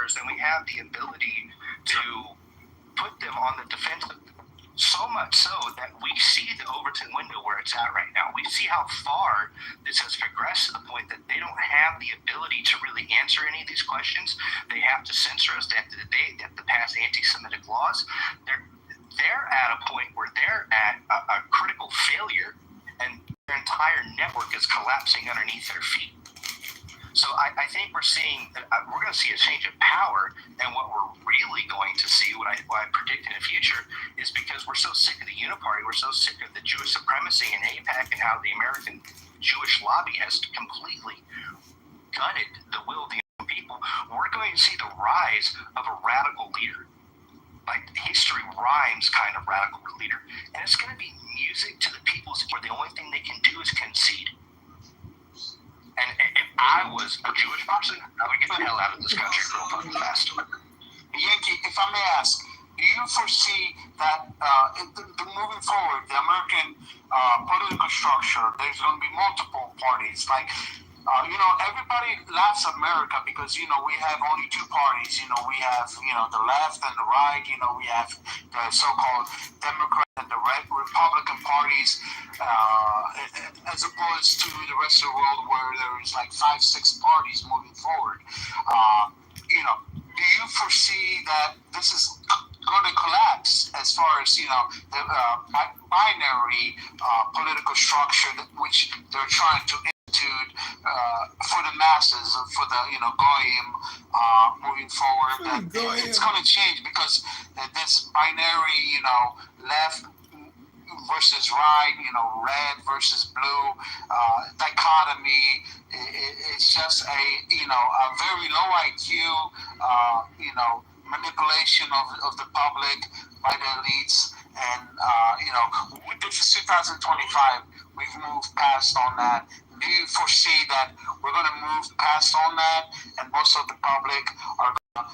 censors, then we have the ability to put them on the defensive. So much so that we see the Overton window where it's at right now. We see how far this has progressed to the point that they don't have the ability to really answer any of these questions. They have to censor us. They have to pass anti-Semitic laws. They're at a point where they're at a critical failure, and their entire network is collapsing underneath their feet. So I think we're going to see a change of power, and what we're really going to see, what I predict in the future, is because we're so sick of the Uniparty, we're so sick of the Jewish supremacy in AIPAC and how the American Jewish lobby has completely gutted the will of the people. We're going to see the rise of a radical leader, like history rhymes kind of radical leader, and it's going to be music to the people's ear. The only thing they can do is concede. And if I was a Jewish person, I would get the hell out of this country real fucking fast. Yankee, if I may ask, do you foresee that moving forward, the American political structure, there's going to be multiple parties? Like, everybody laughs at America because, we have only two parties. We have, the left and the right. We have the so-called Democrat and the Republican parties, as opposed to the rest of the world where there is like 5-6 parties moving forward. Do you foresee that this is going to collapse as far as, the binary political structure which they're trying to institute for the masses, for the, goyim moving forward? That it's going to change because this binary, left versus right, red versus blue dichotomy. It's just a very low IQ, manipulation of the public by the elites. And, this is 2025. We've moved past on that. Do you foresee that we're going to move past on that, and most of the public are going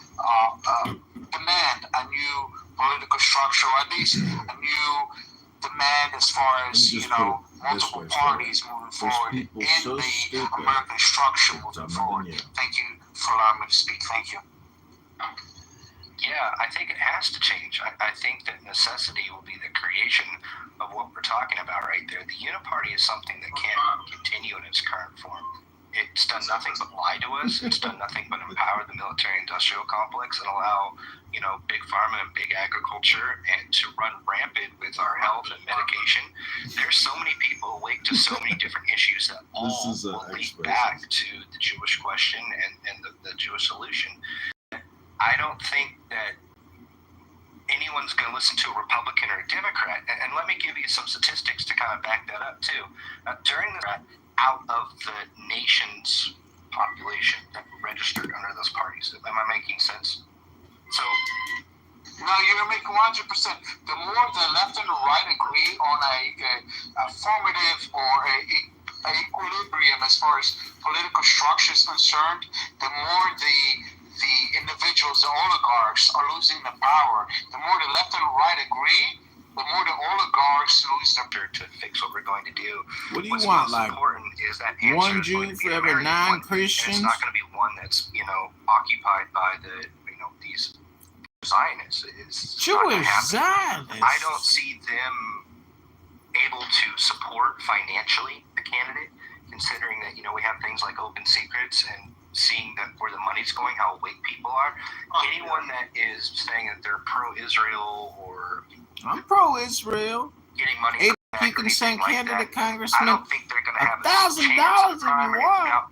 to demand a new political structure, or at least a new demand as far as, multiple parties moving forward in the American structure moving forward? Thank you for allowing me to speak. Thank you. Yeah, I think it has to change. I think that necessity will be the creation of what we're talking about right there. The Uniparty is something that can't continue in its current form. It's done nothing but lie to us. It's done nothing but empower the military-industrial complex and allow, big pharma and big agriculture and to run rampant with our health and medication. There's so many people awake to so many different issues that all will lead back to the Jewish question and the Jewish solution. I don't think that anyone's going to listen to a Republican or a Democrat. And let me give you some statistics to kind of back that up, too. During out of the nation's population that registered under those parties. Am I making sense? So, no, you're making 100%. The more the left and the right agree on a formative or a equilibrium as far as political structure is concerned, the more the individuals, the oligarchs, are losing the power. The more the left and the right agree, the more the oligarchs lose their power. To fix what we're going to do. What do you want? Like is that one Jew for every 9 Christians? It's not going to be one that's occupied by the these Zionists. It's Jewish Zionists. I don't see them able to support financially the candidate, considering that we have things like open secrets and seeing that where the money's going, how awake people are. Anyone that is saying that they're pro-Israel or I'm pro-Israel. Getting money. If you can send candidate Congressman, I don't think they're going to have $1,000 if you want. Now,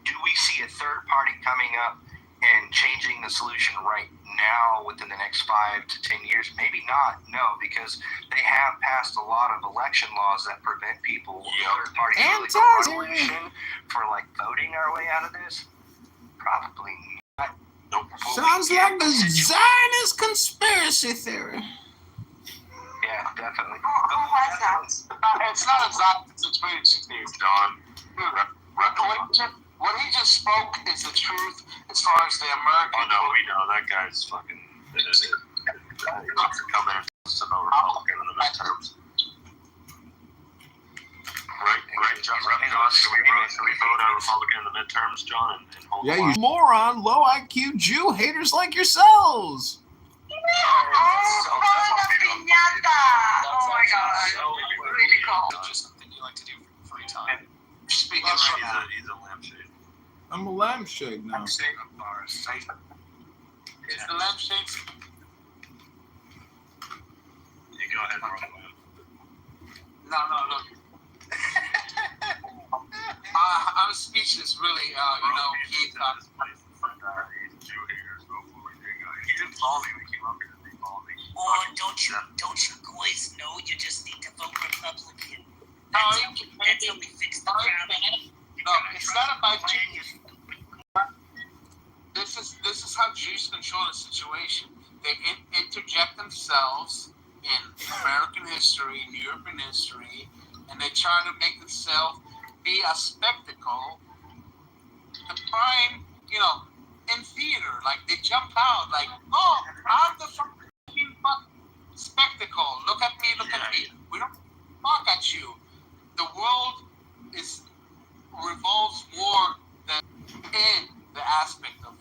do we see a third party coming up and changing the solution right now within the next 5 to 10 years? Maybe not. No, because they have passed a lot of election laws that prevent people third party solution for like voting our way out of this. Probably not. Sounds like the Zionist conspiracy theory. Yeah, definitely. It's not exactly a conspiracy theory, Don. What he just spoke is the truth as far as the American. Oh no, we know that guy's fucking. Coming to no Republican in the midterms. Right, John. Should we vote out Republican in the midterms, John, and hold Yeah, the you line? moron, low IQ Jew haters like yourselves. Oh, my God. Really cool. Just something you like to do for free time. Speaking He's of that, a lampshade. I'm a lampshade now. is the lampshade? You go ahead, Rob. No, look. I'm speechless, really. Keith. Jew haters. He didn't follow me. We came up here and they followed me. Oh, don't you boys know you just need to vote Republican? No, That's how we fix the problem. No, it's not about Jews. This is how Jews control the situation. They interject themselves in American history, in European history, and they try to make themselves be a spectacle. The prime, in theater, like they jump out, like, oh, I'm the fucking spectacle. Look at me, look at me. We don't fuck at you. The world revolves more than in the aspect of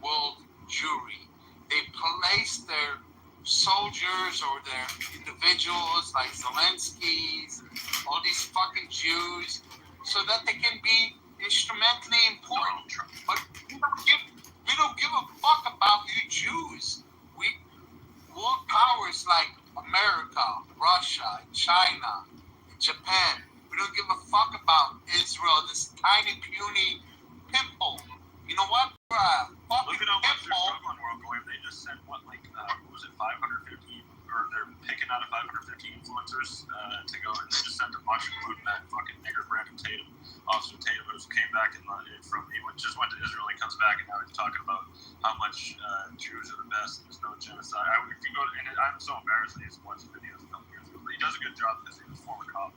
world Jewry. They place their soldiers or their individuals like Zelensky's and all these fucking Jews so that they can be instrumentally important. But we don't give a fuck about you Jews. World powers like America, Russia, China, Japan. We don't give a fuck about Israel, this tiny puny pimple. You know what? Look at how much they're struggling, World Goy. They just sent, 550, or they're picking out of 550 influencers to go, and they just sent a bunch, including that fucking nigger Brandon Tatum, Officer Tatum, who came back he just went to Israel, he comes back, and now he's talking about how much Jews are the best, and there's no genocide. If you go to, and I'm so embarrassed that he's watched videos a couple years ago, but he does a good job because he was a former cop,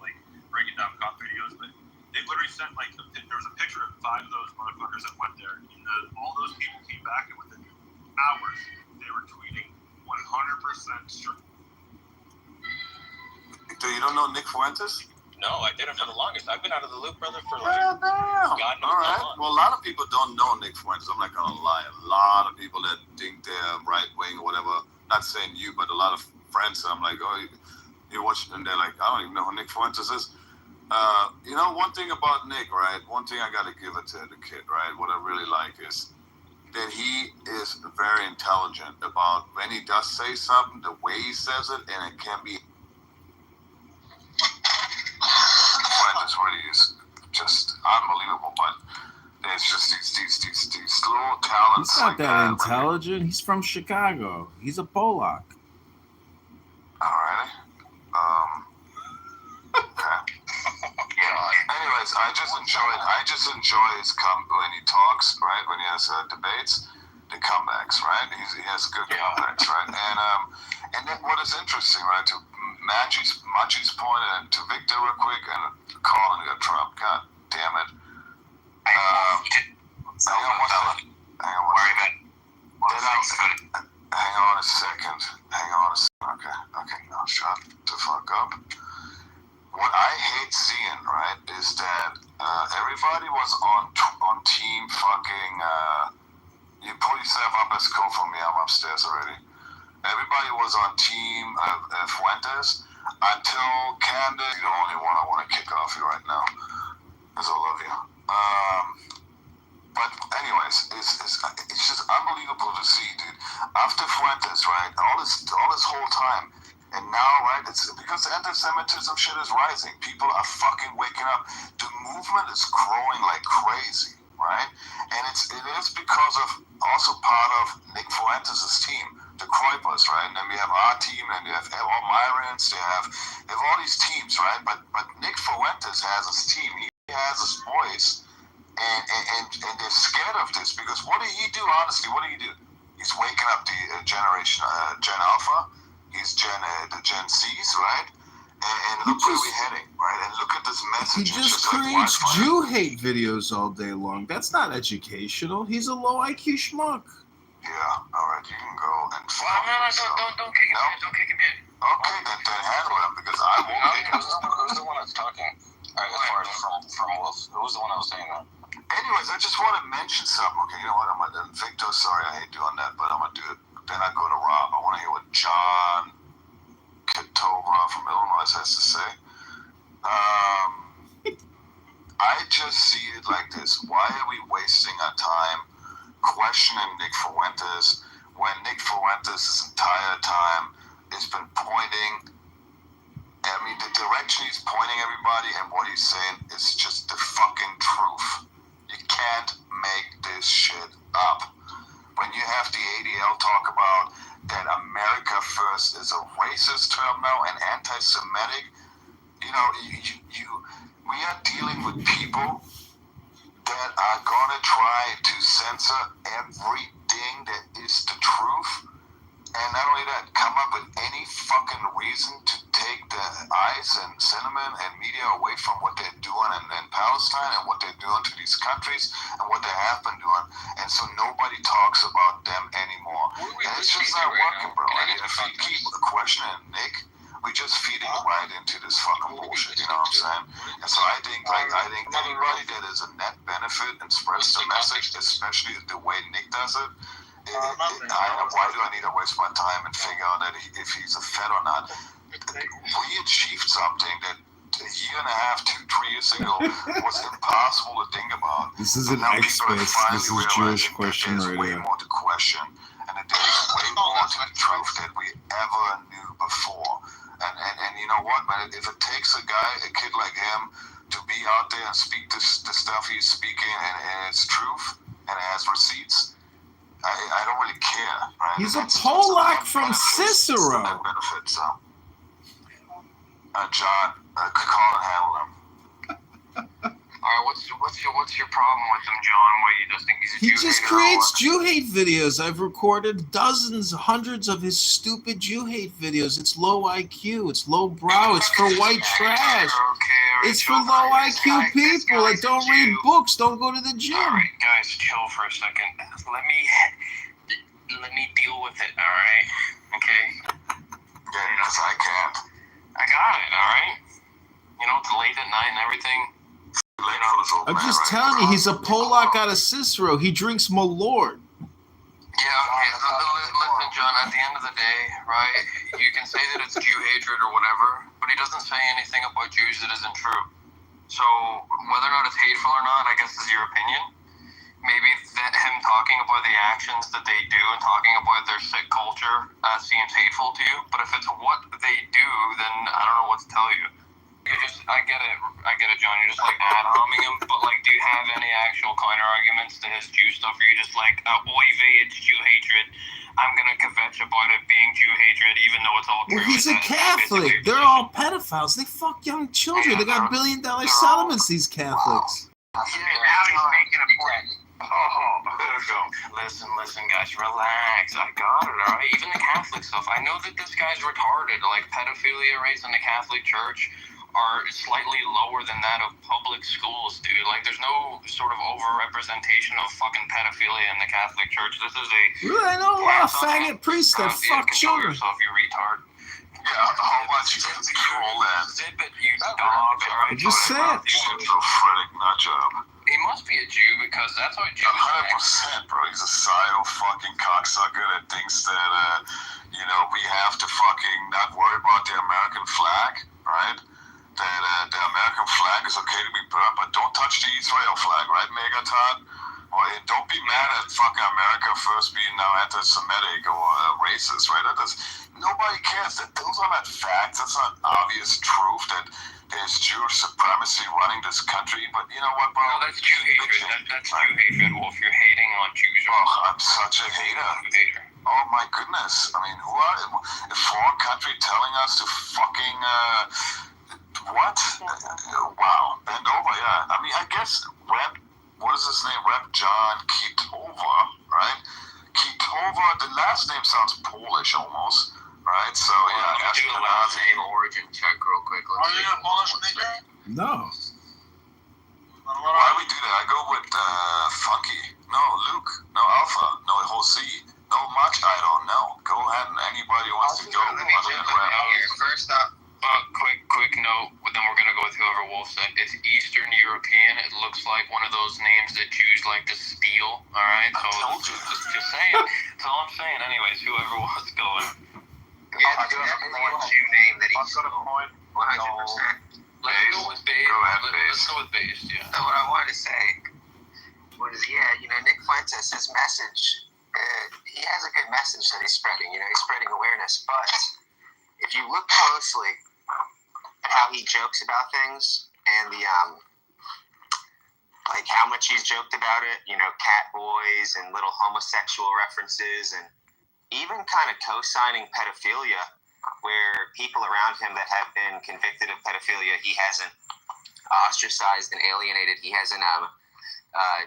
breaking down cop videos, but they literally sent, there was a picture of 5 of those motherfuckers that went there, and all those people came back, and within hours, they were tweeting 100% straight. So you don't know Nick Fuentes? No, I didn't for the longest. I've been out of the loop, brother, for Well, damn. God knows All how right. long. Well, a lot of people don't know Nick Fuentes. I'm not going to lie. A lot of people that think they're right wing or whatever, not saying you, but a lot of friends, I'm like, oh, you watch it, and they're like, I don't even know who Nick Fuentes is. One thing about Nick, right? One thing I got to give it to the kid, right? What I really like is that he is very intelligent about when he does say something, the way he says it, and it can be. Fuentes really is just unbelievable, but there's just these little talents. He's not like that intelligent. He's from Chicago. He's a Polak. Alrighty. Okay. Anyways, I just enjoy his when he talks, right? When he has debates, the comebacks, right? He has good comebacks, right? And then what is interesting, right? To Maggie's point, and to Victor real quick, and calling it Trump. God damn it. Hang on a second. Okay, now shut the fuck up. What I hate seeing, right, is that everybody was on team fucking. You pull yourself up, let's go for me. I'm upstairs already. Everybody was on team Fuentes until Candace. You're the only one I want to kick off you right now, because I love you. But anyways, it's just unbelievable to see, dude. After Fuentes, right, all this whole time. And now, right, it's because the anti-Semitism shit is rising. People are fucking waking up. The movement is growing like crazy, right? And it is because of also part of Nick Fuentes' team, the Kuipers, right? And then we have our team, and we have all Myrons. They have all these teams, right? But Nick Fuentes has his team. He has his voice, and they're scared of this because what did he do? Honestly, what did he do? He's waking up the generation, Gen Alpha. He's the Gen C's, right? And look where we're heading, right? And look at this message. He just creates Jew hate videos all day long. That's not educational. He's a low IQ schmuck. Yeah, all right, you can go and Don't kick him in. Don't kick him in. Okay, then handle him because I won't kick him. Who's the one that's talking? All right, Kitover from Illinois has to say. I just see it like this. Why are we wasting our time questioning Nick Fuentes when Nick Fuentes this entire time has been pointing? I mean, the direction he's pointing everybody and what he's saying is just the fucking truth. You can't make this shit up. When you have the ADL talk about that America First is a racist term now and anti-Semitic, you know, we are dealing with people that are gonna try to censor everything that is the truth, and not only that, come up with any fucking reason to take the eyes and cinnamon and media away from what they're doing in Palestine and what they're doing to these countries and what they have been doing, and so nobody talks about them anymore. And it's just not working, bro. And if you keep questioning Nick, we just feeding right into this fucking bullshit, you know what I'm saying? And so I think anybody that is a net benefit and spreads the message, especially the way Nick does it, why do I need to waste my time and figure out that if he's a Fed or not? We achieved something that a year and a half, 2-3 years ago was impossible to think about. This is an X-Space. This is Jewish question right here. Way more to question, and that there's way more to the truth that we ever knew before. And you know what, man? If it takes a kid like him, to be out there and speak the stuff he's speaking, and it's truth, and it has receipts, I don't really care. Right? He's a Polak from Cicero. Benefit, so. John, call and handle him. Alright, what's your problem with him, John? What, you just think he's a He Jew just hater creates or what? Jew hate videos. I've recorded dozens, hundreds of his stupid Jew hate videos. It's low IQ. It's low brow. It's for white trash. Okay, It's for low IQ people that don't read books, don't go to the gym. Alright, guys, chill for a second. Let me deal with it, alright? Okay? Yeah, because I can't. I got it, alright? You know, it's late at night and everything. Late for this old I'm man, just right? telling you, he's a Polak out of Cicero. He drinks Malort. Yeah, okay, listen, John, at the end of the day, right, you can say that it's Jew hatred or whatever, but he doesn't say anything about Jews that isn't true. So, whether or not it's hateful or not, I guess is your opinion. Maybe him talking about the actions that they do and talking about their sick culture seems hateful to you, but if it's what they do, then I don't know what to tell you. I get it, John. You're just like ad homing him, but like, do you have any actual counter arguments to his Jew stuff? Or you just like, oy vey, it's Jew hatred. I'm gonna kvetch about it being Jew hatred, even though it's all true. Well, he's a Catholic. They're all pedophiles. They fuck young children. They got $1 billion settlements, these Catholics. Yeah, now he's making a point. Oh, there we go. Listen, guys, relax. I got it, alright? Even the Catholic stuff. I know that this guy's retarded. Like, pedophilia rates in the Catholic Church are slightly lower than that of public schools, dude. Like, there's no sort of over-representation of fucking pedophilia in the Catholic Church. This is a... Really? I know a lot of faggot priests that fuck Control children. yourself, you retard. Yeah, how much you can control that? Zip it, you dog, alright? I just said. Schizophrenic nut job. He must be a Jew because that's what Jews are. 100%, bro. He's a psycho fucking cocksucker that thinks that, we have to fucking not worry about the American flag, right? That the American flag is okay to be burned, but don't touch the Israel flag, right, Megatron? Or don't be mad at fucking America First being now anti-Semitic or racist, right? Nobody cares. Those are not facts. That's not obvious truth that there's Jewish supremacy running this country. But you know what, bro? No, that's Jew hatred. That's Jew hatred, Wolf. You're hating on Jews. Oh, I'm such a hater. Oh my goodness. I mean, who are a foreign country telling us to fucking what? Wow. Bend over, yeah. I mean, I guess what is his name? Rep John Kitover, right? Kitover, the last name sounds Polish almost, right? So, yeah. Do a last name origin check real quick. Are you a Polish nigga? No. Why do we do that? I go with Funky. No, Luke. No, Alpha. No, Jose. No, much. I don't know. Go ahead and anybody who wants to go. First up, quick note, then we're going to go with whoever Wolf said. It's Eastern European. It looks like one of those names that Jews like to steal, alright? So, just saying. That's all I'm saying. Anyways, whoever was going. Yeah, there's definitely a Jew name that he's I've got a point. 100%. Let's go with based. Go ahead, Let's based. go with based. Yeah. So what I wanted to say was, Nick Fuentes, his message, he has a good message that he's spreading. He's spreading awareness. But if you look closely at how he jokes about things and the like how much he's joked about it, cat boys and little homosexual references, and even kind of co-signing pedophilia, where people around him that have been convicted of pedophilia, he hasn't ostracized and alienated. He hasn't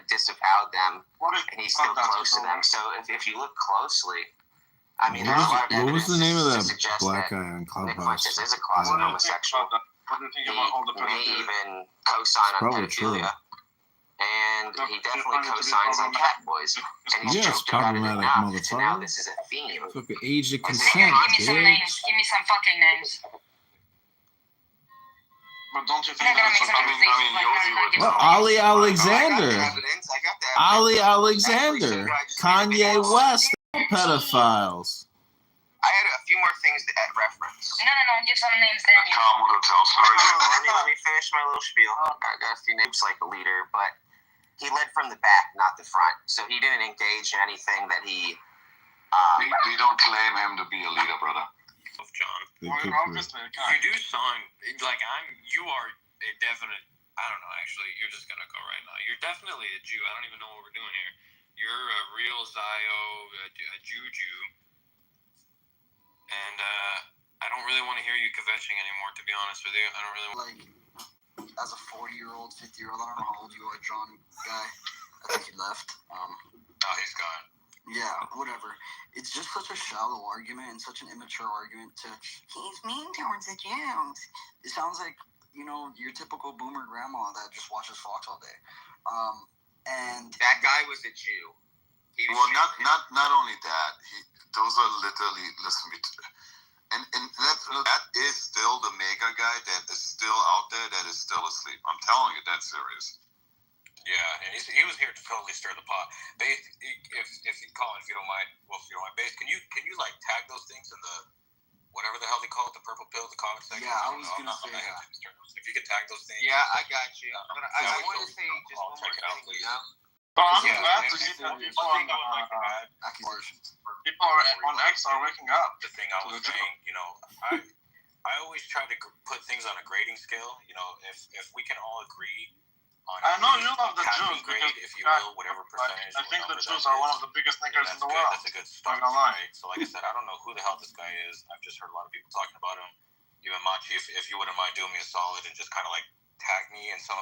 disavowed them, and he's still close to them. So if you look closely, I mean, there's a lot of What was evidence the name of to that suggest black that guy on Nick Clubhouse? Fuentes is a closet homosexual. What do you think He about all the may pedophilia? even co-sign on Probably true. pedophilia, and he definitely co-signs on cat boys. And he's Yes, joked about it problematic enough to now motherfucker. this is a theme. Fucking age of Give me consent, Give me some bitch. names. Give me some fucking names. But don't you You're think not gonna that's make some okay? accusations like Yossi that. Well, Ali I got Alexander. the evidence. Ali Alexander. Kanye West. Pedophiles. I had a few more things to reference. No. Give some names then. Tom will tell stories. Let me finish my little spiel. I got a few names like a leader, but he led from the back, not the front. So he didn't engage in anything that he. We don't claim him to be a leader, brother. John, They Well, could obviously, you do sound like you are a definite. I don't know. Actually, you're just gonna go right now. You're definitely a Jew. I don't even know what we're doing here. You're a real Zio, a Jew, and I don't really want to hear you kvetching anymore. To be honest with you, I don't really. Like, as a 40-year-old, 50-year-old, I don't know how old you are, John guy. I think he left. Oh, he's gone. Yeah, whatever. It's just such a shallow argument and such an immature argument to, he's mean towards the Jews. It sounds like, your typical boomer grandma that just watches Fox all day. And That guy was a Jew. He was Well, not only that. Those are literally and that is still the mega guy that is still out there that is still asleep. I'm telling you, that's serious. Yeah, and he was here to totally stir the pot. Base, if you call it, if you don't mind, Base, can you like tag those things in the whatever the hell they call it, the purple pill, the comment section? Yeah, I was gonna say that. If you could tag those things. Yeah, I got you. But I want to say just one more thing, But I'm Yeah, glad and to see that it's- people accusations. on X are waking up. The thing I was saying, I always try to put things on a grading scale. If we can all agree on I know you love the passing Jews grade, because if you will, whatever percentage. I think the whatever Jews that are one is, of the biggest then thinkers in that's the good. world. That's a good start, Not gonna lie. right? So, like I said, I don't know who the hell this guy is. I've just heard a lot of people talking about him. You and Machi, if you wouldn't mind doing me a solid and just kind of like tag me in some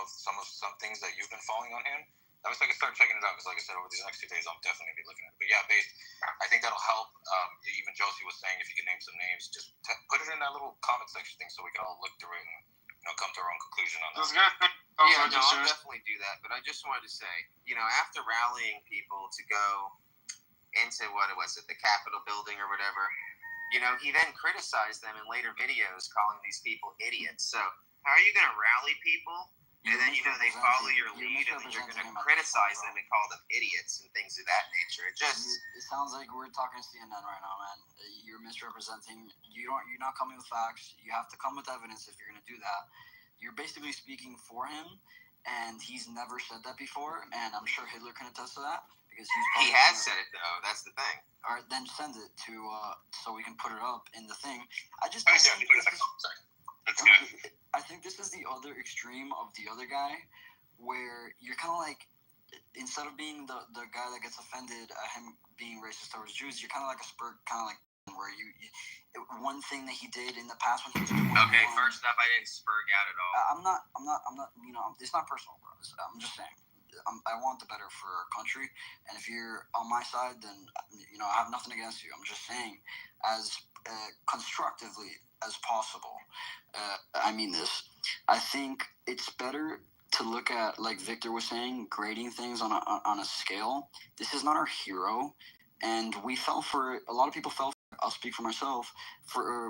things that you've been following on him. I was like, I start checking it out because, like I said, over these next 2 days, I'm definitely gonna be looking at it. But yeah, I think that'll help. Even Josie was saying, if you could name some names, just put it in that little comment section thing so we can all look through it and come to our own conclusion on that. This guy Yeah, no, I'll definitely do that. But I just wanted to say, after rallying people to go into the Capitol building or whatever, he then criticized them in later videos, calling these people idiots. So how are you going to rally people? And then, they follow your lead, and then you're going to criticize them and call them idiots and things of that nature. It sounds like we're talking to CNN right now, man. You're misrepresenting. You're not coming with facts. You have to come with evidence if you're going to do that. You're basically speaking for him, and he's never said that before, and I'm sure Hitler can attest to that because he has said it though. That's the thing. All right, then send it to so we can put it up in the thing. I just I think this is the other extreme of the other guy, where you're kind of like, instead of being the guy that gets offended at him being racist towards Jews, you're kind of like a spur, kind of like where one thing that he did in the past when he was 21. Okay, first up, I didn't spurg out at all. I'm not. It's not personal, bro. I'm just saying. I want the better for our country, and if you're on my side, then I have nothing against you. I'm just saying, as constructively as possible. I mean this. I think it's better to look at, like Victor was saying, grading things on a scale. This is not our hero, and we fell for it. A lot of people fell. I'll speak for myself.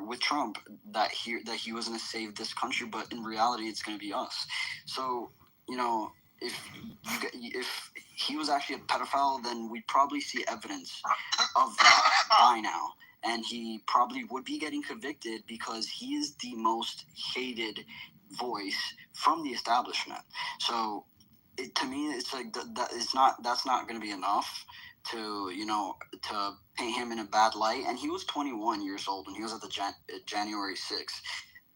With Trump, that he was going to save this country, but in reality, it's going to be us. So if he was actually a pedophile, then we'd probably see evidence of that by now. and he probably would be getting convicted because he is the most hated voice from the establishment. So to me, it's like that's not going to be enough to to paint him in a bad light. And he was 21 years old when he was at the January 6th.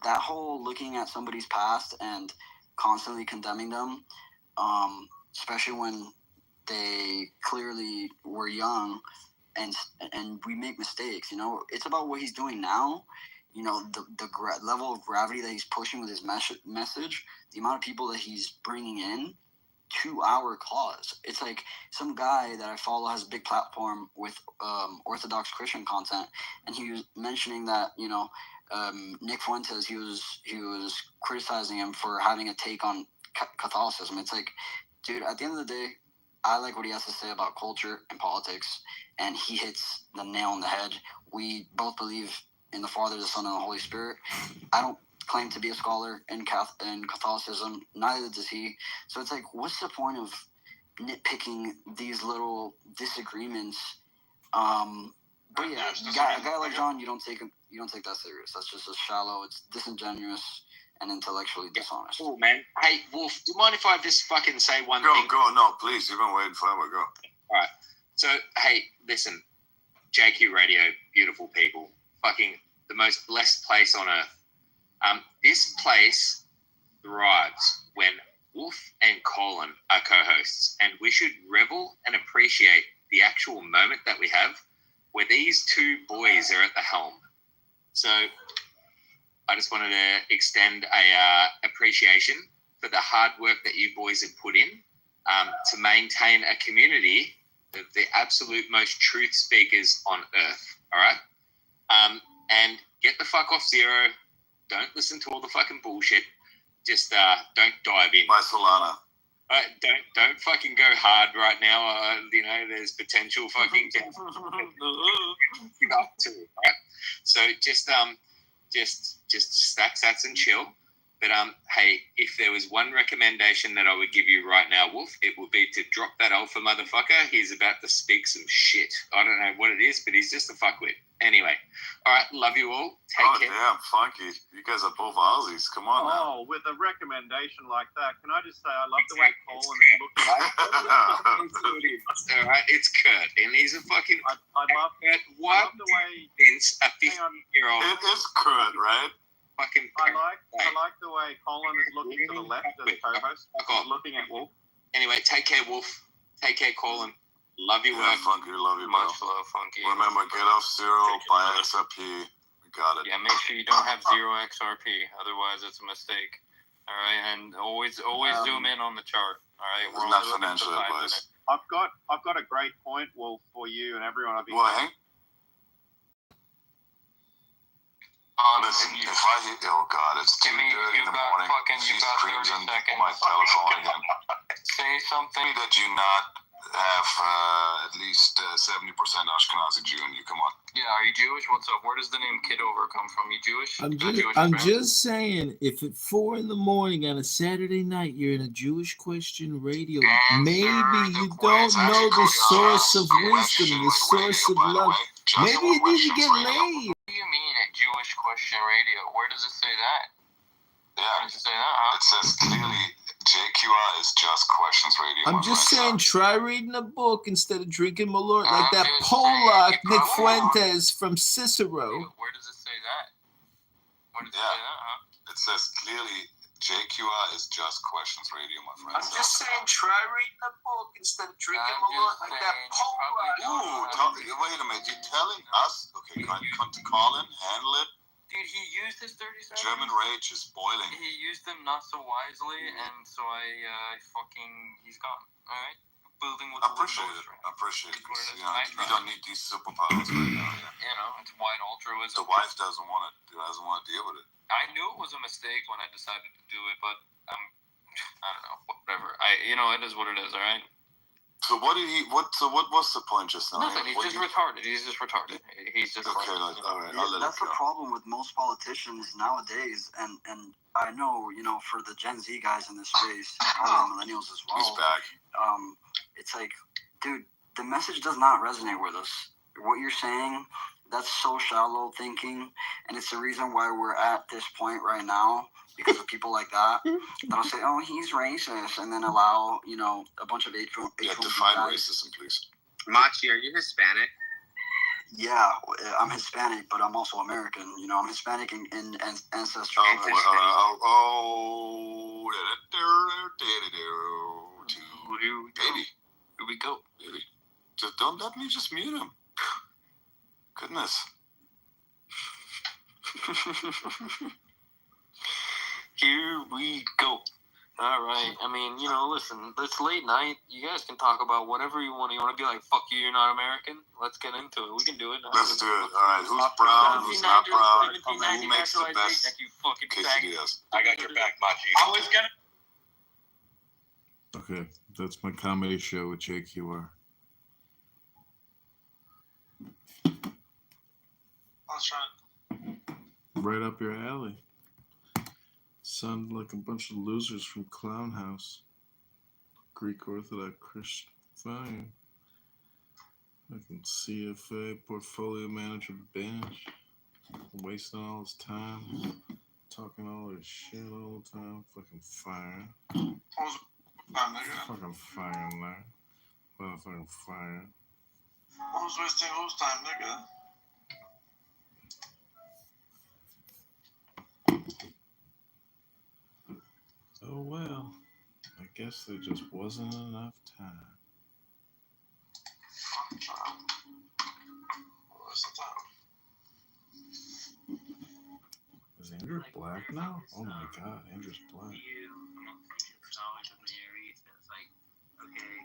That whole looking at somebody's past and constantly condemning them, especially when they clearly were young, and we make mistakes. It's about what he's doing now. The level of gravity that he's pushing with his message, the amount of people that he's bringing in to our cause. It's like some guy that I follow has a big platform with Orthodox Christian content, and he was mentioning that Nick Fuentes, he was criticizing him for having a take on Catholicism. It's like, dude, at the end of the day, I like what he has to say about culture and politics, and he hits the nail on the head. We both believe in the Father, the Son, and the Holy Spirit. I don't claim to be a scholar in Catholicism, neither does he. So it's like, what's the point of nitpicking these little disagreements? But yeah, a guy like John, you don't take that serious. That's just as shallow. It's disingenuous and intellectually dishonest. Cool, man. Hey, Wolf, do you mind if I just fucking say one thing? Go, no, please. You've been waiting forever. Go. All right. So, hey, listen, JQ Radio, beautiful people, fucking the most blessed place on earth. This place thrives when Wolf and Colin are co-hosts, and we should revel and appreciate the actual moment that we have where these two boys are at the helm. So I just wanted to extend a appreciation for the hard work that you boys have put in to maintain a community of the absolute most truth speakers on earth, all right? And get the fuck off Zero. Don't listen to all the fucking bullshit. Just don't dive in. Bye, Solana. Don't fucking go hard right now. There's potential fucking give up to it, right? So just stack sats and chill. But hey, if there was one recommendation that I would give you right now, Wolf, it would be to drop that alpha motherfucker. He's about to speak some shit. I don't know what it is, but he's just a fuckwit. Anyway, all right, love you all. Take care. Damn, Funky. You guys are both Aussies. Come on now. Oh, with a recommendation like that, can I just say I love the way Colin is looking. All right, it's Kurt, and he's a fucking. I love Kurt. I What love the way. Vince, a 50-year-old? It is Kurt, right? Fucking. I like the way Colin is looking to the left as co-host, looking at Wolf. Anyway, take care, Wolf. Take care, Colin. Love you, Yeah, Funky, love you, Much love, Funky. Remember, get off Zero, buy XRP. We got it. Yeah, make sure you don't have 0 XRP, otherwise it's a mistake. All right, and always zoom in on the chart. All right, It's not financial advice. I've got a great point, Wolf, for you and everyone. What? Listen, if I hit, oh God, it's 2:30 in the morning. She's cringing my telephone again. Say something that you not have at least 70% Ashkenazi Jew in you. Come on. Yeah, are you Jewish? What's up? Where does the name Kitover come from? You Jewish? I'm just saying, if at 4 a.m. on a Saturday night you're in a Jewish Christian radio, maybe you don't know the source of wisdom, the source of love. Maybe you need to get laid. What do you mean at Jewish Christian radio? Where does it say that? Yeah. Where does it say that, huh? It says clearly JQR is just questions radio. I'm just saying, try reading a book instead of drinking Malort like that Polak Nick Fuentes from Cicero. Where does it say that? Where does it say that, huh? It says clearly JQR is just questions radio, my friend. I'm just saying, try reading a book instead of drinking Malort like that Polak. Wait a minute, you're telling us? Okay, come to Colin, handle it. Dude, he used his 30 seconds. German rage is boiling. He used them not so wisely, and so he's gone. All right, building with. I appreciate it. We don't need these superpowers right now. It's white altruism. The wife doesn't want to deal with it. I knew it was a mistake when I decided to do it, but I don't know, whatever. It is what it is. All right. So what did he? What was the point just now? Nothing. He's just retarded. He's just retarded. Okay. All right. I'll let That's it go. the problem with most politicians nowadays, and I know for the Gen Z guys in this space, probably millennials as well. He's back. It's like, dude, the message does not resonate with us. What you're saying, that's so shallow thinking, and it's the reason why we're at this point right now, because of people like that that'll say, "Oh, he's racist," and then allow, you know, a bunch of Yeah, define racism, please. Machi, are you Hispanic? Yeah, I'm Hispanic, but I'm also American. You know, I'm Hispanic in ancestry. Baby, here we go, baby. Just don't let me just mute him. Goodness. Here we go. All right. I mean, you know, listen, it's late night. You guys can talk about whatever you want. You want to be like, fuck you, you're not American? Let's get into it. We can do it. Let's do it. All right. Who's brown? Who's not brown? Who makes the best quesadillas? I got your back, Machi. Always gonna. Okay, that's my comedy show with JQR. I was trying. Right up your alley. Sound like a bunch of losers from Clown House. Greek Orthodox Christian Fire. I can CFA portfolio manager bench. Wasting all his time. Talking all this shit all the time. Fucking fire. Fucking fire in there. Motherfucking fire. Who's wasting whose time, nigga? Oh well. I guess there just wasn't enough time. What's the time? Is Andrew black now? Oh my god, Andrew's black. I'm not thinking for knowledge of the Aries. That's like, okay,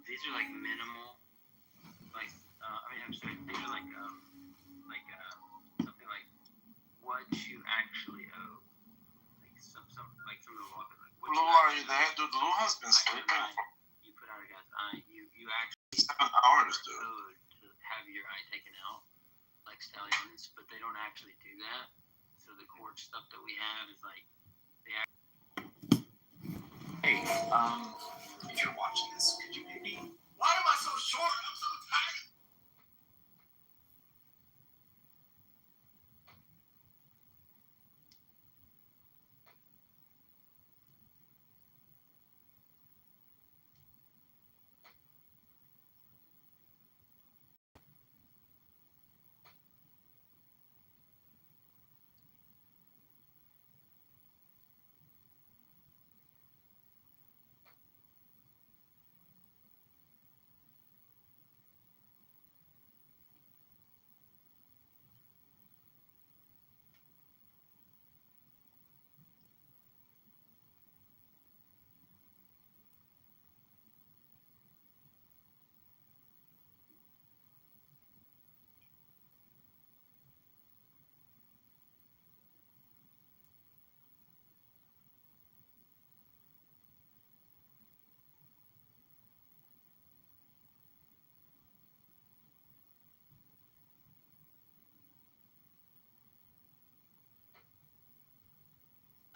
these are like minimal, like, I'm sorry, these are like something like what you actually owe. Like some like some of the law. Lou, are you there? Dude, Lou has been sleeping for You put out a guy's eye. You actually 7 hours, dude. owed to have your eye taken out, like stallions, but they don't actually do that. So the court stuff that we have is like they Hey, if you're watching this, could you maybe? Why am I so short? I'm so tired.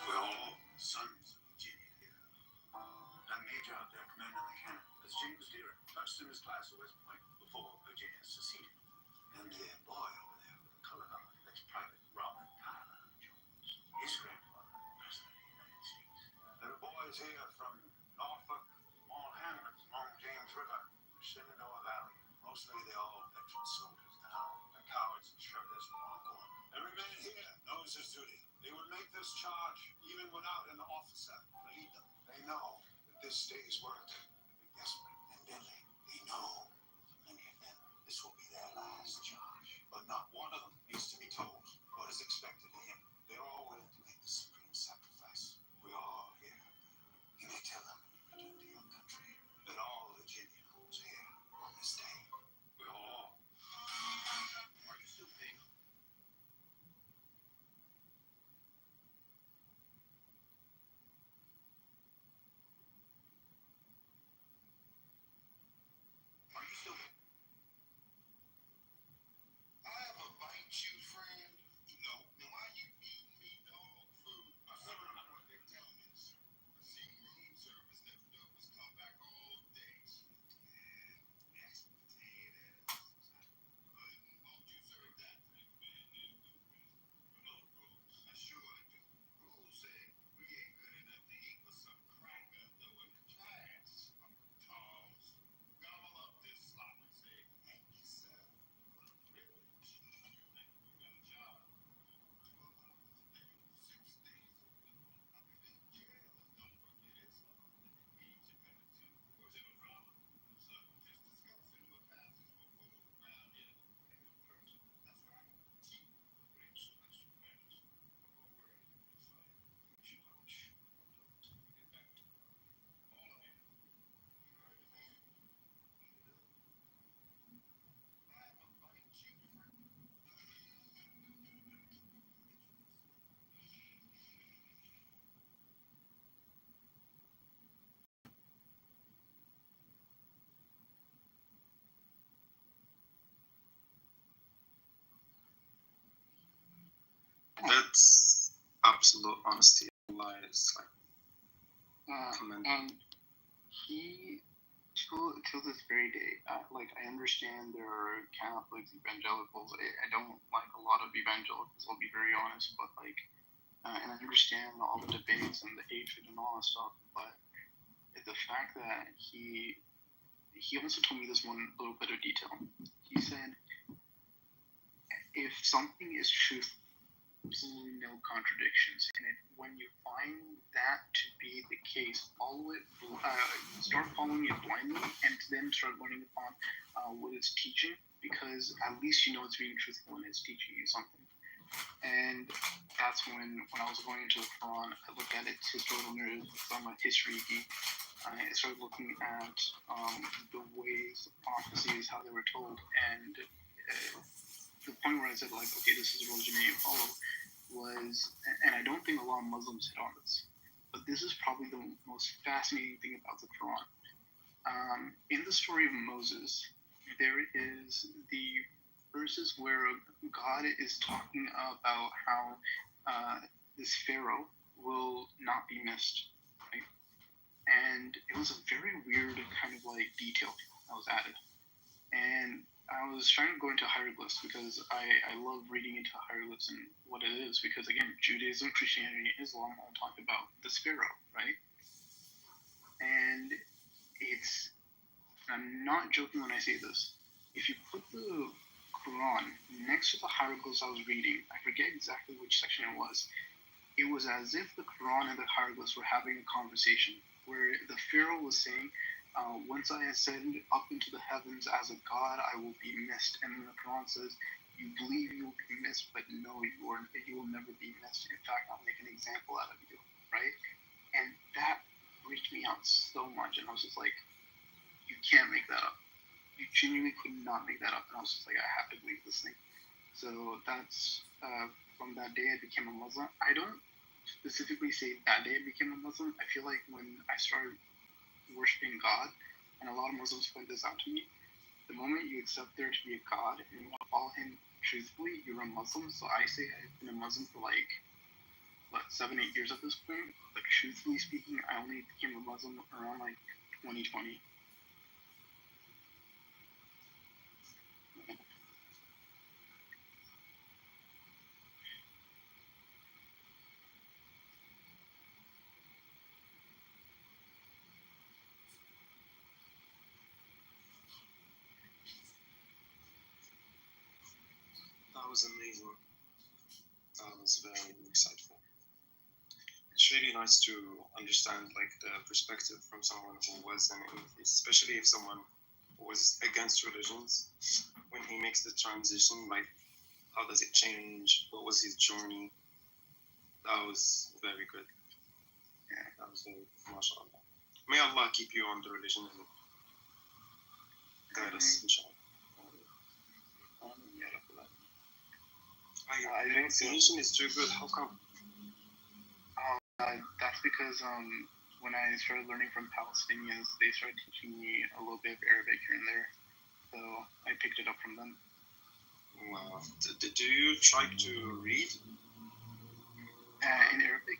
We're all sons of Virginia here. I'm Major out there commanding the cannon. As James Deere touched in his class at West Point before Virginia seceded. And their boy over there with the color guard, that's Private Robert Tyler Jones. His grandfather, President of the United States. There are boys here from Norfolk, small hamlets along James River, Shenandoah Valley. Mostly they're all veteran soldiers now. The cowards and shirtless from Longhorn. Every man here knows his duty. They would make this charge even without an officer to lead them. They know that this day's work will be desperate and deadly. They know for many of them this will be their last charge. But not one of them needs to be told what is expected of him. They're all willing to make the supreme sacrifice. We're all here. You may tell them when you return to your country that all Virginia was here on this day. We're all. Are you still paying? Are you still paying? I have a bite you, friend. No, I That's absolute honesty. Lies. And he, till this very day, like, I understand there are Catholics, evangelicals. I don't like a lot of evangelicals, I'll be very honest, but like, and I understand all the debates and the hatred and all that stuff, but the fact that he also told me this one little bit of detail. He said, if something is truth, absolutely no contradictions in it. When you find that to be the case, follow it, start following it blindly, and then start learning upon what it's teaching, because at least you know it's being truthful and it's teaching you something. And that's when I was going into the Quran, I looked at its historical narrative, because I'm a history geek. I started looking at the ways, the prophecies, how they were told, and the point where I said, like, okay, this is a religion that you follow, was, and I don't think a lot of Muslims hit on this, but this is probably the most fascinating thing about the Quran. In the story of Moses, there is the verses where God is talking about how this Pharaoh will not be missed, right? And it was a very weird kind of like detail that was added. And I was trying to go into hieroglyphs because I love reading into hieroglyphs and what it is, because again, Judaism, Christianity, and Islam all talk about the sparrow, right? And I'm not joking when I say this. If you put the Quran next to the hieroglyphs I was reading, I forget exactly which section it was as if the Quran and the hieroglyphs were having a conversation, where the Pharaoh was saying, once I ascend up into the heavens as a god, I will be missed. And then the Quran says, you believe you will be missed, but no, you will never be missed. In fact, I'll make an example out of you, right? And that freaked me out so much. And I was just like, you can't make that up. You genuinely could not make that up. And I was just like, I have to believe this thing. So that's, from that day I became a Muslim. I don't specifically say that day I became a Muslim. I feel like when I started worshiping God, and a lot of Muslims point this out to me, the moment you accept there to be a God and you want to follow him truthfully, you're a Muslim. So I say I've been a Muslim for like, 7-8 years at this point, but truthfully speaking, I only became a Muslim around like 2020. That was amazing. That was very insightful. It's really nice to understand like the perspective from someone who was an atheist, especially if someone who was against religions. When he makes the transition, like how does it change? What was his journey? That was very good. Yeah, that was very mashallah. May Allah keep you on the religion and guide us, inshallah. I think the nation is too good. How come? That's because when I started learning from Palestinians, they started teaching me a little bit of Arabic here and there. So I picked it up from them. Wow. Do you try to read? In Arabic?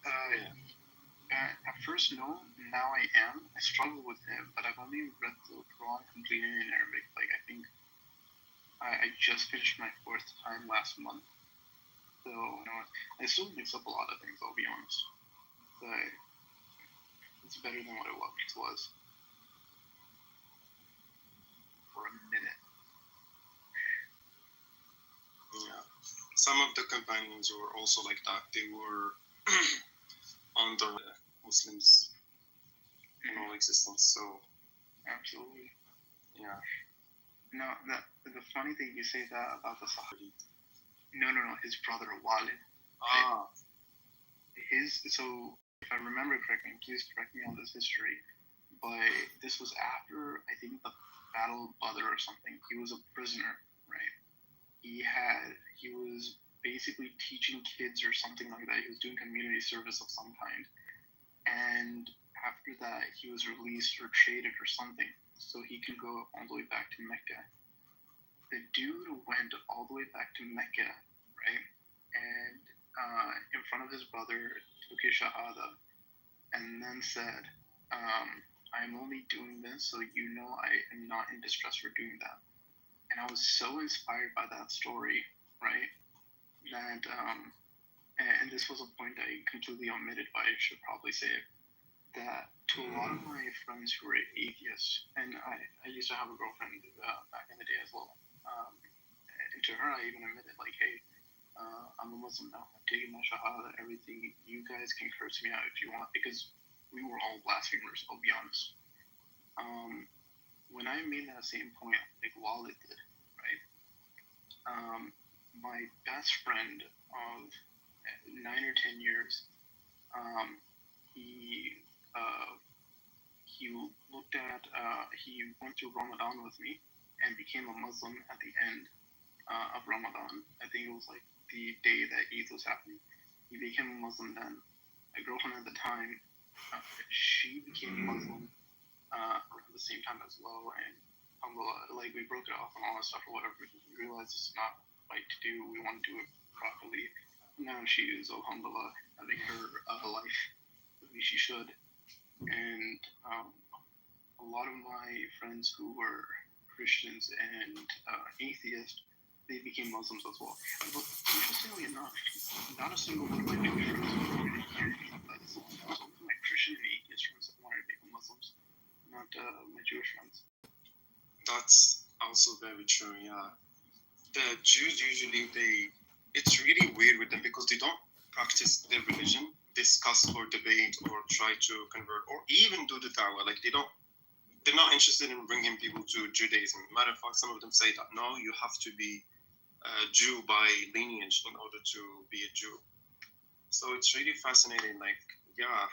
At first, no. Now I am. I struggle with it, but I've only read the Quran completely in Arabic. Like, I think I just finished my 4th time last month. So, I still mix up a lot of things, I'll be honest. But it's better than what it was for a minute. Yeah. Some of the companions were also like that. They were under Muslims in all existence. So absolutely. Yeah. No, the funny thing you say that about the Sahabi. No, his brother Walid. Ah. So if I remember correctly, please correct me on this history, but this was after, I think, the Battle of Badr or something. He was a prisoner, right? He was basically teaching kids or something like that. He was doing community service of some kind. And after that, he was released or traded or something, so he can go all the way back to Mecca. The dude went all the way back to Mecca, right? And in front of his brother, took his shahada, and then said, I'm only doing this so you know I am not in distress for doing that. And I was so inspired by that story, right? That, and this was a point I completely omitted, but I should probably say it, that to a lot of my friends who are atheists, and I used to have a girlfriend back in the day as well, and to her I even admitted, like, hey, I'm a Muslim now, I'm taking my shahada, everything, you guys can curse me out if you want, because we were all blasphemers, I'll be honest. When I made that same point, like Walid did, right? My best friend of 9 or 10 years, he looked at, he went through Ramadan with me and became a Muslim at the end of Ramadan. I think it was like the day that Eid was happening. He became a Muslim then. My girlfriend at the time, she became Muslim around the same time as well, and like we broke it off and all that stuff or whatever. We realized it's not right to do. We want to do it properly. Now she is, alhamdulillah, having her life the way she should. And a lot of my friends who were Christians and atheists, they became Muslims as well. But interestingly enough, not a single one of my Jewish friends wanted to become Muslims. So my Christian and atheist friends that wanted to become Muslims, not my Jewish friends. That's also very true, yeah. The Jews usually, it's really weird with them because they don't practice their religion, discuss or debate or try to convert or even do the da'wah. Like they're not interested in bringing people to Judaism. Matter of fact, some of them say that no, you have to be a Jew by lineage in order to be a Jew. So it's really fascinating. Like, yeah,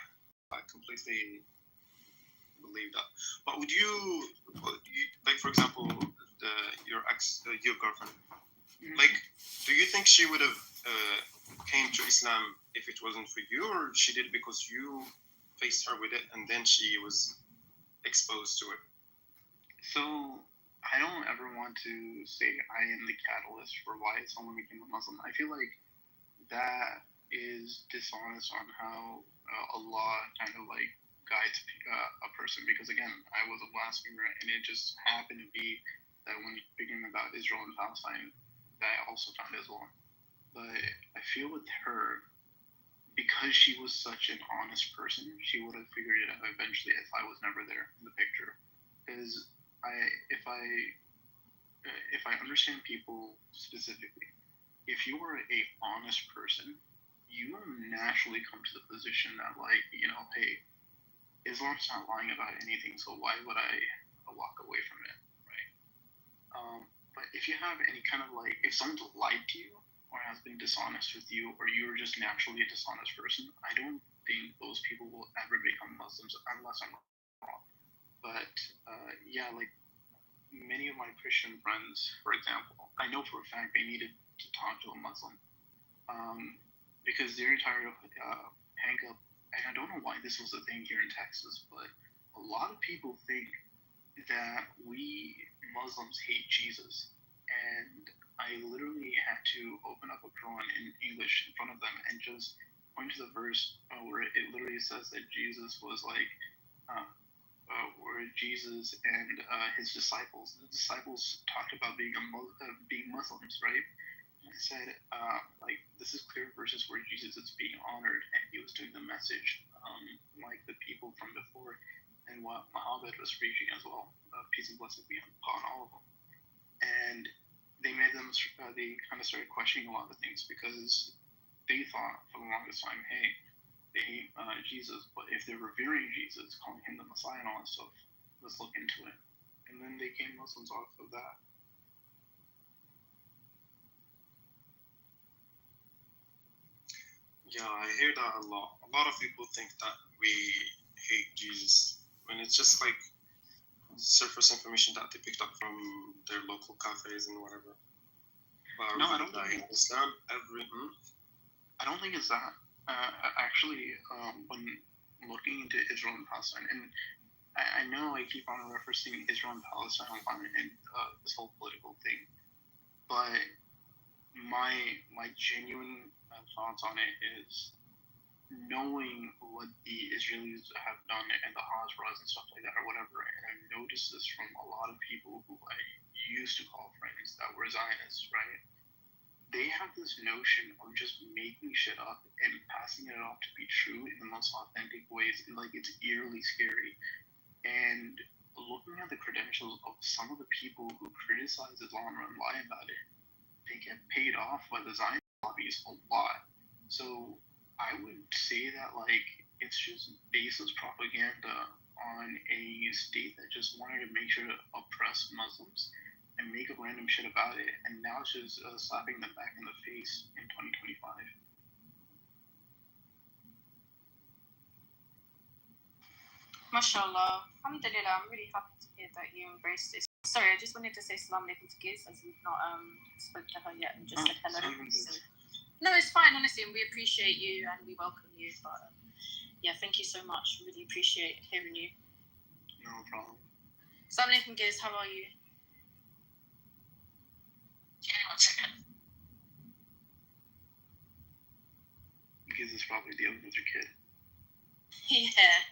I completely believe that. But would you like, for example, your girlfriend, like, do you think she would have came to Islam if it wasn't for you, or she did because you faced her with it and then she was exposed to it? So I don't ever want to say I am the catalyst for why someone became a Muslim. I feel like that is dishonest on how Allah kind of like guides a person, because again, I was a blasphemer and it just happened to be that when speaking about Israel and Palestine, that I also found as well. But I feel with her, because she was such an honest person, she would have figured it out eventually if I was never there in the picture. Because if I understand people specifically, if you are a honest person, you will naturally come to the position that, like, you know, hey, Islam's not lying about anything, so why would I walk away from it, right? But if you have any kind of like, if someone's lied to you or has been dishonest with you, or you're just naturally a dishonest person, I don't think those people will ever become Muslims unless I'm wrong. But yeah, like many of my Christian friends, for example, I know for a fact they needed to talk to a Muslim because they're tired of hang up. And I don't know why this was a thing here in Texas, but a lot of people think that we Muslims hate Jesus. And I literally had to open up a Quran in English in front of them and just point to the verse where it literally says that Jesus was like, where Jesus and his disciples, the disciples talked about being being Muslims, right? I said, like, this is clear verses where Jesus is being honored and he was doing the message like the people from before, and what Muhammad was preaching as well. Peace and blessings be upon all of them. And they kind of started questioning a lot of things because they thought for the longest time, hey, they hate Jesus, but if they're revering Jesus, calling him the Messiah and all that stuff, let's look into it. And then they became Muslims off of that. Yeah, I hear that a lot. A lot of people think that we hate Jesus when it's just like surface information that they picked up from their local cafes and whatever. But no, I don't think Islam. I don't think it's that. Actually, when looking into Israel and Palestine, and I know I keep on referencing Israel and Palestine and this whole political thing, but my genuine thoughts on it is knowing what the Israelis have done and the Hamas and stuff like that or whatever, and I noticed this from a lot of people who I used to call friends that were Zionists, right? They have this notion of just making shit up and passing it off to be true in the most authentic ways. Like, it's eerily scary. And looking at the credentials of some of the people who criticize Islam and lie about it, they get paid off by the Zionist lobbies a lot. So I would say that, like, it's just baseless propaganda on a state that just wanted to make sure to oppress Muslims and make up random shit about it, and now it's just slapping them back in the face in 2025. Mashallah. Alhamdulillah, I'm really happy to hear that you embraced this. Sorry, I just wanted to say salam alaikum to Giz, as we've not spoke to her yet and just said hello. So, no, it's fine, honestly, and we appreciate you and we welcome you. But yeah, thank you so much. Really appreciate hearing you. No problem. Salam alaikum, Giz. How are you? Giz is probably dealing with your kid. Yeah.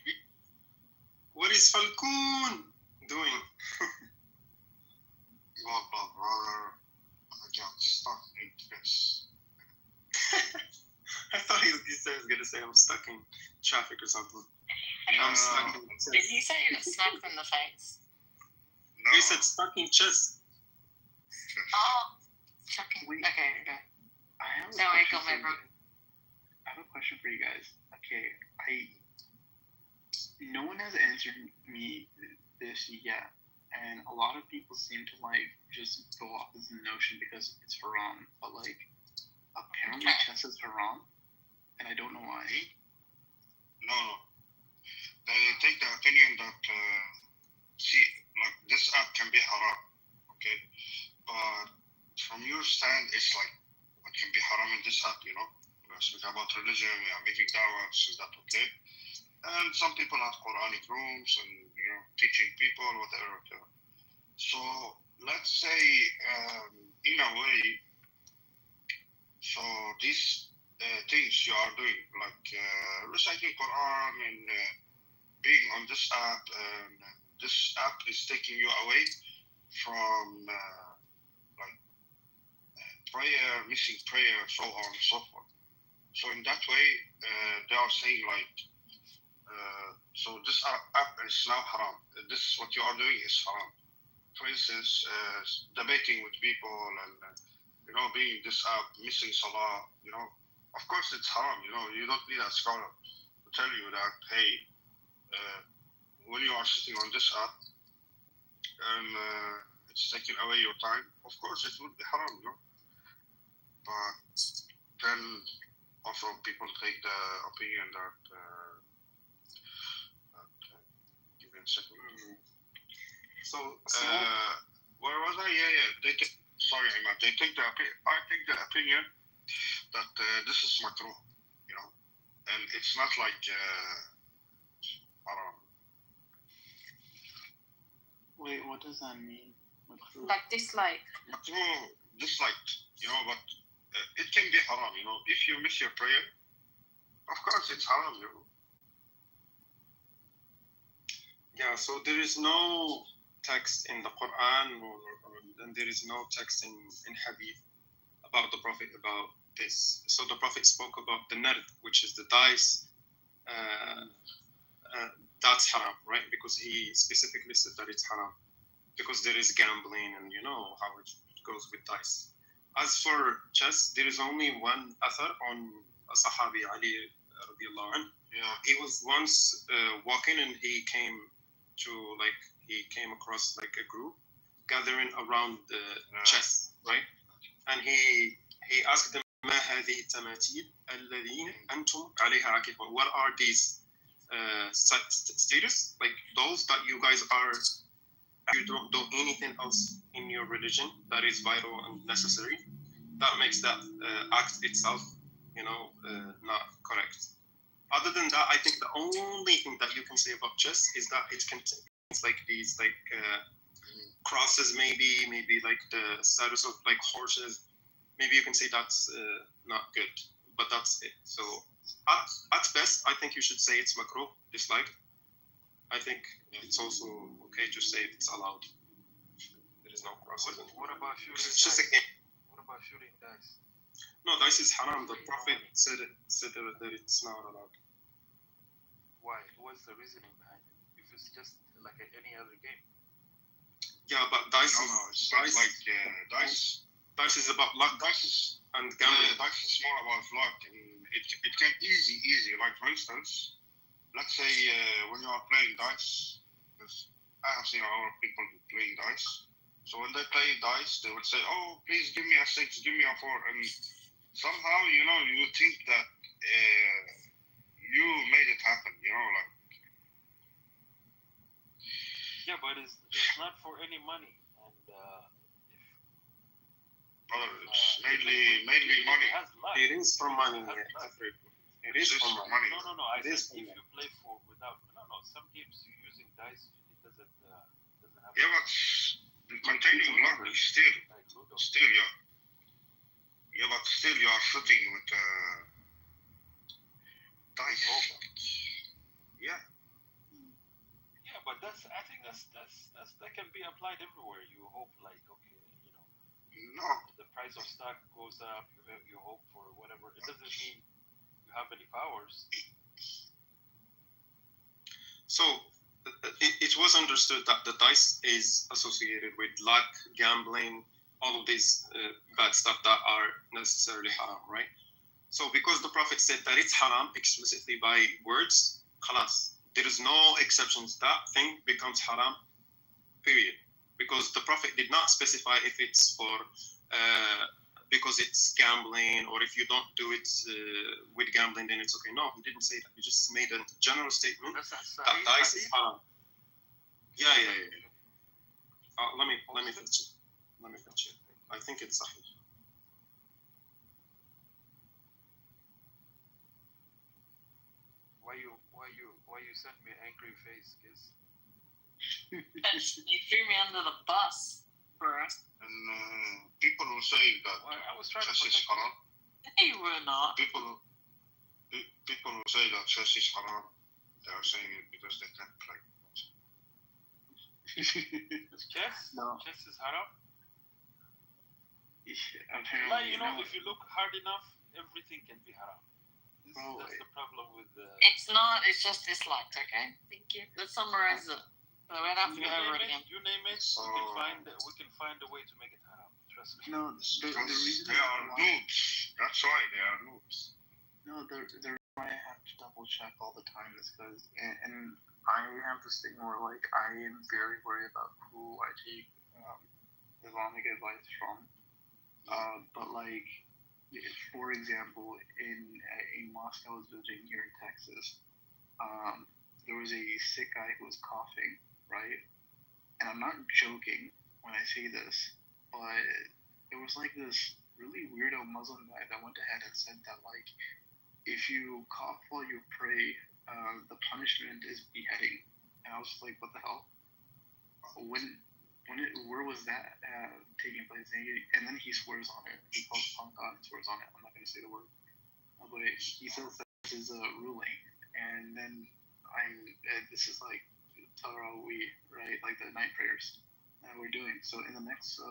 What is Falcon doing? Well, brother, I got stuck in this. I thought he was gonna say I'm stuck in traffic or something. I'm stuck in chess. Did you say you got smacked in the face? No, You said stuck in chess. Oh, shocking. Wait. Okay. I have a No, I question got my for you. wrong. I have a question for you guys. Okay, no one has answered me this yet, and a lot of people seem to like just go off this notion because it's haram. But like, apparently chess is haram, and I don't know why. no. They take the opinion that like this app can be haram, okay? But from your stand, it's like what can be haram in this app, you know? We're speaking about religion, we are making da'wah, is that okay? And some people have Quranic rooms and, you know, teaching people, whatever. So let's say, in a way, so these things you are doing, like reciting Quran and being on this app, and this app is taking you away from like prayer, missing prayer, so on and so forth. So in that way, they are saying like, so this app is now haram. This is what you are doing is haram. For instance, debating with people and you know, being this app, missing salah, you know, of course it's haram. You know, you don't need a scholar to tell you that, hey, when you are sitting on this app and it's taking away your time, of course it would be haram, you know. But then also people take the opinion that, give me a second. So Where was I? Yeah. They take. Sorry, Imad. They take the. I take the opinion that this is makruh, you know, and it's not like I don't know. Wait, what does that mean? Like dislike. Makruh, disliked, you know, but it can be haram, you know. If you miss your prayer, of course it's haram, you know. yeah, so there is no text in the Quran and there is no text in Hadith about the Prophet about this. So the Prophet spoke about the nard, which is the dice. That's haram, right? Because he specifically said that it's haram because there is gambling and you know how it goes with dice. As for chess, there is only one athar on a Sahabi Ali radiallahu anh. Yeah. He was once walking and he came across like a group gathering around the chess, right? And he asked them, ما هذه التماثيل الذين أنتم عليها عاكفون? What are these status? Like those that you guys are, you don't do anything else in your religion that is vital and necessary. That makes that act itself, you know, not correct. Other than that, I think the only thing that you can say about chess is that it contains like these like crosses, maybe like the status of like horses. Maybe you can say that's not good. but that's it. So at best, I think you should say it's makruh, disliked. I think it's also okay to say it's allowed. There is no process. What about shooting It's just a dice? game. What about shooting dice? No, dice is haram. The Prophet said that it's not allowed. Why? What's the reasoning behind it? If it's just like any other game. Yeah, but dice No, is it's like dice. Dice is about luck and gambling. Dice is more about luck, and it can easy. Like for instance, let's say when you are playing dice, because I have seen a lot of people playing dice. So when they play dice, they would say, "Oh, please give me a 6, give me a 4," and somehow you think that you made it happen. Like. Yeah, but it's not for any money, and It's mainly money. it has luck. It is for money. It has luck. It is for money. No. I It said is for if money. you play for without. No. Some games you're using dice, it doesn't have. Yeah, but containing luck is still, Like Ludo. yeah, but still you are shooting with dice. Yeah. Yeah, but I think that can be applied everywhere. You hope like okay, No. the price of stock goes up. You hope for whatever. It doesn't mean you have any powers. So it was understood that the dice is associated with luck, gambling, all of these bad stuff that are necessarily haram, right? So because the Prophet said that it's haram explicitly by words, khalas, there is no exceptions. That thing becomes haram, period. Because the Prophet did not specify if it's for because it's gambling, or if you don't do it with gambling, then it's okay. No, he didn't say that. He just made a general statement that dice is haram. Yeah. Let me fetch it. I think it's sahih. Why you sent me angry face, kiss? You threw me under the bus, bro. And people will say that I was trying to chess is protect haram. You were not. People will say that chess is haram. They are saying it because they can't play. Chess? No. Chess is haram? Apparently, if you look hard enough, everything can be haram. That's the problem with the... It's not, it's just disliked, okay? Thank you. Let's summarize it. So we don't have to go over it again. You name it, we can find a way to make it haram. Trust me. No, the reason They are noobs. That's why they are noobs. No, the reason why I have to double check all the time is because, and I have this thing where like I am very worried about who I take Islamic advice from. But like, for example, in a mosque I was visiting here in Texas, there was a sick guy who was coughing, right? And I'm not joking when I say this, but it was like this really weirdo Muslim guy that went ahead and said that like, if you cough while you pray, the punishment is beheading. And I was like, what the hell? Where was that taking place? And then he swears on it. He calls upon God and swears on it. I'm not going to say the word. But he says that this is a ruling. And then this is like Tarawih, right? Like the night prayers that we're doing. So in the next,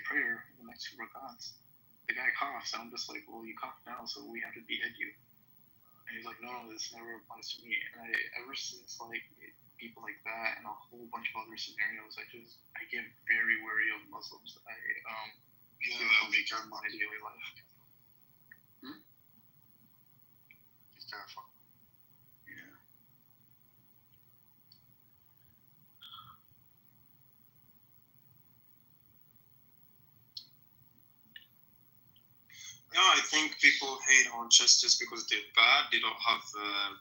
prayer, the next two rakats, the guy coughs. And I'm just like, well, you cough now, so we have to behead you. And he's like, no, this never applies to me. And ever since like people like that and a whole bunch of other scenarios, I get very wary of Muslims that I in my daily life. Be careful. Yeah. Yeah, I think people hate on chess just because they're bad. They don't have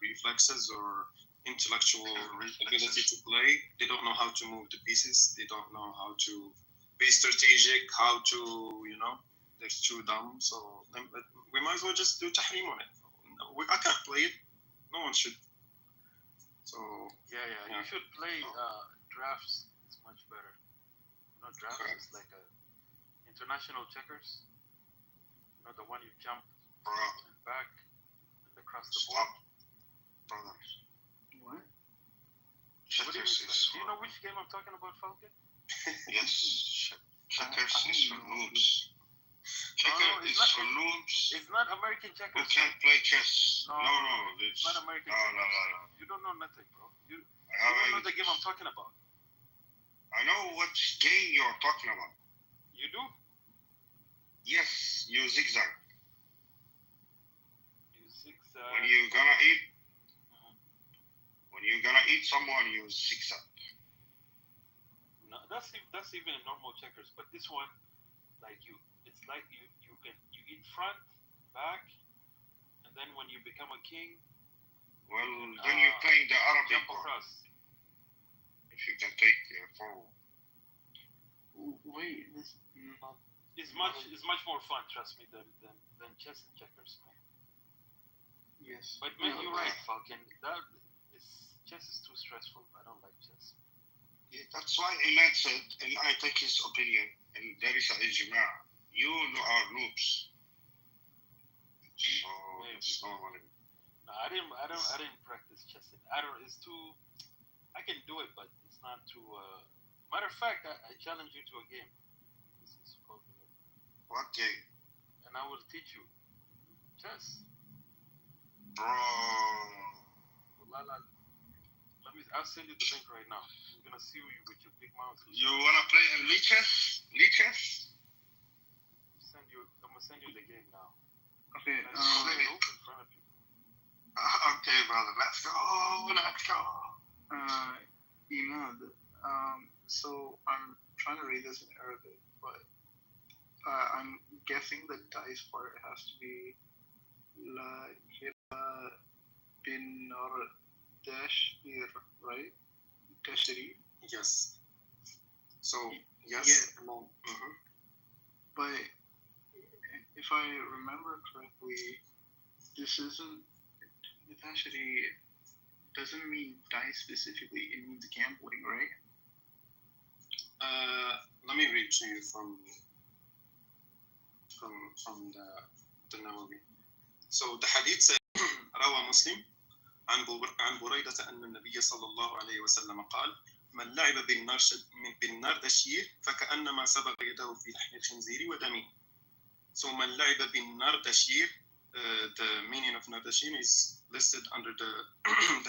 reflexes or intellectual ability to play. They don't know how to move the pieces. They don't know how to be strategic, how to, they're too dumb. So we might as well just do tahrim on it. I can't play it. No one should. So Yeah. You should play drafts. It's much better. Drafts is like a international checkers. The one you jump Bro, and back and across the stop, board. brother. What? What do you Checkers mean? is Do you know which game I'm talking about, Falcon? yes. Checkers I is for don't know. noobs. No, Checker it's is not- for noobs It's not American who checkers. can't play chess. No, No, it's not American no, checkers. no. You don't know nothing, bro. You I don't know the game I'm talking about. I know what game you're talking about. You do? Yes, you zigzag. You zigzag. When you're gonna eat, someone, you zigzag. No, that's even in normal checkers, but this one, it's like you eat front, back, and then when you become a king, Well, then you're playing the Arabic jump one. across. If you can take forward. Wait, this not. It's much more fun, trust me, than chess and checkers, man. Yes. But man, you're right, Falcon. Chess is too stressful. I don't like chess. Yeah, that's why Imad said, and I take his opinion, and there is a ijma. You are noobs. So it's normal. No, I didn't practice chess. It's too. I can do it, but it's not too. Matter of fact, I challenge you to a game. This is called. What game? And I will teach you chess. Bro. I'll send you the link right now. You're gonna see you with your big mouth. You wanna play in Lichess? I'm gonna send you the game now. Okay. In front of you. Okay, brother. Let's go. Imad. So I'm trying to read this in Arabic, but I'm guessing the dice part has to be La Hira bin Dashir, right? Dashiri. Yes. So yes. Yeah. No. Mm-hmm. But if I remember correctly, this isn't. Dashiri doesn't mean dice specifically. It means gambling, right? Let me read to you from the Nawawi. So the hadith says, روى مسلم عن بريدة أن النبي صلى الله عليه وسلم قال من لعب بالنردشير فكأنما سبق يده في لحم الخنزير ودمه. So من لعب بالنردشير, the meaning of nardashir is listed under the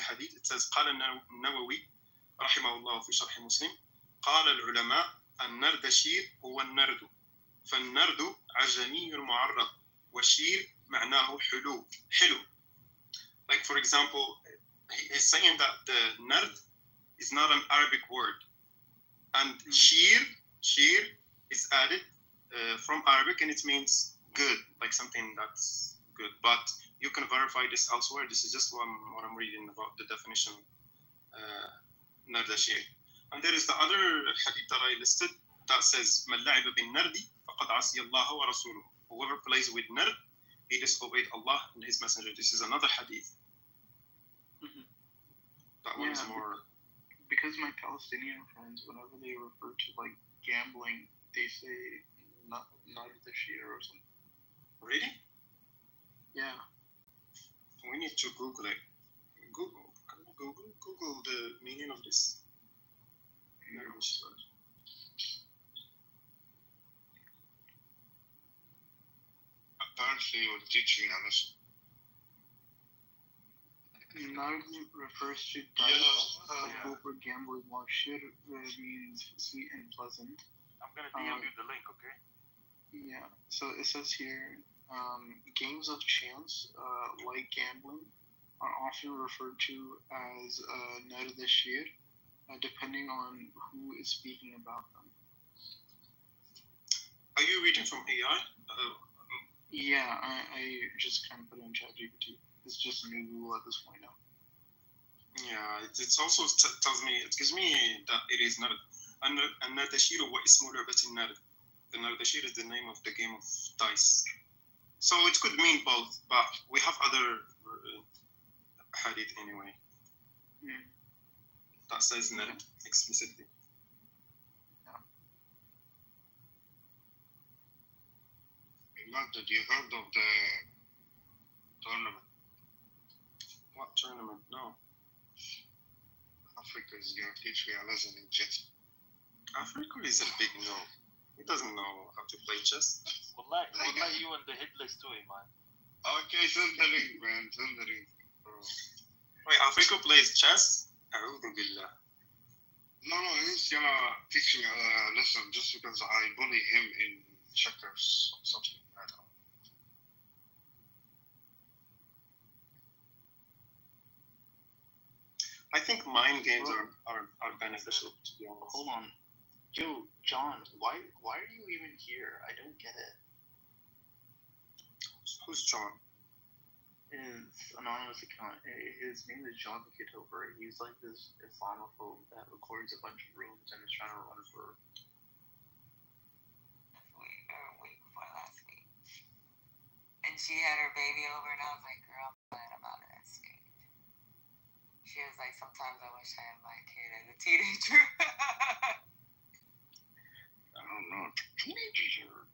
hadith. It says قال النووي رحمه الله في شرح مسلم قال العلماء النردشير هو النرد فالنرد عجمي معرب والشير معناه حلو. Like for example, he is saying that the nard is not an Arabic word, and shir is added from Arabic, and it means good, like something that's good. But you can verify this elsewhere. This is just what I'm reading about the definition nardashir. And there is the other hadith that I listed that says من لعب بالنرد فقد عصي الله ورسوله. Whoever plays with nard, he disobeyed Allah and His Messenger. This is another hadith. Mm-hmm. That one is more. Because my Palestinian friends, whenever they refer to like gambling, they say not the shir or something. Really? Yeah. We need to Google it. Google the meaning of this. Apparently, you will teach me on this. Nard refers to dice, over gambling, while shir means sweet and pleasant. I'm gonna DM you the link, okay? Yeah. So it says here, games of chance, like gambling, are often referred to as nard al-shir, depending on who is speaking about them. Are you reading from AI? Yeah, I just kind of put it in ChatGPT. It's just a new Google at this point now. Yeah, it's also tells me, it gives me that it is not النردشير هو اسم لعبة النرد. The nardashir is the name of the game of dice. So it could mean both, but we have other hadith anyway. That says nard explicitly. Did you heard of the tournament. What tournament? No. Africa is going to teach me a lesson in chess. Africa is a big no. He doesn't know how to play chess. Wallahi, you and the headless too, man. Okay, send the link, man. Send the link, bro. Wait, Africa plays chess? A'udhu billah. No, he's gonna teach me a lesson just because I bully him in checkers or something. I don't know. I think mind games are beneficial, to be honest. Hold on. Yo, John, why are you even here? I don't get it. Who's John? His anonymous account. His name is John Kitover. He's like this Islamophobe that records a bunch of rooms and is trying to run for. Week before last week. And she had her baby over, and I was like, girl, I'm glad I'm out of that stage. She was like, sometimes I wish I had my kid as a teenager. I don't know. Teenagers are.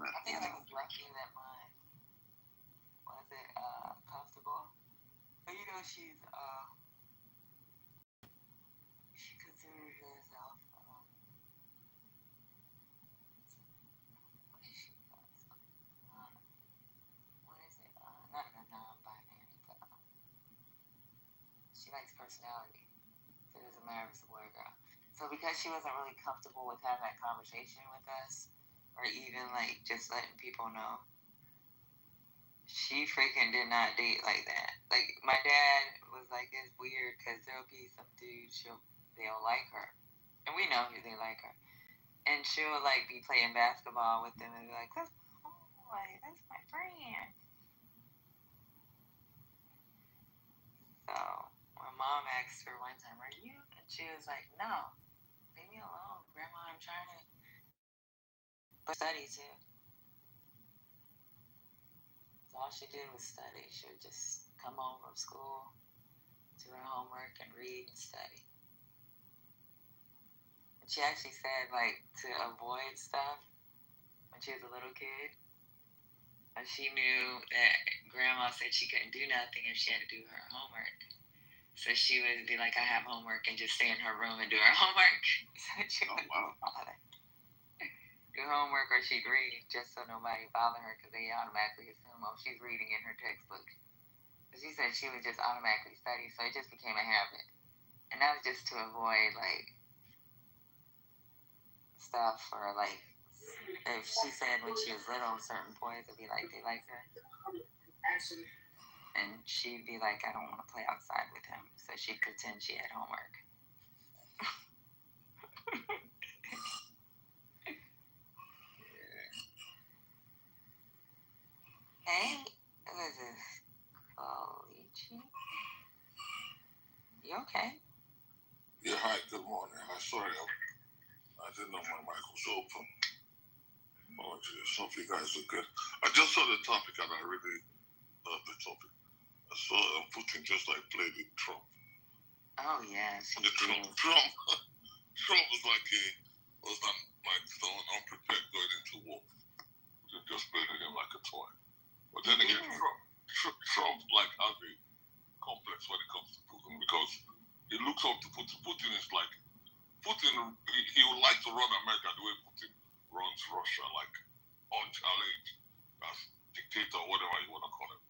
I think I was lucky that mine wasn't comfortable. But you know, she considers herself what is she? What is it? Not a non-binary, but she likes personality. So it doesn't matter if it's a boy or girl. So because she wasn't really comfortable with having that conversation with us, or even like just letting people know, she freaking did not date like that. Like my dad was like, it's weird because there'll be some dudes they'll like her, and we know they like her, and she'll like be playing basketball with them and be like, that's my boy, that's my friend. So my mom asked her one time, are you? And she was like, no, leave me alone, Grandma, I'm trying to study too. So all she did was study. She would just come home from school, do her homework, and read and study. And she actually said, like, to avoid stuff when she was a little kid, and she knew that Grandma said she couldn't do nothing if she had to do her homework. So she would be like, I have homework, and just stay in her room and do her homework. So she would do homework, or she'd read just so nobody bother her, because they automatically assume, oh, she's reading in her textbook. But she said she would just automatically study, so it just became a habit. And that was just to avoid like stuff, or like if she said when she was little, certain boys would be like, they like her, and she'd be like, I don't want to play outside with him, so she'd pretend she had homework. Hey, who is this? Kalichi? You okay? Yeah, hi, good morning. I'm sorry, I didn't know my mic was open. Apologies. Hope you guys are good. I just saw the topic and I really love the topic. I saw Putin just like played with Trump. Oh, yes. Trump was like someone unprepared going into war. They just played with him like a toy. But then again, Trump like has a complex when it comes to Putin, because he looks up to Putin. Putin is like he would like to run America the way Putin runs Russia, like unchallenged, as dictator, whatever you want to call him.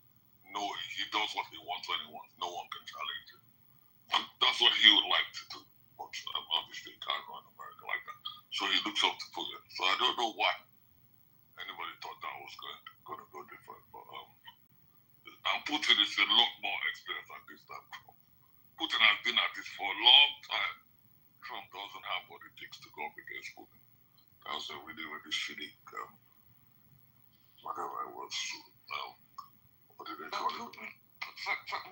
No, he does what he wants when he wants. No one can challenge him. And that's what he would like to do. But obviously, he can't run America like that. So he looks up to Putin. So I don't know why anybody thought that was going to go different. But and Putin is a lot more experienced at this than Trump. Putin has been at this for a long time. Trump doesn't have what it takes to go up against Putin. That was a really, really shitty, whatever it was. What did they call it?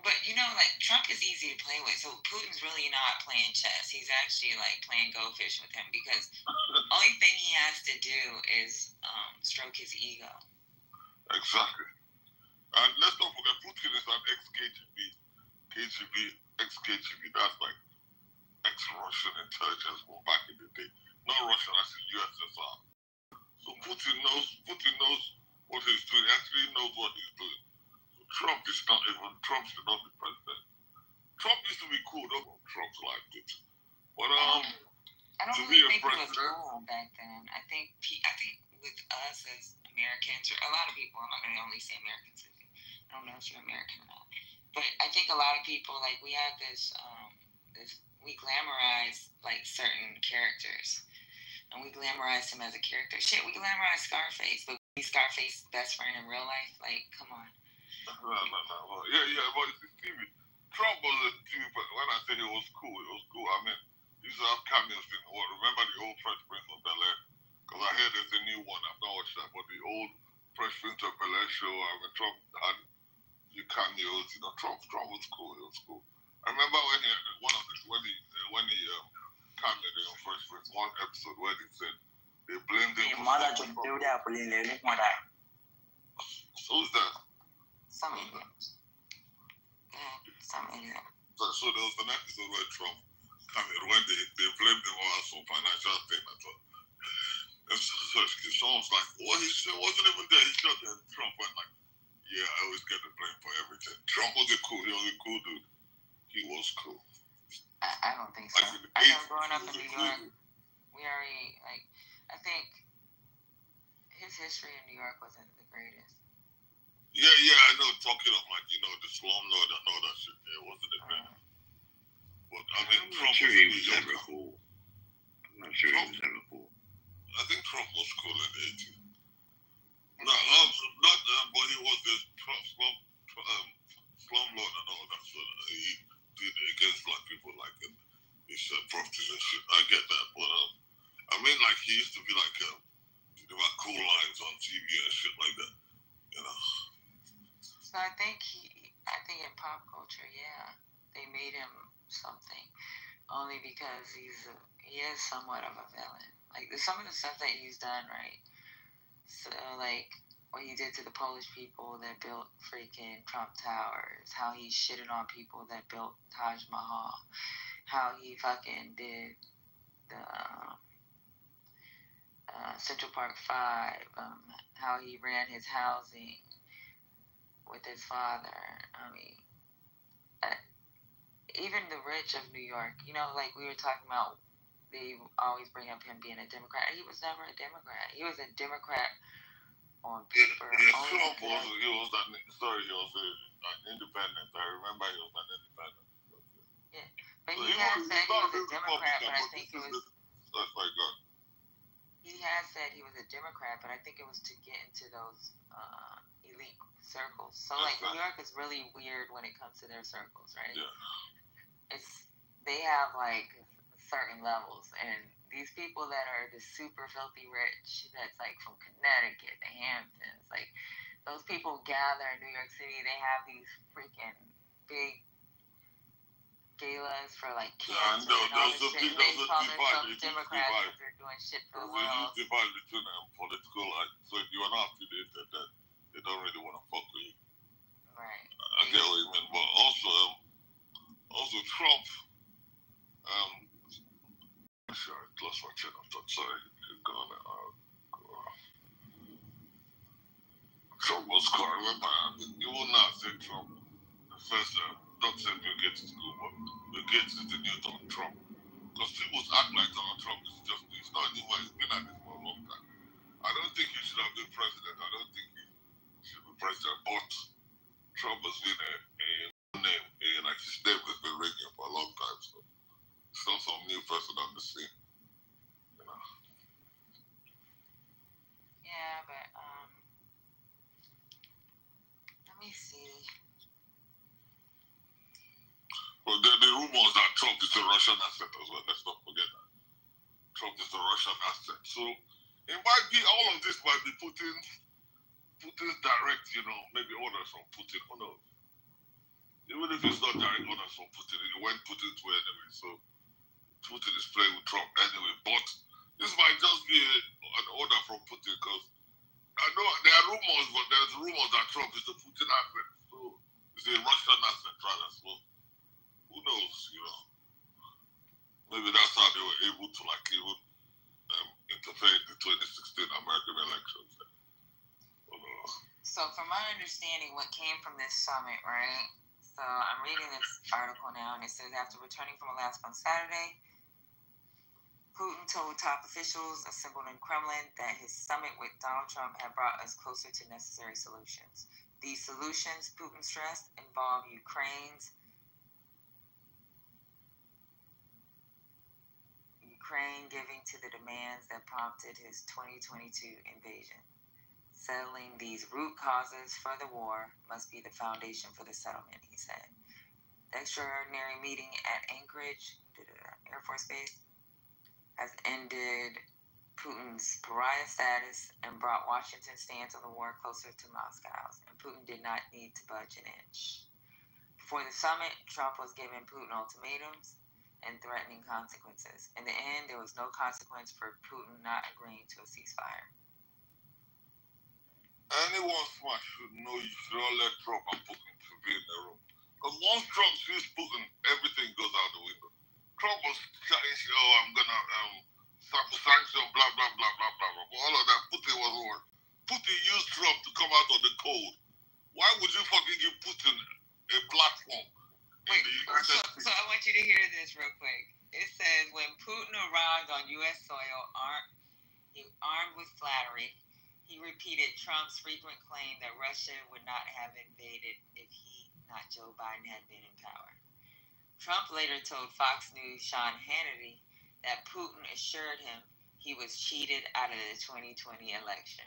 But you know, like, Trump is easy to play with, so Putin's really not playing chess. He's actually like playing go fish with him, because the only thing he has to do is stroke his ego. Exactly. And let's not forget, Putin is an ex-KGB, that's like ex-Russian intelligence from back in the day. not Russian, I said USSR. So Putin knows what he's doing. He actually knows what he's doing. So Trump should not be president. Trump used to be cool, though. Trump's liked it. But I don't to really be a think it was president, cool back then. I think with us as Americans, or a lot of people, I'm not going to only say Americans. I don't know if you're American or not, but I think a lot of people, like, we have this we glamorize like certain characters, and we glamorize him as a character. Shit, we glamorize Scarface, but we Scarface's best friend in real life. Like, come on. No. Yeah, but Stevie, Trump was a TV, but when I say he was cool, I mean, he used to have cameos in what? Remember the old Fresh Prince of Bel-Air? Because I heard there's a new one. I've not watched that, but the old Fresh Prince of Bel-Air show, I mean, Trump had a few cameos. You know, Trump was cool. He was cool. I remember when he cameoed in Fresh Prince, one episode where they said they blamed him for something. Who's that? Some idiot. Some idiot. So there was an episode where Trump cameoed when they blamed him for some financial thing. So someone's like, well, he wasn't even there. He shot there. Trump went like, yeah, I always get the blame for everything. Trump was a cool dude. He was cool. I don't think so. I know growing up in New York, we already, like, I think his history in New York wasn't the greatest. Yeah, I know. Talking of, like, you know, the slumlord and all that shit, it wasn't a bad. But I mean, Trump sure he was ever cool. I'm not sure he was ever cool. I think Trump was cool in the 80s. No, but he was the slumlord and all that. So he did against black people, like his properties and shit. I get that, but I mean, like, he used to be like, there were cool lines on TV and shit like that, you know. So I think in pop culture, yeah, they made him something, only because he is somewhat of a villain. Like, there's some of the stuff that he's done, right? So, like, what he did to the Polish people that built freaking Trump Towers, how he shitted on people that built Taj Mahal, how he fucking did the Central Park 5, how he ran his housing with his father. I mean, even the rich of New York, you know, like we were talking about, they always bring up him being a Democrat. He was never a Democrat. He was a Democrat on paper. Yeah, Trump he was an independent. I remember he was an independent. Yeah, but he has said he was a Democrat, but I think it was. That's my God. He has said he was a Democrat, but I think it was to get into those elite circles. So, like, New York is really weird when it comes to their circles, right? Yeah. They have, like, certain levels, and these people that are the super filthy rich, that's like from Connecticut, the Hamptons, like, those people gather in New York City. They have these freaking big galas for, like, cancer and all this shit. They call themselves Democrats because they're doing shit for the world. There's a divide between political, like, so if you're not affiliated, then they don't really want to fuck with you. Right. I get what you mean, but also Trump, sorry, I lost my train of thought. Sorry, Trump was cool. I remember you will not say Trump. The first, not saying Bill Gates is cool, but Bill Gates is the new Donald Trump. Because people act like Donald Trump is just, he's not anymore, he's been at this for a long time. I don't think he should have been president. I don't think he should be president, but Trump has been a name, like his name has been ringing for a long time, so it's not some new person on the scene. Yeah, but let me see. Well, the rumors that Trump is a Russian asset as well. Let's not forget that. Trump is a Russian asset. So it might be, all of this might be Putin's direct, you know, maybe orders from Putin. Who knows? Even if it's not direct orders from Putin, it went Putin's way anyway. So Putin is playing with Trump anyway. But this might just be an order from Putin, because I know there are rumors, but there's rumors that Trump is a Putin asset. So it's a Russian asset rather. So who knows, you know? Maybe that's how they were able to, like, even interfere in the 2016 American elections. So, from my understanding, what came from this summit, right? So, I'm reading this article now, and it says after returning from Alaska on Saturday, Putin told top officials assembled in Kremlin that his summit with Donald Trump had brought us closer to necessary solutions. These solutions, Putin stressed, involve Ukraine giving to the demands that prompted his 2022 invasion. Settling these root causes for the war must be the foundation for the settlement, he said. The extraordinary meeting at Anchorage Air Force Base has ended Putin's pariah status and brought Washington's stance on the war closer to Moscow's, and Putin did not need to budge an inch. Before the summit, Trump was giving Putin ultimatums and threatening consequences. In the end, there was no consequence for Putin not agreeing to a ceasefire. Anyone smart should know you should not let Trump and Putin to be in the room. Because once Trump sees Putin, everything goes out the window. Trump was saying, I'm going to sanction, blah, blah, blah, blah, blah, blah. All of that, Putin wasn't working. Putin used Trump to come out of the cold. Why would you fucking give Putin a platform? Wait, so I want you to hear this real quick. It says, when Putin arrived on U.S. soil, armed with flattery, he repeated Trump's frequent claim that Russia would not have invaded if he, not Joe Biden, had been in power. Trump later told Fox News' Sean Hannity that Putin assured him he was cheated out of the 2020 election.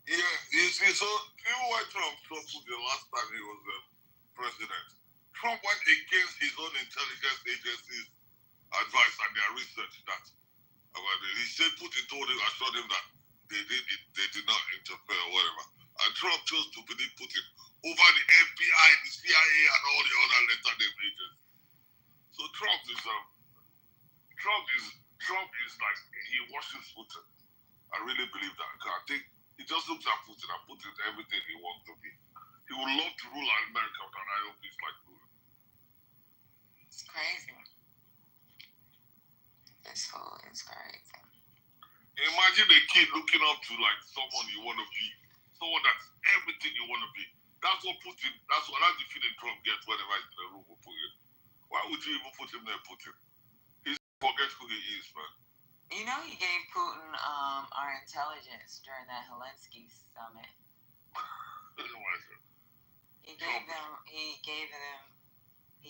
Yeah, you see, so even when Trump saw Putin last time he was president, Trump went against his own intelligence agency's advice and their research that he said Putin told him, assured him that they did not interfere or whatever. And Trump chose to believe Putin over the FBI, the CIA, and all the other letter-name agents. So Trump is like, he worships Putin. I really believe that. I think he just looks at Putin and Putin is everything he wants to be. He would love to rule America, and I hope he's like Putin. It's crazy. This fool is crazy. Imagine a kid looking up to like someone you want to be, someone that's everything you want to be. That's the feeling Trump gets whenever he's in the room with Putin. Why would you even put him there, Putin? Forget who he is, man. You know, he gave Putin our intelligence during that Helsinki summit. He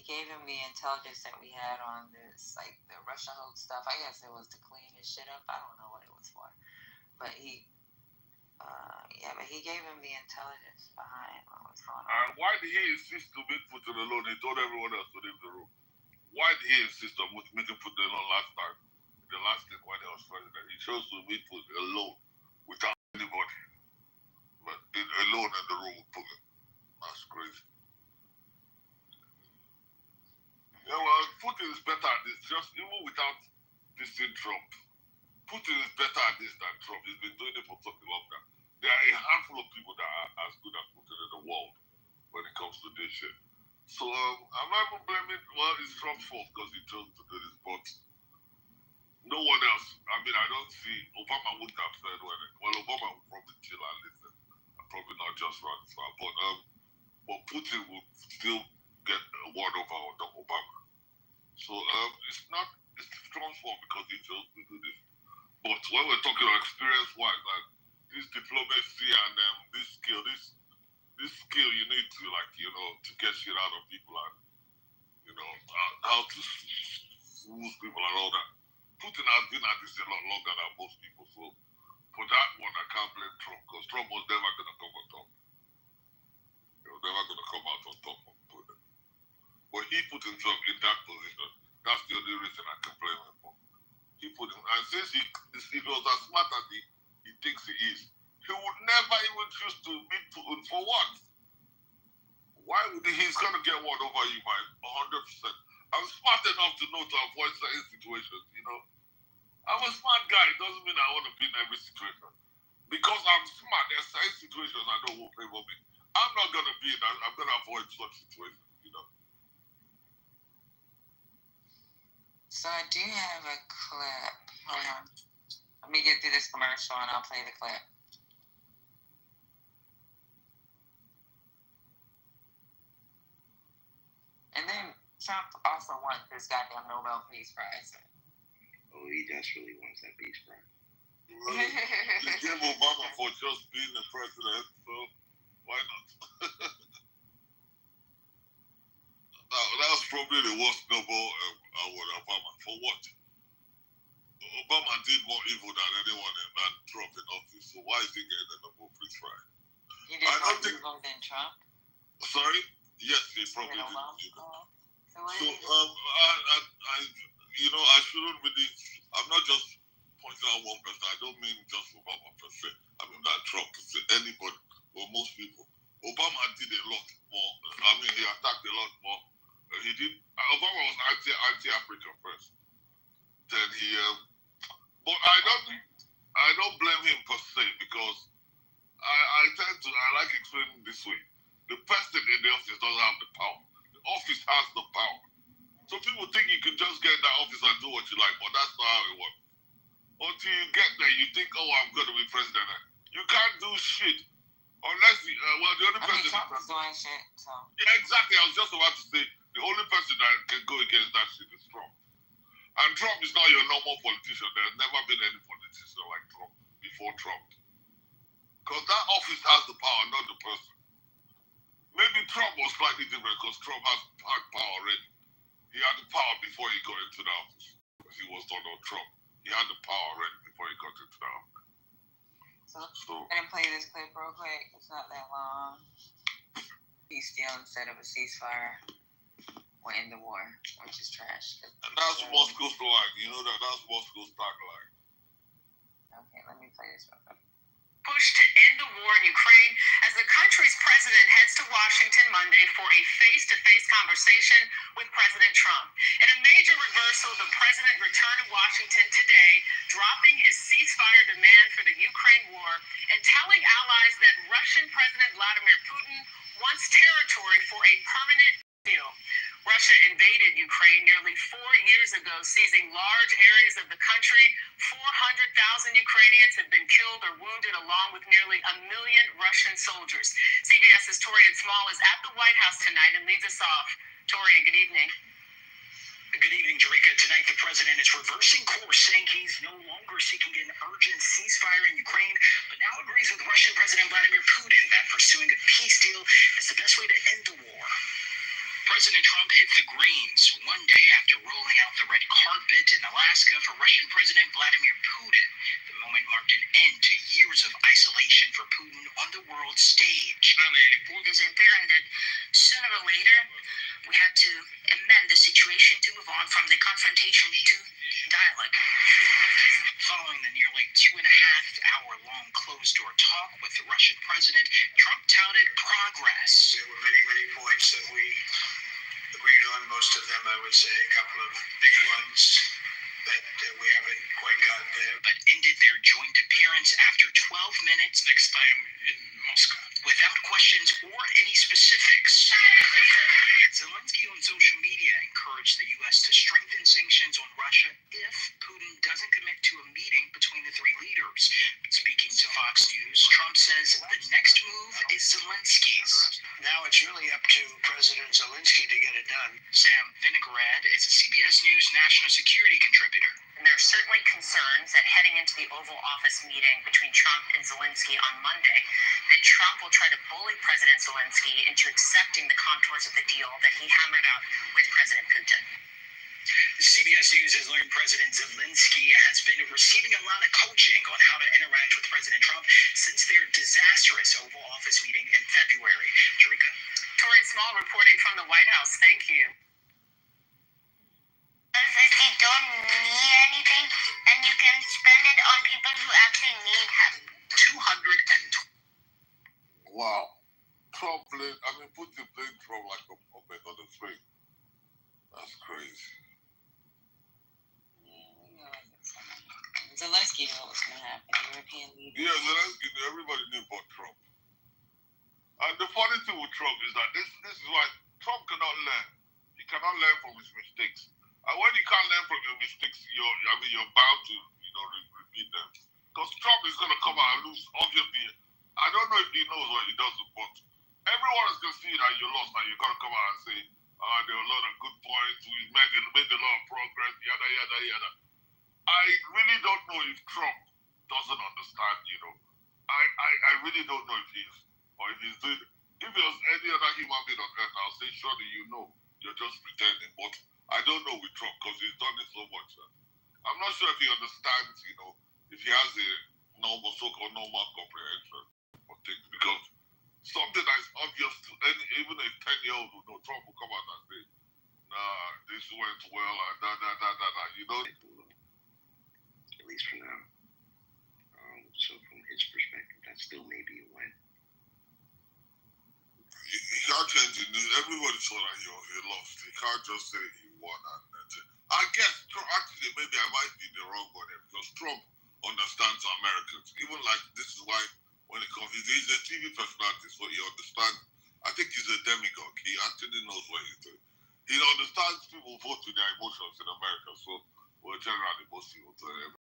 gave him the intelligence that we had on this, like the Russia hoax stuff. I guess it was to clean his shit up. I don't know what it was for, but he gave him the intelligence behind what was going on. And why did he insist to meet Putin alone? He told everyone else to leave the room. Why did he insist on meeting Putin alone last time? The last thing when he was president, he chose to meet Putin alone without anybody, but alone in the room with Putin. That's crazy. Yeah, well, Putin is better at this. Just even without dissing Trump, Putin is better at this than Trump. He's been doing it for such a long time. There are a handful of people that are as good as Putin in the world when it comes to this shit. So I'm not even blaming. Well, it's Trump's fault because he chose to do this, but no one else. I mean, I don't see Obama wouldn't have said Obama would probably chill and listen, and probably not just run his mouth. But Putin would still get a word over on Obama. So it's Trump's fault because he chose to do this. But when we're talking about experience-wise, like this diplomacy and this skill you need to to get shit out of people and how to smooth people and all that. Putin has been at this a lot longer than most people, so for that one I can't blame Trump because Trump was never gonna come on top. He was never gonna come out on top of Putin. But he put himself in that position. That's the only reason I can blame him for. He put him, and since he was as smart as he thinks he is, he would never even choose to meet Putin for what? Why would he's gonna get one over you by 100%? I'm smart enough to know to avoid certain situations, I'm a smart guy, it doesn't mean I want to be in every situation. Because I'm smart, there are certain situations I know will favor me. I'm not gonna be in that, I'm gonna avoid such situations, So I do have a clip. Hold on. Let me get through this commercial and I'll play the clip. And then Trump also wants this goddamn Nobel Peace Prize. Oh, he desperately wants that Peace Prize. Really? They gave Obama for just being the president, so why not? That was probably the worst Nobel award Obama. For what? Obama did more evil than anyone than Trump in office, so why is he getting the Nobel Peace Prize? He did more evil than Trump? Sorry? Yes, he probably did. So I shouldn't really. I'm not just pointing out one person. I don't mean just Obama per se. I mean that Trump per se. Anybody or most people. Obama did a lot more. I mean, he attacked a lot more. He did. Obama was anti-African first. Then he. But I don't blame him per se because I like explaining this way. The person in the office doesn't have the power. The office has the power. So people think you can just get in that office and do what you like, but that's not how it works. Until you get there, you think, oh, I'm going to be president. You can't do shit. Unless, the only person... Trump is doing shit, so... Yeah, exactly. I was just about to say, the only person that can go against that shit is Trump. And Trump is not your normal politician. There's never been any politician like Trump before Trump. Because that office has the power, not the person. Maybe Trump was slightly different because Trump has power already. He had the power before he got into the office. Because he was Donald Trump. He had the power already before he got into the office. So I'm gonna play this clip real quick. It's not that long. Peace deal instead of a ceasefire. We'll end the war, which is trash. And that's Moscow's line. You know that's Moscow's tagline. Okay, let me play this real quick. Push to end the war in Ukraine as the country's president heads to Washington Monday for a face-to-face conversation with President Trump. In a major reversal, the president returned to Washington today, dropping his ceasefire demand for the Ukraine war and telling allies that Russian President Vladimir Putin wants territory for a permanent deal. Russia invaded Ukraine nearly 4 years ago, seizing large areas of the country. 400,000 Ukrainians have been killed or wounded, along with nearly 1 million Russian soldiers. CBS's Torian Small is at the White House tonight and leads us off. Torian, good evening. Good evening, Jerika. Tonight, the president is reversing course, saying he's no longer seeking an urgent ceasefire in Ukraine, but now agrees with Russian President Vladimir Putin that pursuing a peace deal is the best way to end the war. President Trump hit the greens one day after rolling out the red carpet in Alaska for Russian President Vladimir Putin. The moment marked an end to years of isolation for Putin on the world stage. It is apparent that sooner or later we have to amend the situation to move on from the confrontation to dialogue. Following the nearly 2.5-hour-long closed-door talk with the Russian president, Trump touted progress. There were many, many points that we agreed on, most of them, I would say, a couple of big ones that we haven't quite got there. But ended their joint appearance after 12 minutes. Next time in Moscow. Without questions or any specifics. Zelensky on social media encouraged the U.S. to strengthen sanctions on Russia if Putin doesn't commit to a meeting between the three leaders. Speaking to Fox News, Trump says the next move is Zelensky's. Now it's really up to President Zelensky to get it done. Sam Vinograd is a CBS News national security contributor. And there are certainly concerns that heading into the Oval Office meeting between Trump and Zelensky on Monday, that Trump will try to bully President Zelensky into accepting the contours of the deal that he hammered out with President Putin. CBS News has learned President Zelensky has been receiving a lot of coaching on how to interact with President Trump since their disastrous Oval Office meeting in February. Jerika? Torian Small reporting from the White House. Thank you. If you don't need anything, and you can spend it on people who actually need help. 220. Wow. Putin playing Trump like a puppet on the screen. That's crazy. Zelensky knew what was going to happen. European leaders. Yeah, Zelensky knew. Everybody knew about Trump. And the funny thing with Trump is that this is why Trump cannot learn. He cannot learn from his mistakes. And when you can't learn from your mistakes, you're bound to, repeat beat them. Because Trump is going to come out and lose, obviously. I don't know if he knows what he does, but everyone is going to see that you lost and you're going to come out and say, there are a lot of good points, we made a lot of progress, yada, yada, yada. I really don't know if Trump doesn't understand, you know. I really don't know if he's, or if he's doing, if it was any other human being on earth, I'll say, surely you know, you're just pretending. But I don't know with Trump because he's done it so much. I'm not sure if he understands, you know, if he has a normal, so-called normal comprehension of things. Because something that is obvious to any, even a 10-year-old who know Trump will come out and say, nah, this went well, and you know. At least for now. So from his perspective, that still may be a win. He can't change it. Everybody saw that he lost. He can't just say he won. I guess, actually, maybe I might be the wrong one here because Trump understands Americans. Even like, this is why when it comes, he's a TV personality, so he understands. I think he's a demagogue. He actually knows what he's doing. He understands people vote with their emotions in America, so well, generally most people do it.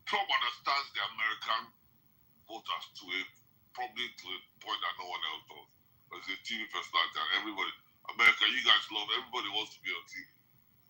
Trump understands the American voters probably to a point that no one else does. As a TV personality, and everybody, America, you guys love, everybody wants to be on TV.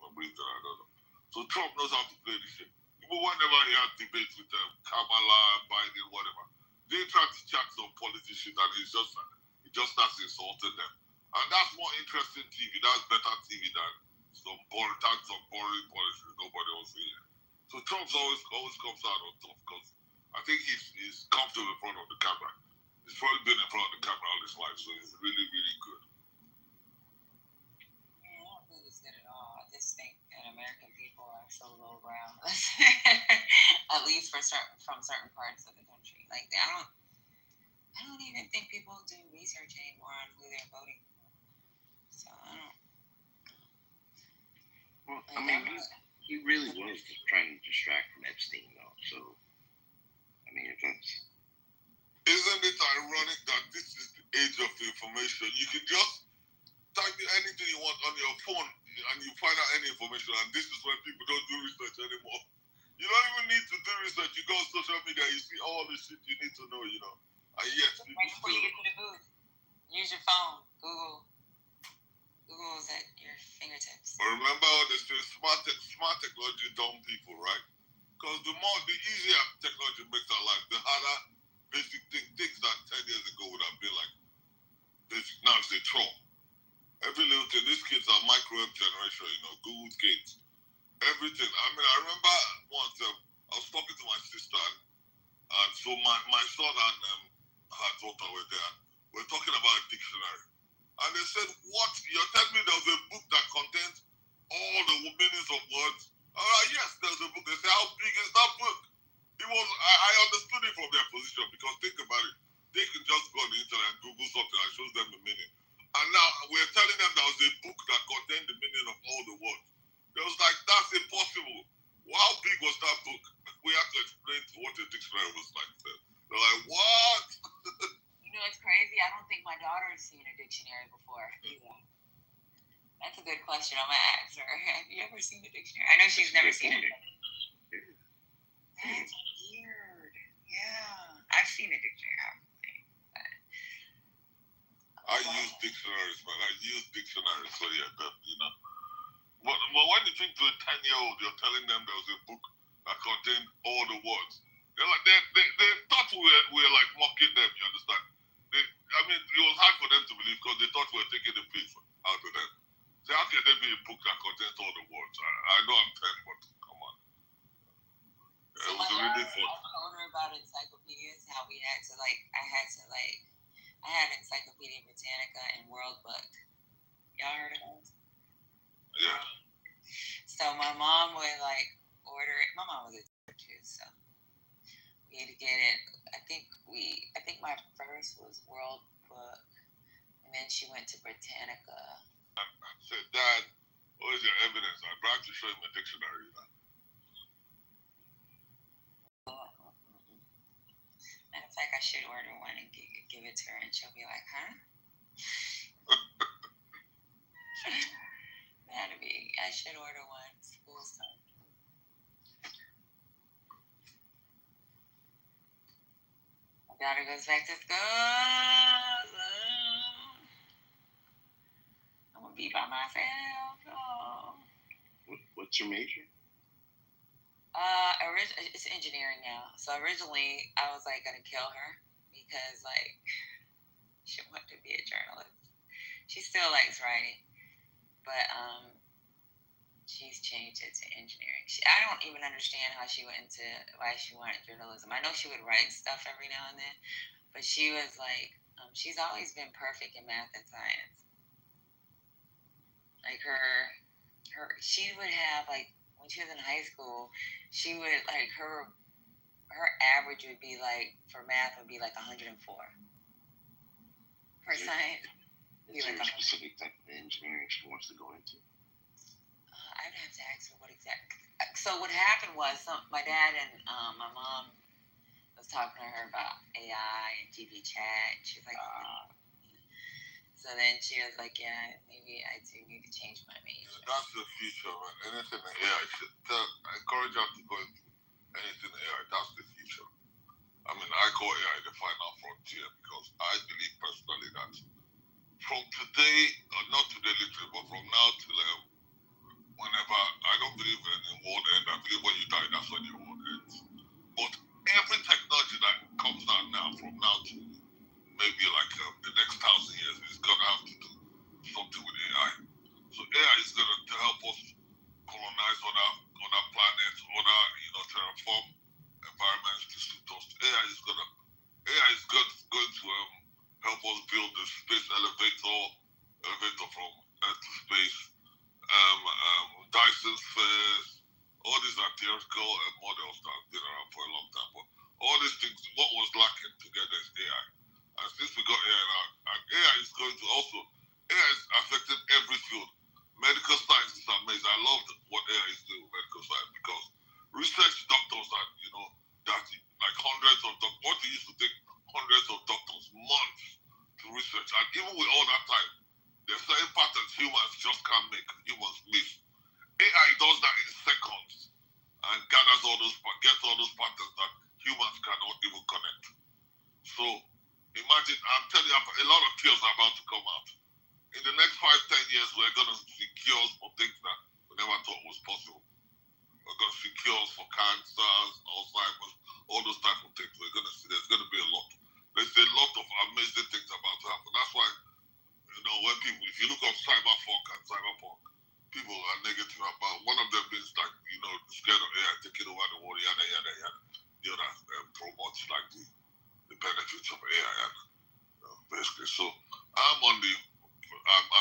For some reason, I don't know. So Trump knows how to play this shit. Even whenever he had debates with Kamala, Biden, whatever, they try to chat some politicians and he just starts insulting them. And that's more interesting TV. That's better TV than some boring politicians nobody wants to hear. So Trump's always comes out on top because I think he's comfortable in front of the camera. He's probably been in front of the camera all his life, so he's really, really good. I don't think he's good at all. I just think that American people are so low brow. At least from certain parts of the country. Like I don't even think people do research anymore on who they're voting for. So I don't. Well, I mean, he really was just trying to distract from Epstein, though. So, I mean, if that's. Isn't it ironic that this is the age of information? You can just type in anything you want on your phone and you find out any information, and this is when people don't do research anymore. You don't even need to do research. You go on social media, you see all the shit you need to know, you know. And yes, people before you get to the booth, use your phone. Google's at your fingertips. But remember how they say smart technology dumb people, right? Because the easier technology makes our life, the harder basic things that 10 years ago would have been like basic. Now it's a troll. Every little thing, these kids are microwave generation, you know, Google kids. Everything. I mean, I remember once I was talking to my sister, and so my son and her daughter were there. We're talking about a dictionary. And they said, what? You're telling me there's a book that contains all the meanings of words? Yes, there's a book. They say, how big is that book? I understood it from their position because think about it. They could just go on the internet and Google something and shows them the meaning. And now we're telling them there was a book that contained the meaning of all the words. They was like, that's impossible. Well, how big was that book? We have to explain what a dictionary was like. They're like, what? You know, it's crazy. I don't think my daughter has seen a dictionary before either. That's a good question. I'm going to ask her. Have you ever seen a dictionary? I know she's never seen it. That's weird. Yeah. I've seen a dictionary. I use dictionaries, man. So yeah, that, you know. But when you think to a 10-year-old, you're telling them there was a book that contained all the words. They're like, they thought we were like mocking them, you understand? I mean, it was hard for them to believe because they thought we were taking the piss out of them. So how can there be a book that contains all the words? I know I'm 10, but come on. It was really fun. I told her about encyclopedias, how we had to I had Encyclopedia Britannica and World Book. Y'all heard of those? Yeah. So my mom would order it. My mom was a teacher too, so we had to get it. I think my first was World Book, and then she went to Britannica. I said, Dad, what is your evidence? I brought to show him a dictionary. Matter of fact, I should order one and give it to her, and she'll be like, huh? I should order one. School stuff. Daughter goes back to school. I'm gonna be by myself. Oh. What's your major? It's engineering now. So originally, I was like gonna kill her because like she wanted to be a journalist. She still likes writing, but she's changed it to engineering. I don't even understand why she wanted journalism. I know she would write stuff every now and then, but she was like, she's always been perfect in math and science. Like she would have like when she was in high school, she would like her average would be like for math would be like 104. For science, is there a specific type of engineering she wants to go into? I'd have to ask her what exactly. So what happened was my dad and my mom was talking to her about AI and GP chat. She was like, so then she was like, yeah, maybe I do need to change my major. Yeah, that's the future, man. Anything in AI, I encourage her to go into anything in AI. That's the future. I mean, I call AI the final frontier because I believe personally that from today, not today literally, but from now till whenever, I don't believe in the world end. I believe when you die, that's when your world ends. But every technology that comes out now, from now to maybe like the next 1,000 years, is going to have to do something with AI. So AI is going to help us colonize other planets, other terraform environments to suit us. AI is going to help us build the space elevator from Earth to space. Dyson Spheres, all these are theoretical models that have been around for a long time. But all these things, what was lacking together is AI. And since we got AI now, and AI is going to also, AI is affecting every field. Medical science is amazing. I love what AI is doing with medical science because research doctors that, that like hundreds of doctors, what it used to take hundreds of doctors months to research. And even with all that time, there's certain patterns humans just can't make, humans miss. AI does that in seconds and gets all those patterns that humans cannot even connect. So imagine, I'm telling you, a lot of cures are about to come out. In the next 5-10 years, we're going to see cures for things that we never thought was possible. We're going to see cures for cancers, Alzheimer's, all those type of things. We're going to see there's going to be a lot. There's a lot of amazing things about to happen. That's why, when people, if you look up cyberpunk, people are negative about one of them is like, scared of AI taking over the world, yada, yada, yada. The other promotes like the benefits of AI, and basically. So I'm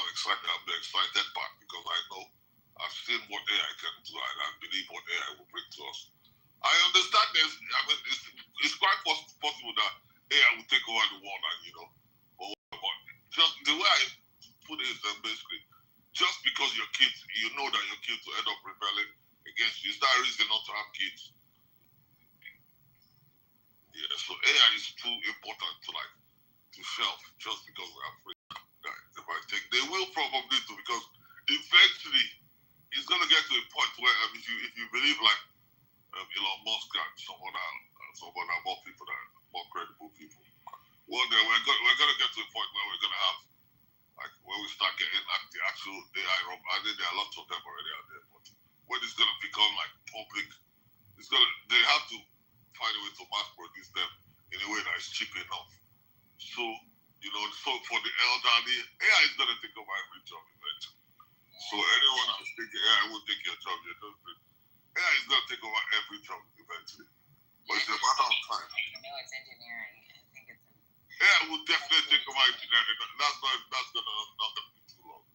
excited. I'm the excited part because I know I've seen what AI can do, and I believe what AI will bring to us. I understand it's quite possible that AI will take over the world, and but just the way I put it is basically, just because your kids, you know that your kids will end up rebelling against you, is that a reason not to have kids? Yeah, so AI is too important to shelf just because we're afraid that they will probably do, because eventually it's going to get to a point where if you believe like Elon Musk and some other more people that are more credible people, one day we're going to get to a point where we're going to have when we start getting the actual AI robot. I think there are lots of them already out there, but when it's going to become like public, they have to find a way to mass produce them in a way that is cheap enough. So, so for the elderly, AI is going to take over every job eventually. So anyone who's thinking AI will take your job, AI is going to take over every job eventually. But it's a matter of time. No, it's engineering. I think it's AI will definitely take over engineering. That's not going to be too long.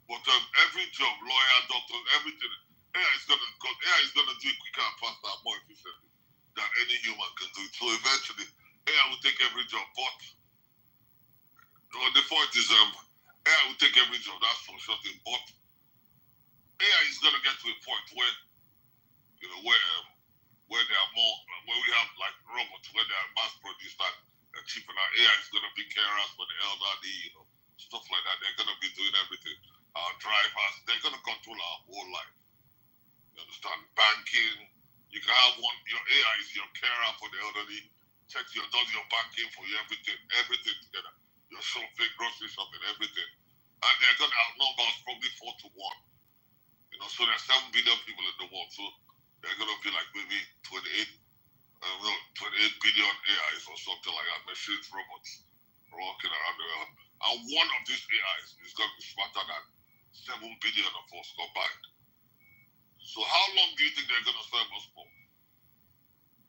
But every job, lawyer, doctor, everything, AI is going to do it quicker and faster and more efficiently than any human can do it. So eventually, AI will take every job. But the point is, AI will take every job. That's for sure thing. But AI is going to get to a point where, where there are more, where we have like robots, where they are mass produced and cheaper. Now AI is going to be carers for the elderly, stuff like that. They're going to be doing everything. Our drivers, they're going to control our whole life. You understand? Banking, you can have your AI is your carer for the elderly. does your banking for you, everything together. Your shopping, grocery shopping, everything. And they're going to outnumber us probably 4-1. You know, so there's 7 billion people in the world. So they're going to be like maybe 28 billion AIs or something like that, machines, robots, walking around the world. And one of these AIs is going to be smarter than 7 billion of us combined. So how long do you think they're going to serve us for?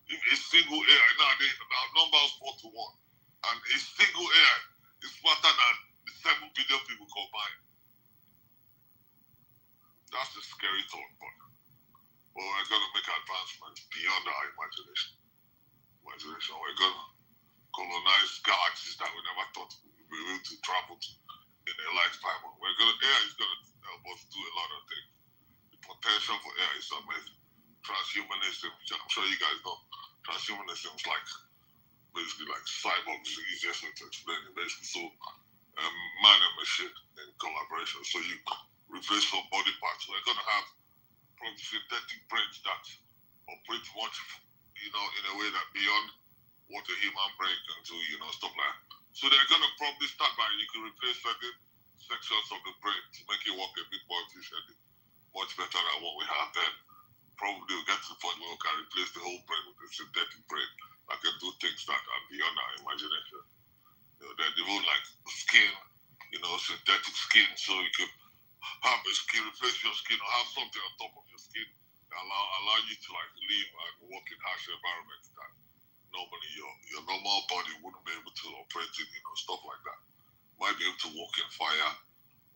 If a single AI, now they outnumber us 4-1, and a single AI is smarter than the 7 billion people combined. That's a scary thought, but we're going to make advancements beyond our imagination. We're going to colonize galaxies that we never thought we would be able to travel to in a lifetime. AI is going to help us do a lot of things. The potential for AI is amazing. Transhumanism, which I'm sure you guys know. Transhumanism is like basically like cyborg is the easiest way to explain it. Basically, so man and machine in collaboration. So you replace some body parts. We're going to have probably synthetic brains that operate much, in a way that beyond what a human brain can do, stuff like that. So they're going to probably start by you can replace certain sections of the brain to make it work a bit more efficiently, much better than what we have then. Probably we'll get to the point where we can replace the whole brain with a synthetic brain that can do things that are beyond our imagination. They develop like skin, synthetic skin, so you can have a skin, replace your skin, or have something on top of your skin that allow you to like live and work in harsh environments that normally your normal body wouldn't be able to operate in, stuff like that. Might be able to walk in fire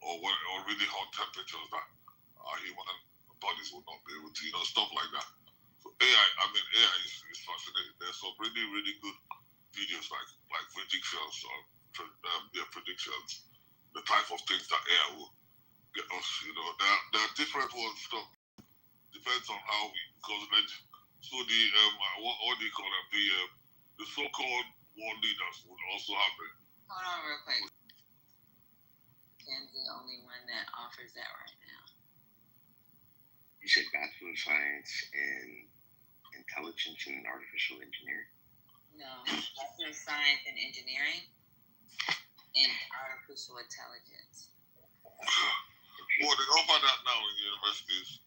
or really hot temperatures that our human bodies would not be able to, stuff like that. So AI is fascinating. There's some really, really good videos like predictions or predictions, the type of things that AI will get us. There are different ones. Stuff depends on how we because so the what do you call them? The so-called world leaders would also have it. Hold on real quick. Ken's the only one that offers that right now. You said Bachelor of Science in Intelligence and Artificial Engineering? No, Bachelor of Science in Engineering and Artificial Intelligence. Well, they offer that now in universities.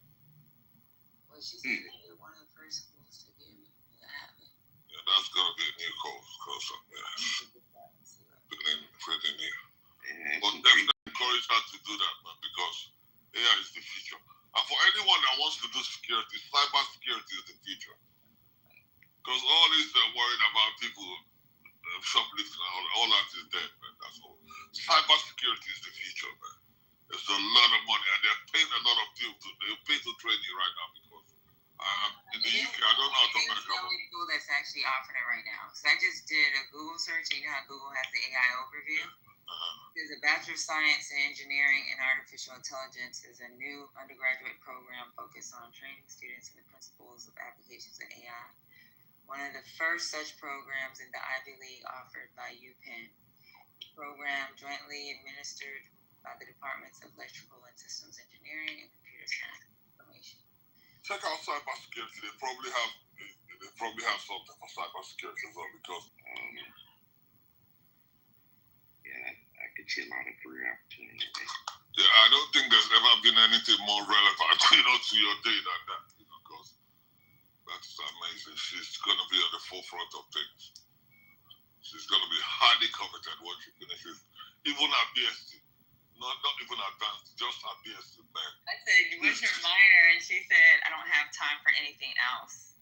Well, she said they're one of the first schools to give it. Yeah, that's going to be a new course up there. Pretty new. Yeah, but definitely encourage her to do that, man, because AI is the future. And for anyone that wants to do security, cyber security is the future. Because all this worrying about people shoplifting, all that is dead, man. That's all. Cyber security is the future, man. There's a lot of money, and they're paying a lot of people. They're paying to train you right now because in the UK, I don't know how to make it. It's the only school that's actually offering it right now. So I just did a Google search. You know how Google has the AI overview? There's a Bachelor of Science in Engineering and Artificial Intelligence is a new undergraduate program focused on training students in the principles of applications of AI. One of the first such programs in the Ivy League offered by UPenn. The program jointly administered by the Departments of Electrical and Systems Engineering and Computer Science and Information. Check out cybersecurity. They probably have something for cybersecurity as well because I could see a lot of career opportunities. Yeah, I don't think there's ever been anything more relevant, to your day than that, because that's amazing. She's going to be at the forefront of things. She's going to be highly coveted when she finishes. Even her BSc, not even advanced, just her BSc, man. I said, what's your minor? And she said, I don't have time for anything else.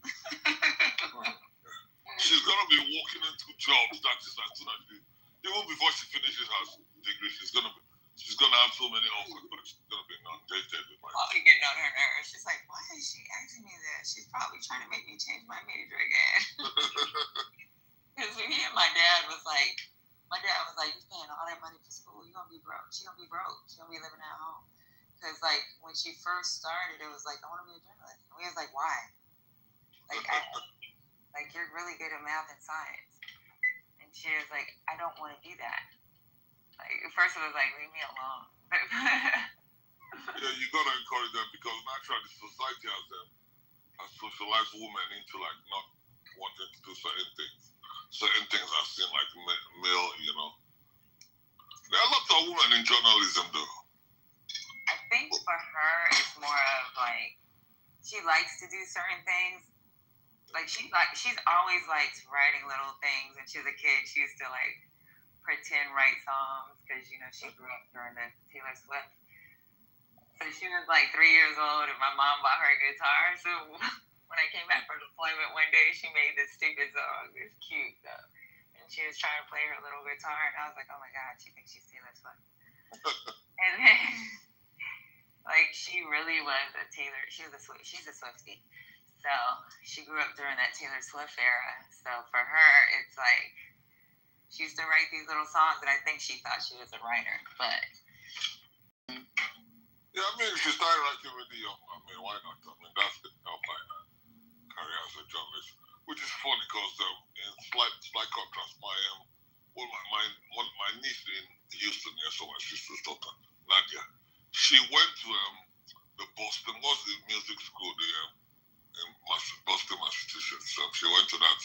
She's going to be walking into jobs that is as soon as even before she finishes her degree, she's going to have so many offers, but she's going to be inundated with probably getting on her nerves. She's like, why is she asking me that? She's probably trying to make me change my major again. Because me and my dad was like, you paying all that money for school, you're going to be broke. She's going to be broke. She's going to be living at home. Because, like, when she first started, it was like, I want to be a journalist. And we was like, why? Like, you're really good at math and science. And she was like, I don't want to do that. Like, at first it was like, leave me alone. Yeah, you got to encourage them because naturally society has socialized women into, like, not wanting to do certain things. certain things I've seen, like male, you know. There are lots of women in journalism, though. I think for her, it's more of like she likes to do certain things. Like she's always liked writing little things, and she was a kid. She used to like pretend write songs because you know she grew up during the Taylor Swift. So she was like 3 years old, and my mom bought her a guitar. So when I came back from deployment one day, she made this stupid song. It's cute though, and she was trying to play her little guitar, and I was like, oh my god, she thinks she's Taylor Swift. And then like she really was a Taylor. She's a Swiftie. So she grew up during that Taylor Swift era. So for her, it's like she used to write these little songs, and I think she thought she was a writer. But yeah, I mean, if she started writing really young, I mean, why not? I mean, that's the outline career as a journalist, which is funny because in slight contrast, my niece in Houston, so my sister's daughter, Nadia, she went to the Boston, what's the music school there? In Boston, Massachusetts. So she went to that.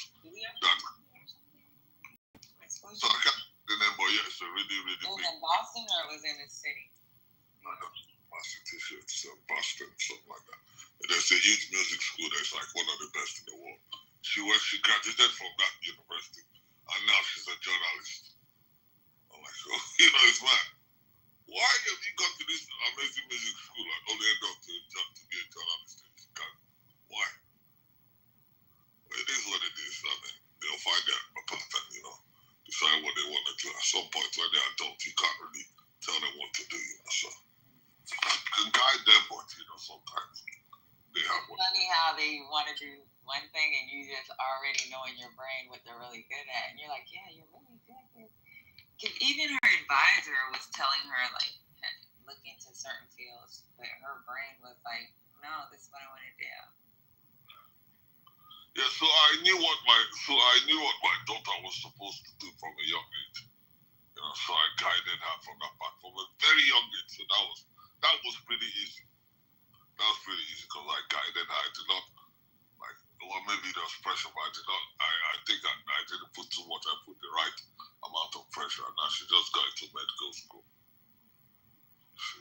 So I can't remember. Yeah, it's a really, really big. It was in Boston or it was in the city? Massachusetts, Boston, something like that. And there's a huge music school that's like one of the best in the world. She graduated from that university, and now she's a journalist. I'm like, oh, you know, it's mad. Why have you got to this amazing music school and only end up to be a journalist in Chicago? Why? Well, it is what it is. I mean, they'll find their pattern, you know, decide what they want to do. At some point when they're adult, you can't really tell them what to do, you know. So you can guide them, but you know, sometimes they have It's funny how they want to do one thing and you just already know in your brain what they're really good at, and you're like, yeah, you're really good. Because even her advisor was telling her like, look into certain fields, but her brain was like, no, this is what I want to do. Yeah, so I knew what my daughter was supposed to do from a young age. You know, so I guided her from that part from a very young age. So that was pretty easy. That was pretty easy because I guided her. I did not maybe there was pressure, but I think I didn't put too much. I put the right amount of pressure, and now she just got into medical school.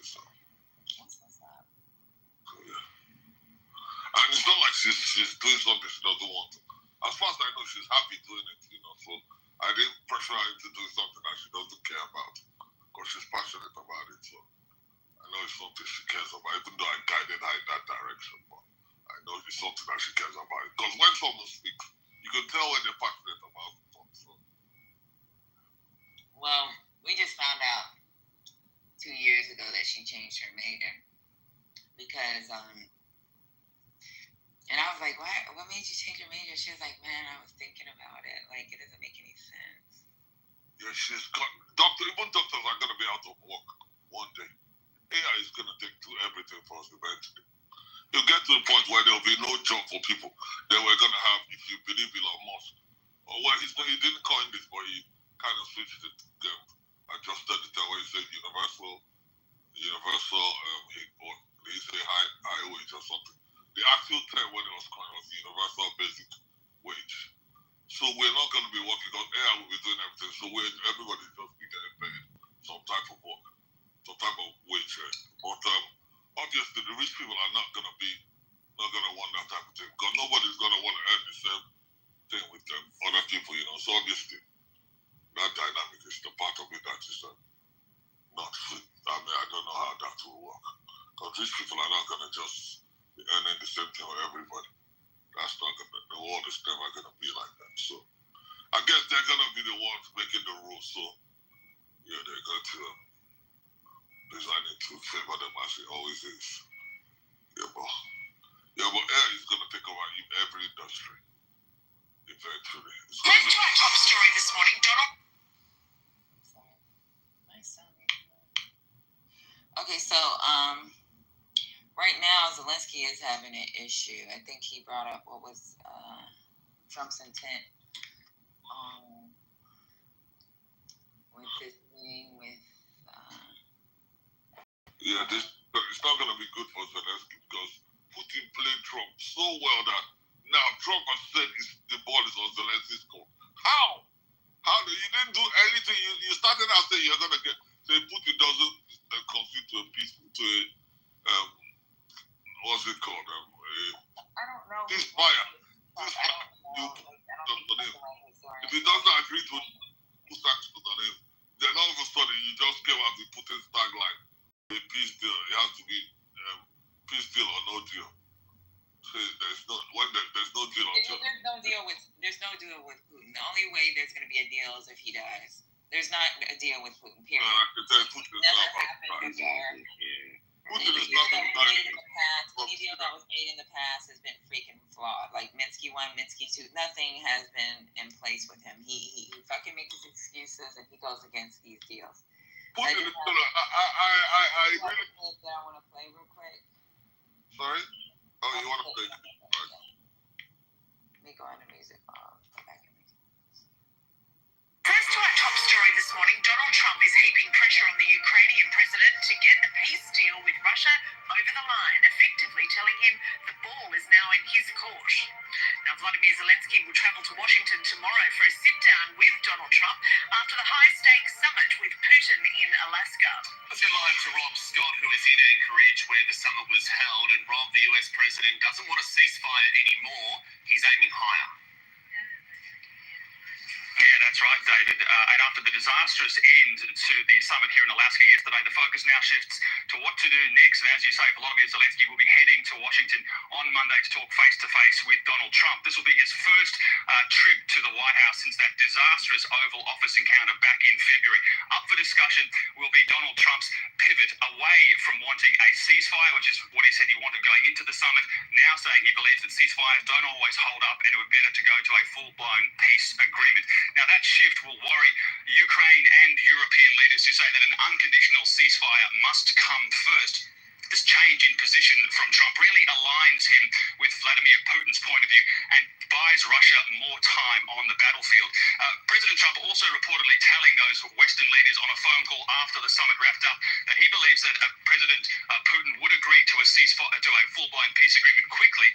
So yeah. And it's not like she's doing something she doesn't want to. As far as I know, she's happy doing it, you know. So I didn't pressure her into doing something that she doesn't care about because she's passionate about it. So I know it's something she cares about, even though I guided her in that direction. But I know it's something that she cares about. Because when someone speaks, you can tell when they're passionate about it. So. Well, we just found out 2 years ago that she changed her major because and I was like, what made you change your major? She was like, man, I was thinking about it. Like, it doesn't make any sense. Yeah, even doctors are going to be out of work one day. AI is going to take to everything for us eventually. You'll get to the point where there'll be no job for people. Then we're going to have, if you believe Elon Musk, or well, he didn't coin this, but he kind of switched it, adjusted the term where he said universal, he said high wage or something. The actual term when it was coined was universal basic wage. So we're not going to be working because AI will be doing everything. So everybody's just be getting paid some type of work, some type of wage. But obviously the rich people are not going to want that type of thing because nobody's going to want to earn the same thing with them, other people, you know. So obviously that dynamic is the part of it that is not fit. I mean, I don't know how that will work because rich people are not going to just be earning the same thing with everybody. That's not going to, the world is never going to be like that. So I guess they're going to be the ones making the rules. So yeah, they're going to design it to favor them as it always is. Yeah, but AI is going to take over every industry eventually. Head to our top story this morning, Donald. Okay, so right now Zelensky is having an issue. I think he brought up what was Trump's intent with this meeting with. Yeah, it's not going to be good for Zelensky because Putin played Trump so well that now Trump has said the ball is on Zelensky's court. How? How do you didn't do anything? You started out saying you're gonna say Putin doesn't concede to a peace to a what's it called? I don't know. Ceasefire. If he doesn't agree to put sanctions on him, then all of a sudden you just came out with Putin's tagline, a peace deal. It has to be peace deal or no deal. So there's no deal until There's no deal with Putin. The only way there's going to be a deal is if he dies. There's not a deal with Putin. Period. I can tell you Putin is not happened before. Putin is not Any deal that was made in the past has been freaking flawed. Like Minsky 1, Minsky 2, nothing has been in place with him. He fucking makes his excuses and he goes against these deals. Putin is still I really that I want to play real quick. Sorry? Oh, you want to play? Let me go into music. Go back in music. First to our top story this morning, Donald Trump is heaping pressure on the Ukrainian president to get a peace deal with Russia over the line, effectively telling him the ball is now in his court. Now, Vladimir Zelensky will travel to Washington tomorrow for a sit-down with Donald Trump after the high-stakes summit with Putin in Alaska. Let's go live to Rob Scott, who is in Anchorage, where the summit was held. And Rob, the US president, doesn't want a ceasefire anymore. He's aiming higher. Yeah, that's right, David. And after the disastrous end to the summit here in Alaska yesterday, the focus now shifts to what to do next. And as you say, Volodymyr Zelensky will be heading to Washington on Monday to talk face-to-face with Donald Trump. This will be his first trip to the White House since that disastrous Oval Office encounter back in February. Up for discussion will be Donald Trump's pivot away from wanting a ceasefire, which is what he said he wanted going into the summit, now saying he believes that ceasefires don't always hold up and it would be better to go to a full-blown peace agreement. Now, that shift will worry Ukraine and European leaders who say that an unconditional ceasefire must come first. This change in position from Trump really aligns him with Vladimir Putin's point of view and buys Russia more time on the battlefield. President Trump also reportedly telling those Western leaders on a phone call after the summit wrapped up that he believes that President Putin would agree to a ceasefire, to a full-blown peace agreement quickly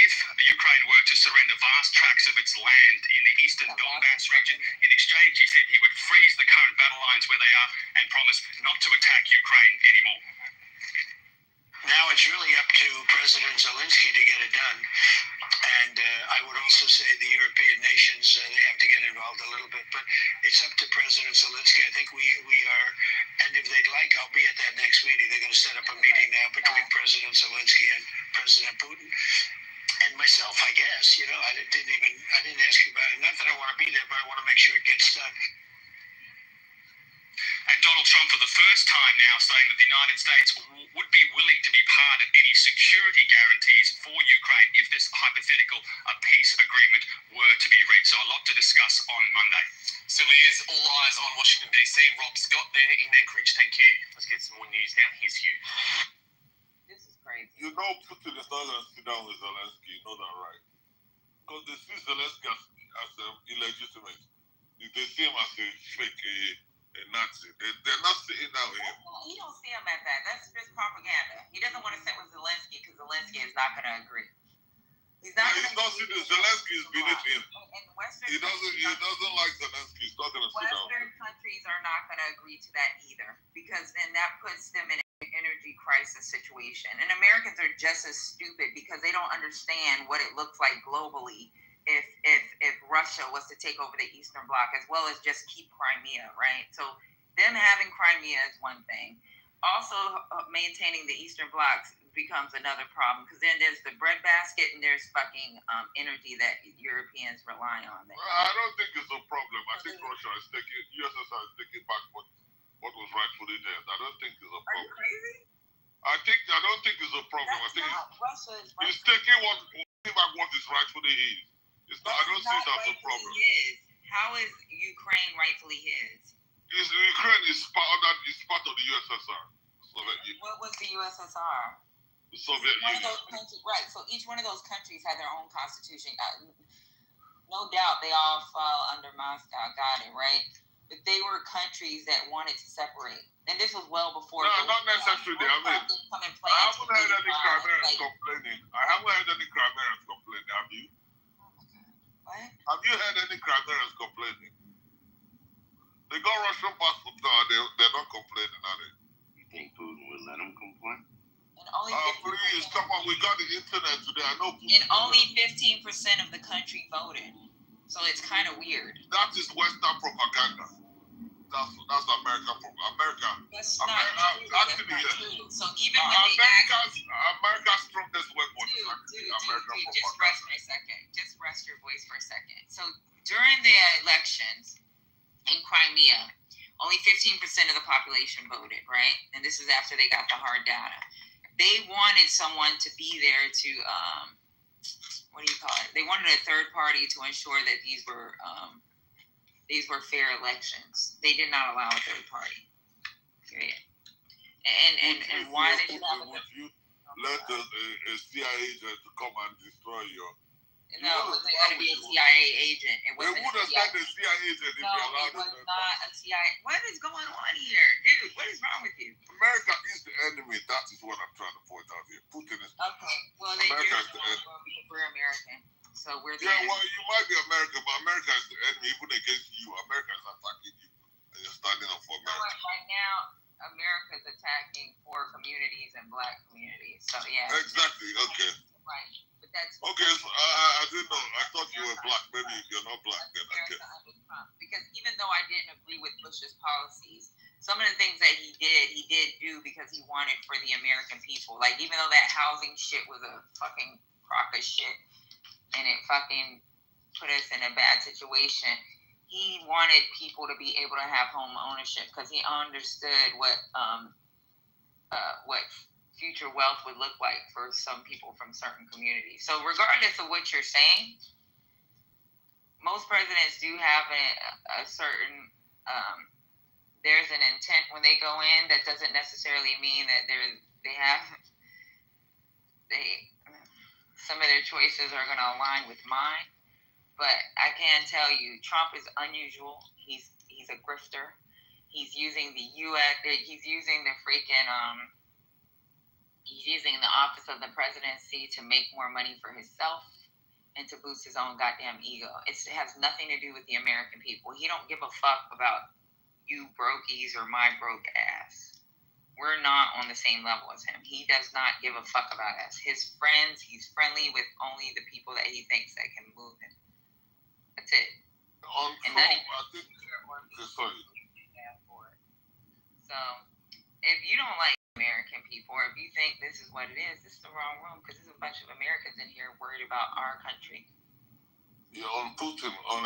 if Ukraine were to surrender vast tracts of its land in the eastern Donbass region. In exchange, he said he would freeze the current battle lines where they are and promise not to attack Ukraine anymore. Now it's really up to President Zelensky to get it done. And I would also say the European nations, they have to get involved a little bit. But it's up to President Zelensky. I think we are, and if they'd like, I'll be at that next meeting. They're going to set up a meeting now between President Zelensky and President Putin. And myself, I guess, I didn't ask you about it. Not that I want to be there, but I want to make sure it gets done. And Donald Trump, for the first time now, saying that the United States would be willing to be part of any security guarantees for Ukraine if this hypothetical peace agreement were to be reached. So a lot to discuss on Monday. Certainly is. All eyes on Washington, D.C. Rob Scott there in Anchorage. Thank you. Let's get some more news now. Here's Hugh. This is crazy. You know Putin is not going to sit down with Zelensky. You know that, right? Because they see Zelensky as illegitimate. They see him as a fake, a Nazi. They're not sitting down with him. He don't see him as that. That's just propaganda. He doesn't want to sit with Zelensky because Zelensky is not going to agree. He's not sitting. Zelensky is beneath him. He doesn't like Zelensky. He's not going to sit down. Western countries are not going to agree to that either, because then that puts them in an energy crisis situation. And Americans are just as stupid because they don't understand what it looks like globally if Russia was to take over the Eastern Bloc, as well as just keep Crimea, right? So them having Crimea is one thing. Also, maintaining the Eastern Bloc becomes another problem, because then there's the breadbasket and there's fucking energy that Europeans rely on. I don't think it's a problem. I think Russia is USSR is taking back what was rightfully theirs. I don't think it's a problem. Are you crazy? I don't think it's a problem. I think it's taking back what is rightfully his. It's not. I don't see that as a problem. How is Ukraine rightfully his? Ukraine is part of the USSR. What was the USSR? The Soviet Union. Right. So each one of those countries had their own constitution. No doubt, they all fall under Moscow. Got it, right? But they were countries that wanted to separate, and this was well before. No, not necessarily. I haven't heard any Crimeans complaining. Have you? What? Have you heard any Crimeans complaining? They got Russian passports now. They're not complaining, are they? You think Putin would let them complain? And only please, come on. We got the internet today. I know Putin. and only 15% of the country voted. So it's kind of weird. That is Western propaganda. That's American propaganda. That's not true. Actually, That's yes. not true. So even when America's strongest weapon is actually American propaganda. Just rest for a second. Just rest your voice for a second. So during the elections in Crimea, only 15% of the population voted, right? And this is after they got the hard data. They wanted someone to be there to, what do you call it? They wanted a third party to ensure that these were fair elections. They did not allow a third party. Period. And why they did that? Would you let a CIA agent to come and destroy your? No, it wasn't going to be a CIA agent. It They wasn't. would have sent a CIA agent if No, they allowed it was not a CIA. What is going on here, dude? What is wrong with you? America is the enemy. That is what I'm trying to point out here. Putin is. Okay. Well, they America do. is the enemy. Because we're American, so we're the Yeah, enemy. well, you might be American, but America is the enemy. Even against you, America is attacking you, and you're standing up for You know America. what? Right now, America's attacking poor communities and black communities. So yeah. Exactly. Okay. Right. But that's okay. So I didn't know. I thought you were black. Maybe you're not black then. I guess. Because even though I didn't agree with Bush's policies, some of the things that he did do because he wanted for the American people. Like even though that housing shit was a fucking crock of shit, and it fucking put us in a bad situation. He wanted people to be able to have home ownership because he understood what future wealth would look like for some people from certain communities. So regardless of what you're saying, most presidents do have a certain there's an intent when they go in. That doesn't necessarily mean that some of their choices are going to align with mine. But I can tell you, Trump is unusual. He's a grifter. He's using the U.S. He's using the freaking he's using the office of the presidency to make more money for himself and to boost his own goddamn ego. It has nothing to do with the American people. He don't give a fuck about you brokies or my broke ass. We're not on the same level as him. He does not give a fuck about us. His friends, he's friendly with only the people that he thinks that can move him. That's it. On And Trump, I think. Sorry. So, if you don't like American people, or if you think this is what it is, this is the wrong room because there's a bunch of Americans in here worried about our country. Yeah, on Putin, on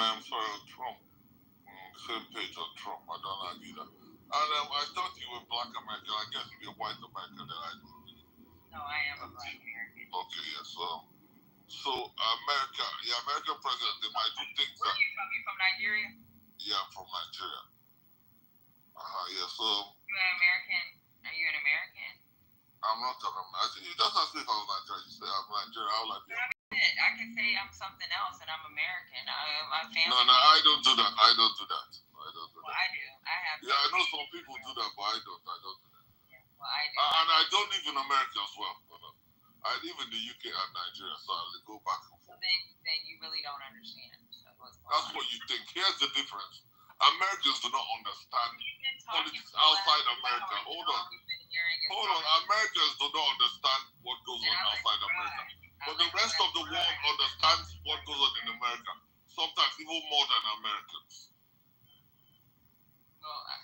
Trump, on the same page on Trump. I don't like either. And I thought you were black American. I guess if you're white American, then I do. No, I am a black American. Okay, yeah. So America, the American president, they might do things. Where are you from? You from Nigeria? Yeah, I'm from Nigeria. Yeah. So. You're an American. Are you an American? I'm not an American. You just asked me if I was Nigerian. You say I'm Nigerian. How like that? I can say I'm something else and I'm American. My family. No, I don't do that. I don't do that. Well, I do. I have. Yeah, I know some people do that, but I don't do that. Yeah, well, I do. And I don't live in America as well. I live in the UK and Nigeria, so I go back and forth. Then you really don't understand. That's what you think. Here's the difference. Americans do not understand politics outside America. Hold on. Americans do not understand what goes on outside America. But the rest of the world understands what goes on in America. Sometimes even more than Americans.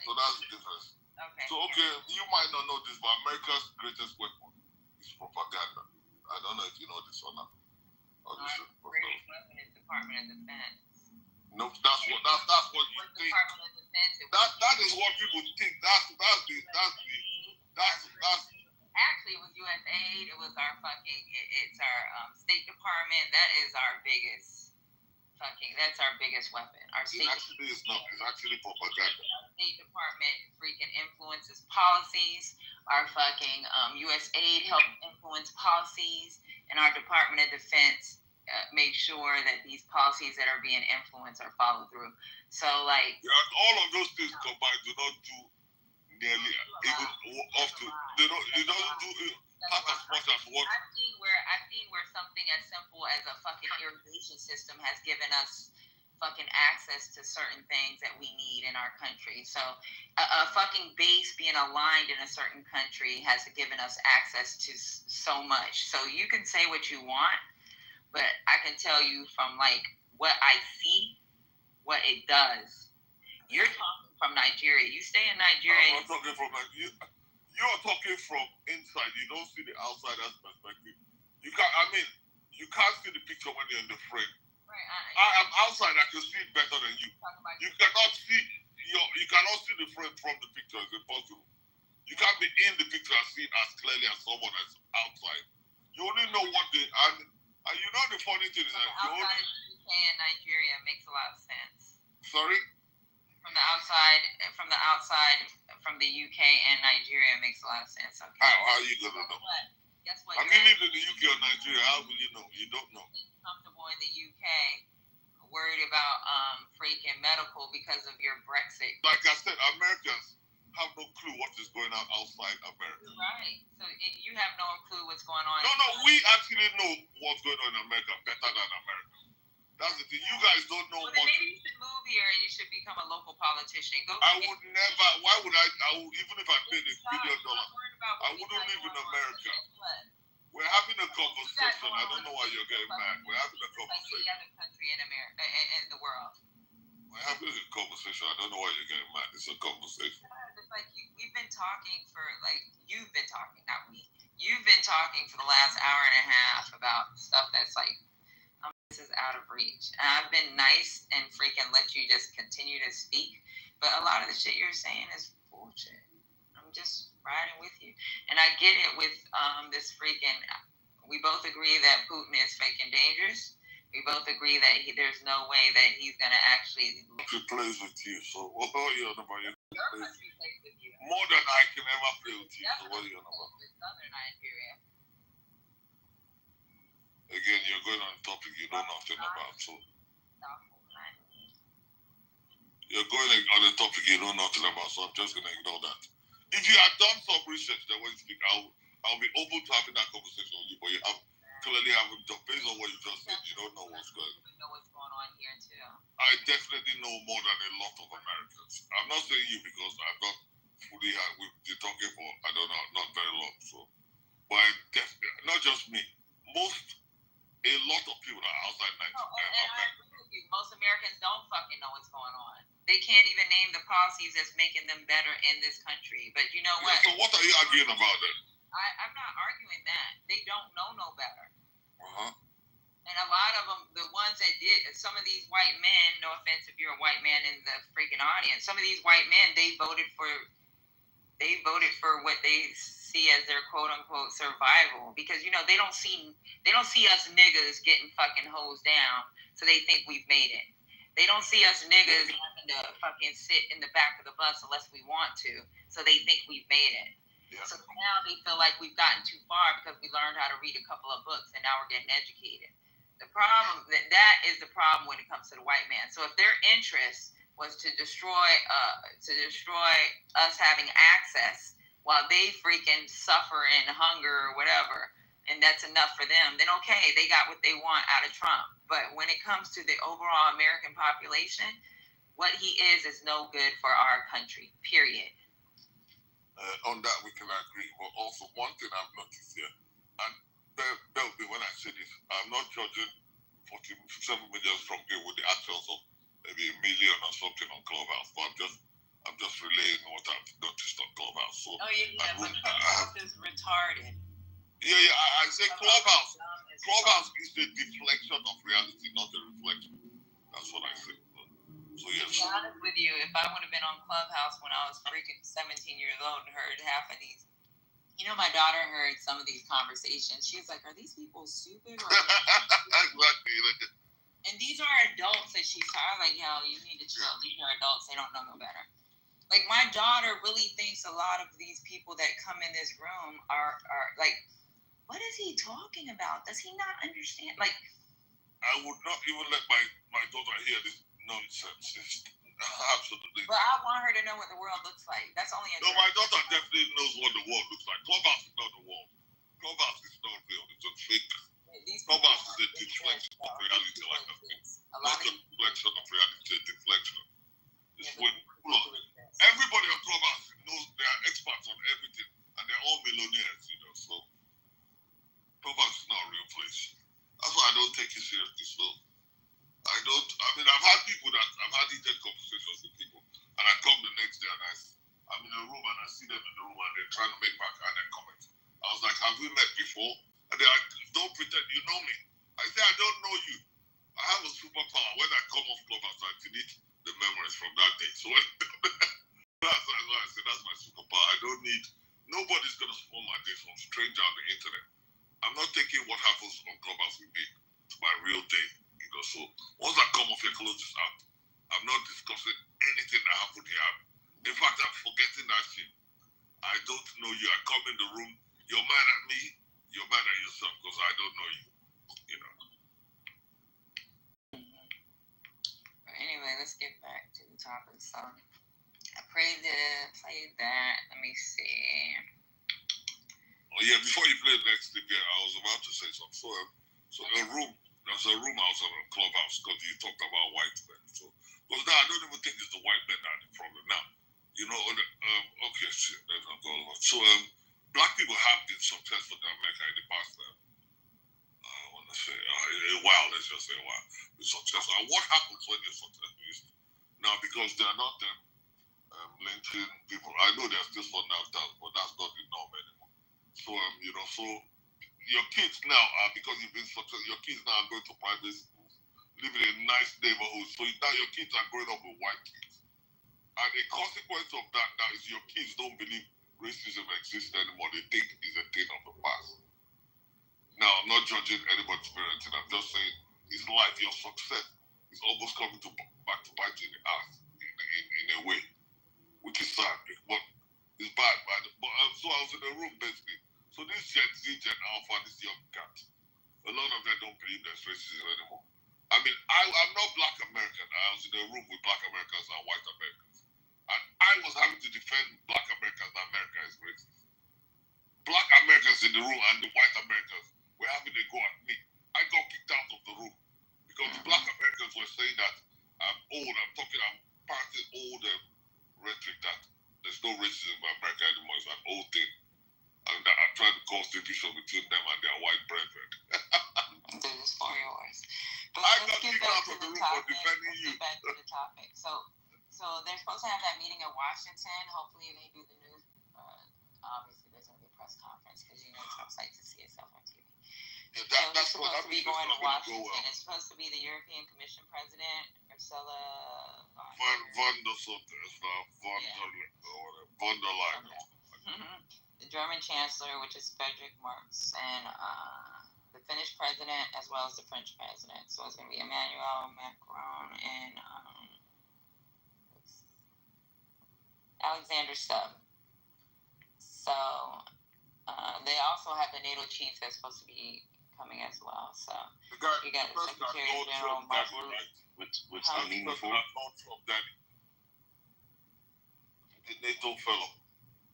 So that's the difference. Okay, you might not know this, but America's greatest weapon is propaganda. I don't know if you know this or not. Greatest weapon is Department of Defense. No, that's what you think. That is what people think. Actually, it was USAID. It was our it's our State Department. That is our biggest that's our biggest weapon. Our State actually is not. It's actually propaganda. Our State Department freaking influences policies. Our USAID helps influence policies, and our Department of Defense make sure that these policies that are being influenced are followed through. So, like... Yeah, all of those things combined do not do nearly even up to... It doesn't do half as much as what. I've seen where something as simple as a fucking irrigation system has given us fucking access to certain things that we need in our country. So a fucking base being aligned in a certain country has given us access to so much. So you can say what you want, but I can tell you from like what I see, what it does. You're talking from Nigeria. You stay in Nigeria. I'm not talking from Nigeria. You're talking from inside. You don't see the outsider's perspective. You can't see the picture when you're in the frame. Right. I am outside. I can see it better than you. You cannot see the frame from the picture. It's impossible. You can't be in the picture and see it as clearly as someone that's outside. You only know what they and you know the funny thing is that you only outside of the UK and Nigeria makes a lot of sense. Sorry? From the outside, from the UK and Nigeria makes a lot of sense. Okay. How are you gonna know? Guess what? I mean, live in the UK or Nigeria. How will you know? You don't know. Comfortable in the UK, worried about freaking medical because of your Brexit. Like I said, Americans have no clue what is going on outside America. Right. So you have no clue what's going on. No, we actually know what's going on in America better than America. That's the thing. You guys don't know well, what. Maybe you should move here and you should become a local politician. I would never. Why would I? Even if I paid $1 billion, I wouldn't live in America. We're having a conversation. I don't know why you're getting mad. We're having a conversation. Like any other country in America, in the world. We're having a conversation. I don't know why you're getting mad. It's a conversation. It's like we've been talking for you've been talking, not me. You've been talking for the last hour and a half about stuff that's like. This is out of reach. And I've been nice and freaking let you just continue to speak, but a lot of the shit you're saying is bullshit. I'm just riding with you, and I get it with this freaking. We both agree that Putin is freaking dangerous. We both agree that there's no way that he's gonna actually. He plays with you, so what are you on about? Your country plays with you. More than I can ever play with you. So what are you on about? With Southern Nigeria. Again, you're going on a topic you know nothing about, so. You're going on a topic you know nothing about, so I'm just going to ignore that. If you had done some research, then when you speak, I'll be open to having that conversation with you, but you clearly haven't done, based on what you just said, you don't know what's going on. You know what's going on here, too. I definitely know more than a lot of Americans. I'm not saying you because I've not fully we've been talking for, I don't know, not very long, so. But I definitely, not just me, a lot of people are outside Nigeria. And I agree with you. Most Americans don't fucking know what's going on. They can't even name the policies that's making them better in this country. But you know what? So what are you arguing about then? I'm not arguing that. They don't know no better. Uh-huh. And a lot of them, the ones that did, some of these white men, no offense if you're a white man in the freaking audience, some of these white men, they voted for what they see as their quote unquote survival, because you know they don't see us niggas getting fucking hosed down, so they think we've made it. They don't see us niggas having to fucking sit in the back of the bus unless we want to, so they think we've made it. Yeah. So now they feel like we've gotten too far because we learned how to read a couple of books and now we're getting educated. The problem that is the problem when it comes to the white man. So if their interest was to destroy us having access while they freaking suffer in hunger or whatever, and that's enough for them, then okay, they got what they want out of Trump. But when it comes to the overall American population, what he is no good for our country, period. On that we can agree, but also one thing I've noticed here, and bear with me when I say this, I'm not judging 47 million from here with the actions of maybe 1 million or something on Clubhouse, but I'm just relaying what I've noticed on Clubhouse. So but Clubhouse is retarded. Yeah, I say Clubhouse is a deflection of reality, not a reflection. That's what I say. So yes. To be honest with you, if I would have been on Clubhouse when I was freaking 17 years old and heard half of these, you know, my daughter heard some of these conversations. She was like, "Are these people stupid?" Exactly. And these are adults that she's talking like, "Hell, you need to chill. These are adults. They don't know no better." Like my daughter really thinks a lot of these people that come in this room are like, what is he talking about? Does he not understand? Like, I would not even let my daughter hear this nonsense. Absolutely. But I want her to know what the world looks like. That's only a. No, my daughter definitely knows what the world looks like. Clubhouse is not the world. Clubhouse is not real. It's a fake. Clubhouse is a deflection of reality, like I think. Not a deflection of reality, a deflection. It's when everybody on Clubhouse knows they are experts on everything, and they're all millionaires, so Clubhouse is not a real place. That's why I don't take it seriously. So I've had people I've had heated conversations with people, and I come the next day and I'm in a room and I see them in the room and they're trying to make back and then comment. I was like, have we met before? And they're like, don't pretend you know me. I say, I don't know you. I have a superpower. When I come off Clubhouse, I delete the memories from that day. So that's why I say that's my superpower. I don't need, nobody's going to spoil my day from stranger on the internet. I'm not taking what happens on Clubhouse with me to my real day. So once I come off here, close this out. I'm not discussing anything that happened here. In fact, I'm forgetting that shit. I don't know you. I come in the room, you're mad at me, you're mad at yourself because I don't know you. Anyway, let's get back to the topic. So I played that. Let me see. Oh yeah, before you play the next clip, I was about to say something. So there's a room I was on a Clubhouse because you talked about white men. So because now I don't even think it's the white men that are the problem. Now, okay, shit, let's not go over. So black people have been successful in America in the past. I want to say a while. Let's just say a while. It's successful. And what happens when you're successful? Now, because they are not lynching people. I know there's still fun downtown, but that's not the norm anymore. So so your kids now are, because you've been successful, your kids now are going to private schools, living in nice neighborhoods. So now your kids are growing up with white kids. And a consequence of that now is your kids don't believe racism exists anymore. They think it's a thing of the past. Now, I'm not judging anybody's parenting. I'm just saying it's life. Your success is almost coming back to bite you in the ass in a way, which is sad. But it's bad. So I was in a room basically. So this Gen Z, Gen Alpha, this young cat, a lot of them don't believe there's racism anymore. I'm not black American. I was in a room with black Americans and white Americans. And I was having to defend black Americans that America is racist. Black Americans in the room and the white Americans were having a go at me. I got kicked out of the room because the black Americans were saying that I'm old, I'm parroting old rhetoric that there's no racism in America anymore. It's an old thing. And that I'm trying to cause division between them and their white brethren. This is for yours. But I let's got get kicked back out to of the the room for topic. defending Let's you. get back to the topic. So they're supposed to have that meeting in Washington. Hopefully they do the news. Obviously there's going to be a press conference because Trump's like to see itself on TV. Yeah, That's supposed to be going to Washington. Well. It's supposed to be the European Commission President, Ursula von der Leyen. The German Chancellor, which is Friedrich Merz, and the Finnish President, as well as the French President. So it's going to be Emmanuel Macron and Alexander Stubb. So they also have the NATO chief that's supposed to be coming as well. So you got the Secretary General Mark Rutte. What's the meaning for? The NATO fellow.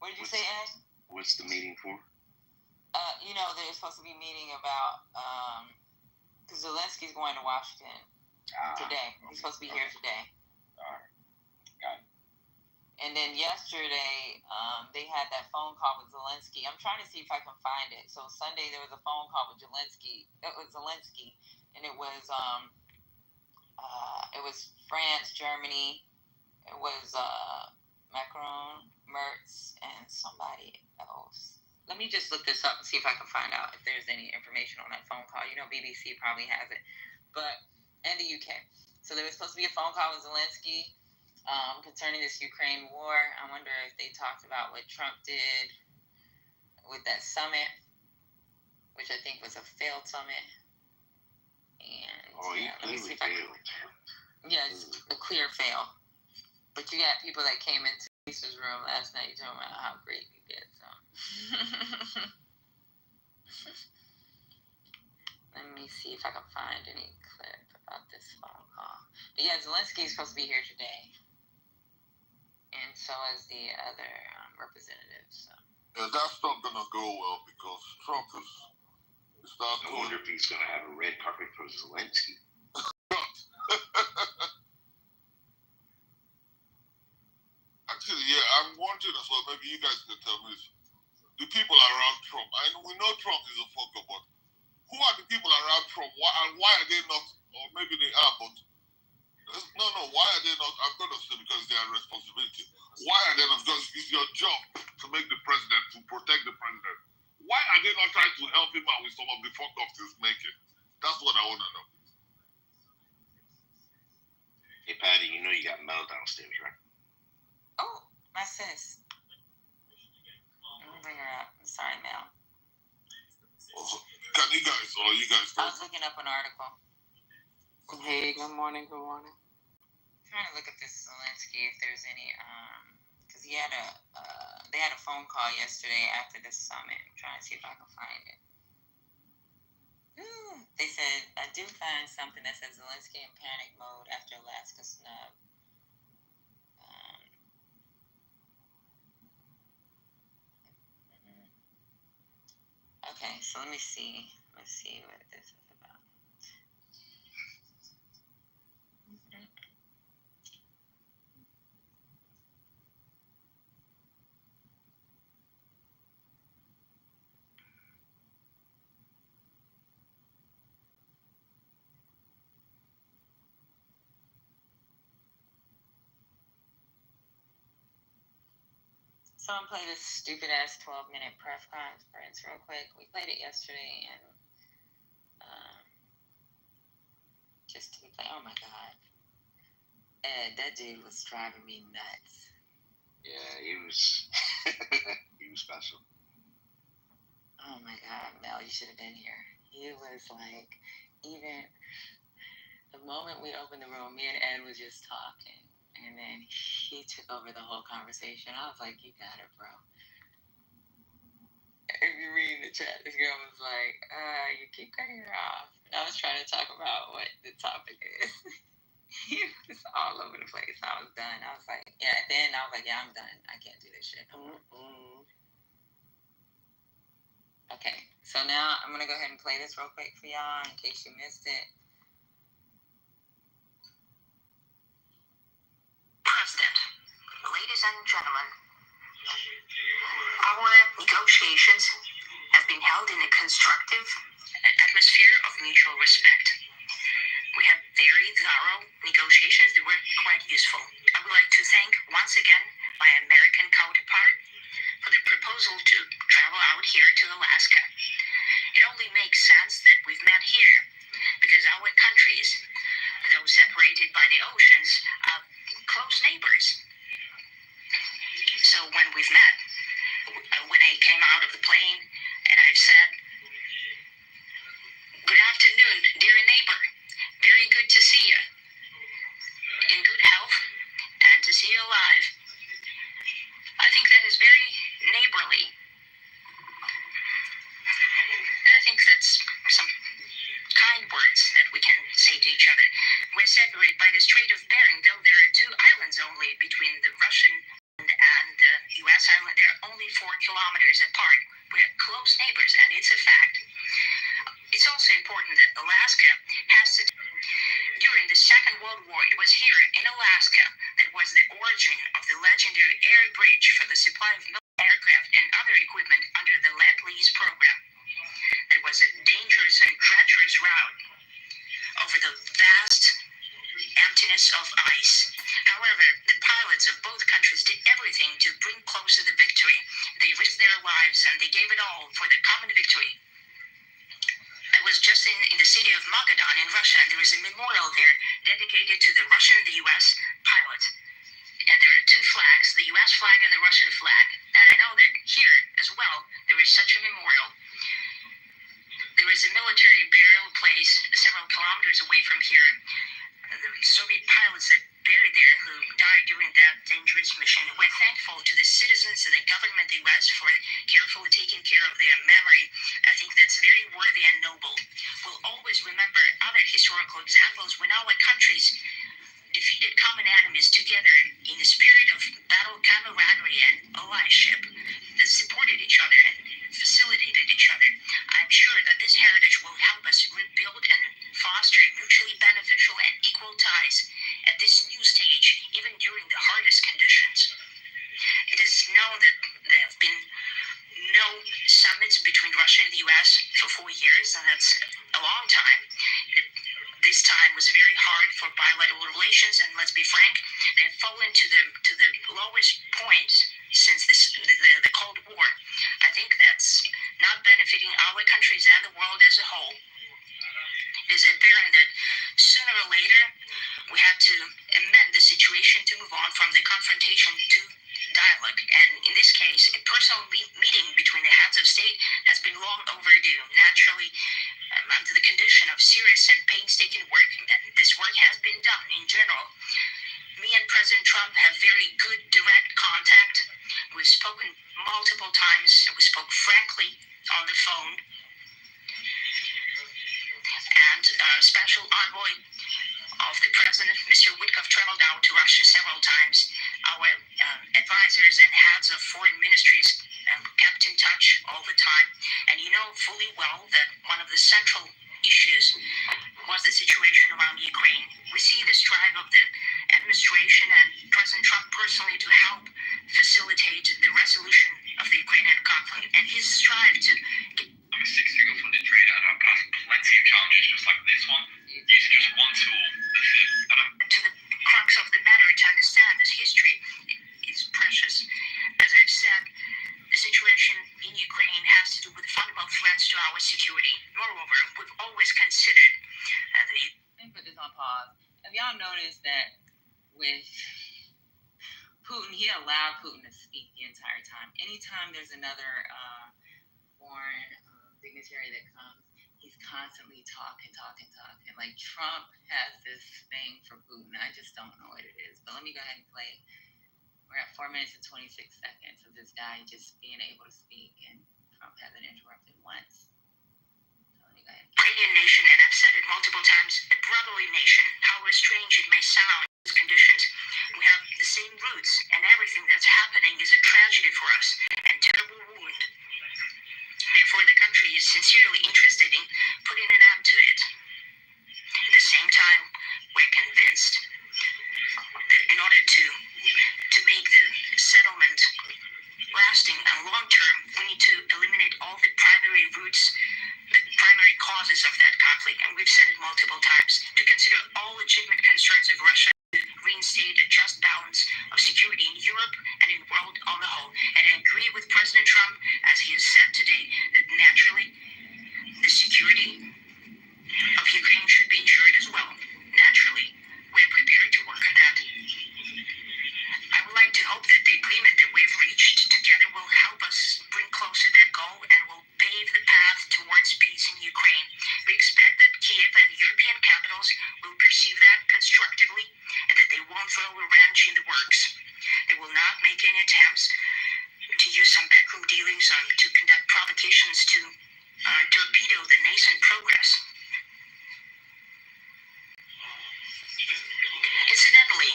What did you say, Ed? What's the meeting for? They're supposed to be meeting about because Zelensky's going to Washington today. He's supposed to be here today. All right. Got it. And then yesterday, they had that phone call with Zelensky. I'm trying to see if I can find it. So Sunday there was a phone call with Zelensky. It was Zelensky, and it was France, Germany. It was Macron, Merz, and somebody else. Let me just look this up and see if I can find out if there's any information on that phone call. BBC probably has it, and the UK. So there was supposed to be a phone call with Zelensky concerning this Ukraine war. I wonder if they talked about what Trump did with that summit, which I think was a failed summit. And let me see if I can. Yeah, it's a clear fail. But you got people that came into Lisa's room last night talking about how great he did. So let me see if I can find any clip about this phone call. But yeah, Zelensky's supposed to be here today, and so is the other representatives. So Yeah, that's not gonna go well because Trump is not. I wonder if he's gonna have a red carpet for Zelensky. Actually, yeah, I'm wondering as well. Maybe you guys can tell me this. The people around Trump. I know we know Trump is a fucker, but who are the people around Trump? Why are they not? Or maybe they are, but no. Why are they not? I'm gonna say because they are responsibility. Why are they not? Because it's your job to make the president, to protect the president. Why are they not trying to help him out with some of the fuck ups he's making? That's what I wanna know. Hey Patty, you know you got Mel downstairs, right? Oh, my sis. Let me bring her up. I'm sorry, Mel. Can you guys, or you guys? I was looking up an article. Hey, good morning. I'm trying to look at this Zelensky if there's any because he had they had a phone call yesterday after this summit. I'm trying to see if I can find it. They said I do find something that says Zelensky in panic mode after Alaska snub. Okay, so let me see. Let's see what this is about. So I'm playing this stupid ass 12-minute press conference real quick. We played it yesterday and just to play. Oh my god, Ed, that dude was driving me nuts. Yeah, he was. He was special. Oh my god, Mel, you should have been here. He was like, even the moment we opened the room, me and Ed was just talking. And then he took over the whole conversation. I was like, you got it, bro. If you read the chat, this girl was like, you keep cutting her off. And I was trying to talk about what the topic is. He was all over the place. I was done. I was like, yeah, at the end, I was like, yeah, I'm done. I can't do this shit. Okay, so now I'm going to go ahead and play this real quick for y'all in case you missed it. President, ladies and gentlemen, our negotiations have been held in a constructive atmosphere of mutual respect. We had very thorough negotiations that were quite useful. I would like to thank once again my American counterpart for the proposal to travel out here to Alaska. It only makes sense that we've met here because our countries, though separated by the oceans, are close neighbors. So when we've met, when I came out of the plane and I've said, good afternoon, dear neighbor. Very good to see you. In good health and to see you alive. I think that is very neighborly. And I think that's some kind words that we can say to each other. We're separated by the Strait of Bering, though there are 2 islands only between the Russian and the U.S. island. They're only 4 kilometers apart. We're close neighbors, and it's a fact. It's also important that Alaska has to. During the Second World War, it was here in Alaska that was the origin of the legendary air bridge for the supply of military aircraft and other equipment under the Lend-Lease program. It was a dangerous and treacherous route over the vast emptiness of ice. However, the pilots of both countries did everything to bring closer the victory. They risked their lives and they gave it all for the common victory. I was just in the city of Magadan in Russia, and there is a memorial there dedicated to the Russian and the U.S. pilots. And there are 2 flags, the U.S. flag and the Russian flag. And I know that here as well, there is such a memorial. There is a military burial place several kilometers away from here. The Soviet pilots that buried there who died during that dangerous mission. We're thankful to the citizens and the government of the U.S. for carefully taking care of their memory. I think that's very worthy and noble. We'll always remember other historical examples when our countries defeated common enemies together in the spirit of battle camaraderie and allyship that supported each know that there have been no summits between Russia and the US for 4 years, and that's a long time. This time was very hard for bilateral relations, and let's be frank, they've fallen to the lowest point since the Cold War. I think that's not benefiting our countries and the world as a whole. It is apparent that sooner or later we had to amend the situation to move on from the confrontation to dialogue. And in this case, a personal meeting between the heads of state has been long overdue. Naturally, under the condition of serious and painstaking work, and this work has been done in general. Me and President Trump have very good direct contact. We've spoken multiple times. We spoke frankly on the phone. And special envoy of the president, Mr. Witkoff, traveled out to Russia several times. Our advisors and heads of foreign ministries kept in touch all the time. And you know fully well that one of the central issues was the situation around Ukraine. We see the strive of the administration and President Trump personally to help facilitate the resolution of the Ukrainian conflict, and his strive to I'm a six-figure funded trader, and I've passed plenty of challenges just like this one, using just one tool. To the crux of the matter, to understand this history is precious. As I've said, the situation in Ukraine has to do with fundamental threats to our security. Moreover, we've always considered Let me put this on pause. Have y'all noticed that with Putin, he allowed Putin to speak the entire time. Anytime there's another foreign dignitary that comes, he's constantly talking. Like Trump has this thing for Putin. I just don't know what it is. But let me go ahead and play it. We're at 4 minutes and 26 seconds of this guy just being able to speak, and Trump hasn't interrupted once. So let me go ahead. Ukrainian nation, and I've said it multiple times, a brotherly nation, however strange it may sound in these conditions. We have the same roots, and everything that's happening is a tragedy for us and terrible wound. Therefore, the country is sincerely interested in putting an end to it. At the same time, we're convinced that in order to make the settlement lasting and long-term, we need to eliminate all the primary roots, the primary causes of that conflict. And we've said it multiple times, to consider all legitimate concerns of Russia, reinstate a just balance of security in Europe and in the world on the whole. And I agree with President Trump, as he has said today, that naturally the security of Ukraine should be ensured as well. Naturally, we're prepared to work on that. I would like to hope that the agreement that we've reached together will help us bring closer that goal and will pave the path towards peace in Ukraine. We expect that Kiev and European capitals will perceive that constructively and that they won't throw a wrench in the works. They will not make any attempts to use some backroom dealings to conduct provocations to torpedo the nascent progress. Incidentally,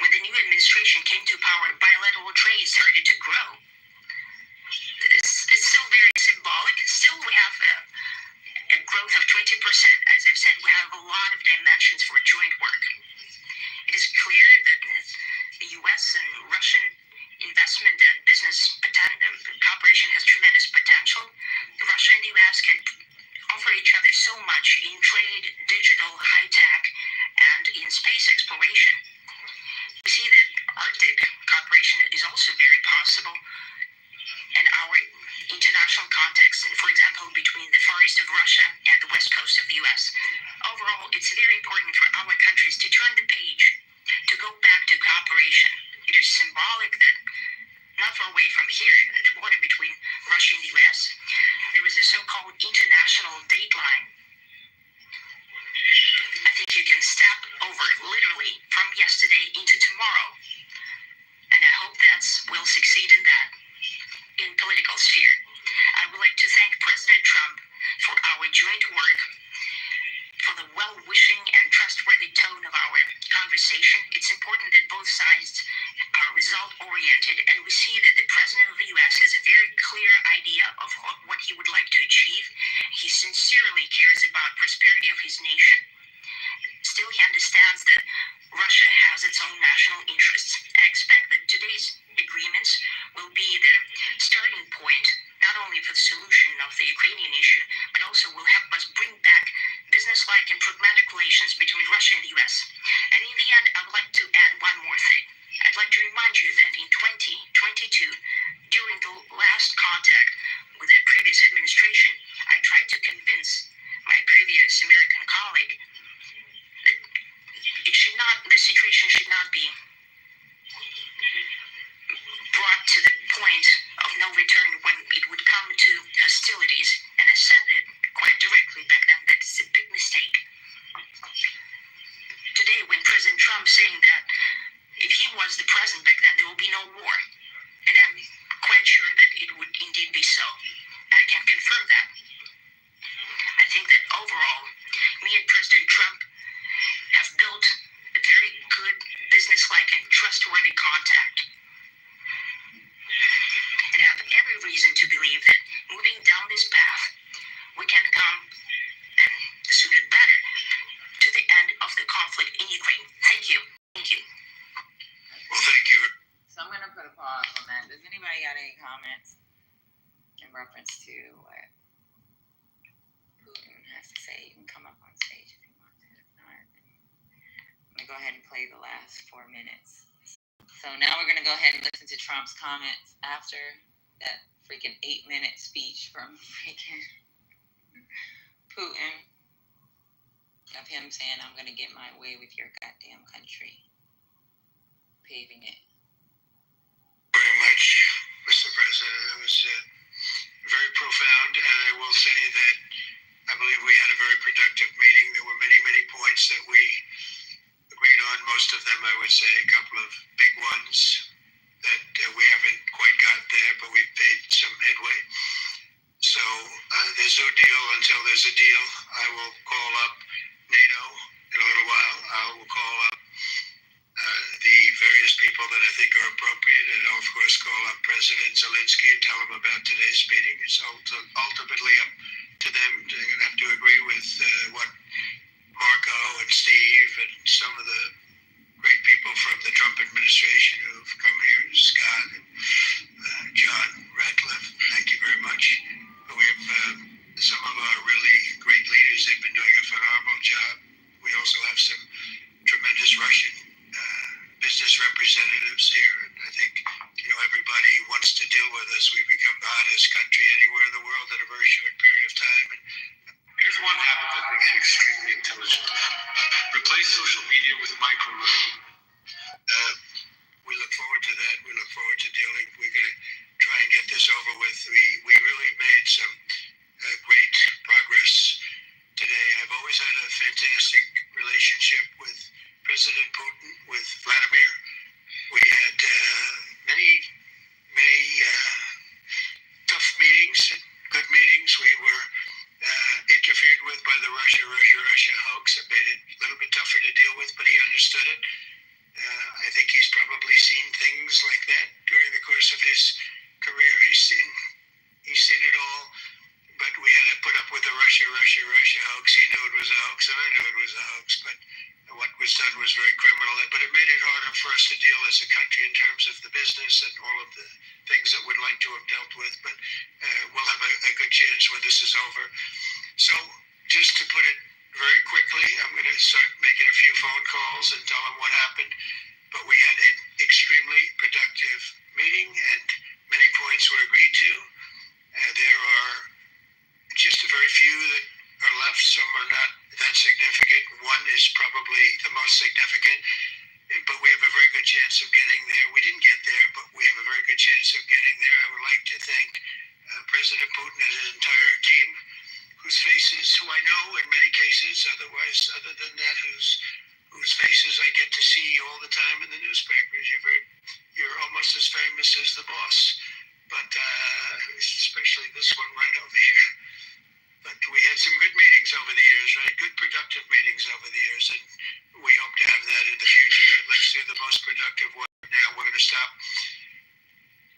when the new administration came to power, bilateral trade started to grow. It's still very symbolic. Still, we have a growth of 20%. As I've said, we have a lot of dimensions for joint work. It is clear that the U.S. and Russian investment and business cooperation has tremendous potential. Russia and the U.S. can offer each other so much in trade, digital, high-tech, and in space exploration. We see that Arctic cooperation is also very possible, and our international context, and for example, between the Far East of Russia and the West Coast of the U.S. Overall, it's very important for our countries to turn the page, to go back to cooperation. It is symbolic that not far away from here, at the border between Russia and the U.S., there was a so-called international date line. I think you can step over literally from yesterday into tomorrow. And I hope we'll succeed in that, in political sphere. I would like to thank President Trump for our joint work, for the well-wishing and trustworthy tone of our conversation. It's important that both sides are result-oriented, and we see that the President of the U.S. has a very clear idea of what he would like to achieve. He sincerely cares about prosperity of his nation. Still, he understands that Russia has its own national interests. I expect that today's agreements will be During the last contact with the previous administration, I tried to convince my previous American colleague that the situation should not be brought to the point of no return when it would come to hostilities, and I said it quite directly back then that it's a big mistake. Today, when President Trump saying that if he was the president back then, there will be no war, and I'm quite sure that it would indeed be so. I can confirm that. I think that overall, me and President Trump have built a very good, business-like, and trustworthy contact. And I have every reason to believe that moving down this path, we can come, and the sooner the better, to the end of the conflict in Ukraine. Thank you. Thank you. Well, thank you. So I'm gonna put a pause on that. Does anybody got any comments in reference to what Putin has to say? You can come up on stage if you want to. If not, I'm gonna go ahead and play the last 4 minutes. So now we're gonna go ahead and listen to Trump's comments after that freaking 8-minute speech from freaking Putin of him saying, "I'm gonna get my way with your goddamn country," paving it. Very much, Mr. President. It was very profound, and I will say that I believe we had a very productive meeting. There were many, many points that we agreed on. Most of them, I would say, a couple of big ones that we haven't quite got there, but we've made some headway. So there's no deal until there's a deal. I will call up NATO in a little while. I will call up the various people that I think are appropriate, and I'll, of course, call up President Zelensky and tell him about today's meeting. It's ultimately up to them. They're going to have to agree with what Marco and Steve and some of the great people from the Trump administration who've come here, Scott and John Ratcliffe. Thank you very much. We have some of our really great leaders. They've been doing a phenomenal job. We also have some tremendous Russian business representatives here, and I think everybody wants to deal with us. We've become the hottest country anywhere in the world in a very short period of time. And here's one habit that makes you extremely intelligent: replace social media with micro-learning. We look forward to that. We look forward to dealing. We're going to try and get this over with. We really made some great progress today. I've always had a fantastic relationship with President Putin, with Vladimir. We had many tough meetings, good meetings. We were interfered with by the Russia hoax. It made it a little bit tougher to deal with, but he understood it. I think he's probably seen things like that during the course of his career. He's seen it all, but we had to put up with the Russia hoax. He knew it was a hoax, and I knew it was a hoax, but what was done was very criminal. But it made it harder for us to deal as a country in terms of the business and all of the things that we'd like to have dealt with. But we'll have a good chance when this is over. So just to put it very quickly, I'm going to start making a few phone calls and tell them what happened. But we had an extremely productive meeting, and many points were agreed to. There are just a very few that are left. Some are not that significant. One is probably the most significant, but we have a very good chance of getting there. We didn't get there, but we have a very good chance of getting there. I would like to thank President Putin and his entire team, whose faces, who I know in many cases, other than that, whose faces I get to see all the time in the newspapers. You're almost as famous as the boss, but especially this one right over here. But we had some good meetings over the years, right? Good productive meetings over the years, and we hope to have that in the future. But let's do the most productive one now. We're going to stop